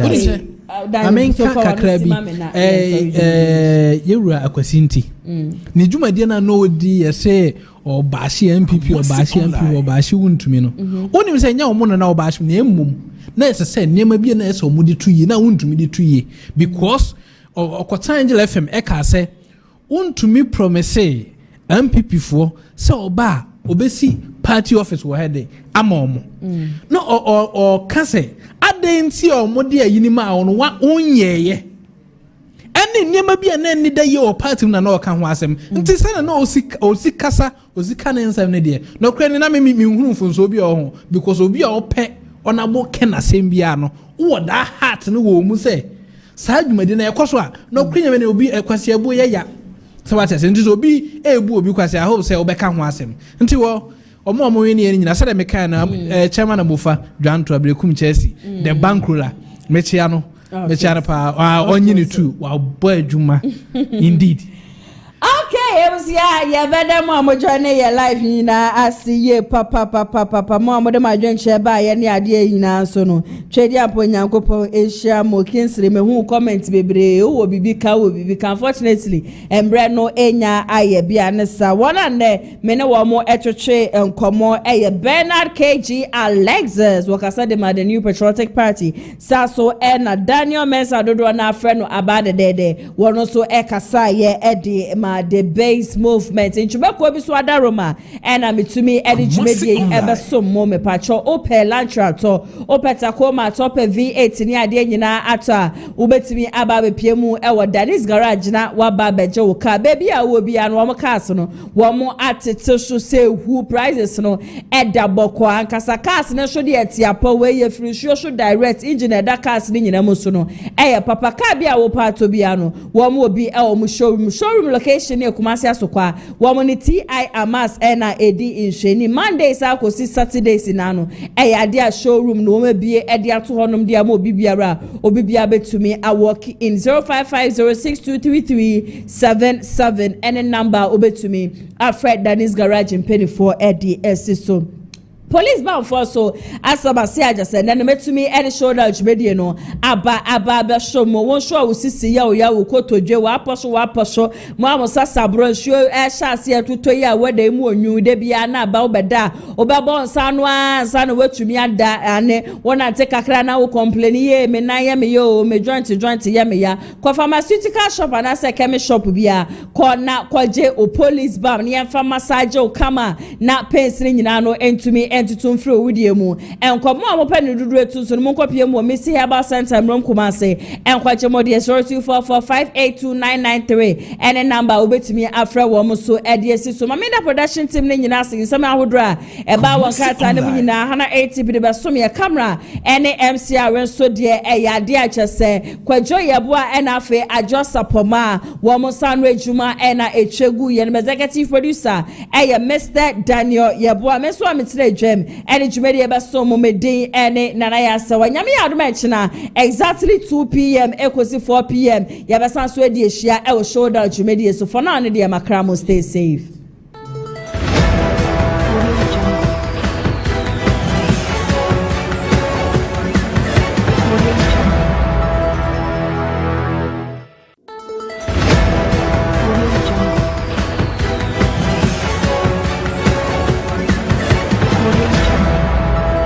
mean, Kakrabi, you were a Quasinti. Nijuma Diana no dear say or Bashi MPP or Bashi MP or Bashi Wuntumino. Only say no more now Bash name. Nurse said, never be a nurse or moody 2 years now, won't to me 2 years because of Cotangel FM Eka say. To me promise MPP for so ba obesi party office wo head amomo no or kase adensi o mode ayinima on wa onyeye ene nyema bia na ni da ye o party na na o ka ho asem nti se na osi kasa osika na nsem ne de no kra ni na me hunu fonso obi o ho because obi a ope onabo ken asem bia no wo da heart no wo mu se sa adwumadi na ekoso a no kra nyame na obi ekwase abo ye ya so what is nti obi ebu obi kwase I hope say obeka ho asem nti wo omo we ne nyina say me kan na chairman abufa dwanto abrekum Chelsea the bankroller mechia no pa onyi ni tu wa bo adwuma indeed. Okay, Abusia ya beda mo amojane ya live nyina asiye papa mo amode madwenche ba ye ne ade nyina so no KennedyAgyapong Nyankopon Asia Markins mehu comment bebre wo bibi ka unfortunately embre no enya aye bia ne sa wona ne me ne wo mo etwetwe enkomo eye Bernard KG Alexis wakasa de the new patriotic party saso na Daniel Mensa dodo na afre no abade dede wono so ekasa ye ede ma the base movement in Chubako bi so adaroma na mitumi ede jumedie ebe so mo me pacho opel lantra to opetakoma top V8 ni ade nyina ata ubetimi aba bepiemu e wo Danis garage na waba beje wo ka baby a wo bia no wo cars no wo mo atete so say who prices no eda boko ankasa cars na so de atiapo we ye free so direct engine da cars ni nyina mo so no papa ka bia wo pato bia no wo mo obi e wo mo showroom location e Kumasi asokwa wo mo ni TI Amas na edi inhweni Mondays akosi Saturdays na no ade a showroom no wo bie ede ato honom dia mo obi biara betumi a walk in 0550623377 and number obetumi Fred Danis garage in penny for edi so police bound for so asaba se ajase na metumi any shoulder jumedie no aba be show mo won show usisi ya wo kotodwe wa aposo mo amosa sabro show e sha se atuto ya weda mu onyu de bia na aba obeda obebo nsa no ansa no watumi ada ane wona te kakra na wo complain ye me na ye me yo me joint ye me ya ko pharmaceutical shop na se chemi shop bia ko na kwaje o police bound ne pharmacy o kama na pensiri nyina no entumi entitum free owudie mu enkomo amopa ne dudu etu so mo nkopie mu Missy Herbal Center mrom Kumasi enkwache mo de 0244582993 ene number obetimi afra wo mo so ede si so mamida production team ne nyina se nsem ahodra eba won kata ne nyina hana 80 bi de besom ye camera ene MCR so de ya de achese kwajo yeboa ena afe ajosapoma wo mo sanwe juma ena echegu ye executive producer Mr. Daniel yeboa meso amitire and jumedi ebe so mo medin ene nana ya se wanyame ya adoma china exactly 2 p.m. ekosi 4 p.m. ya besan so edi ehia e wo shoulder jumedi so for now ne de makra mo stay safe.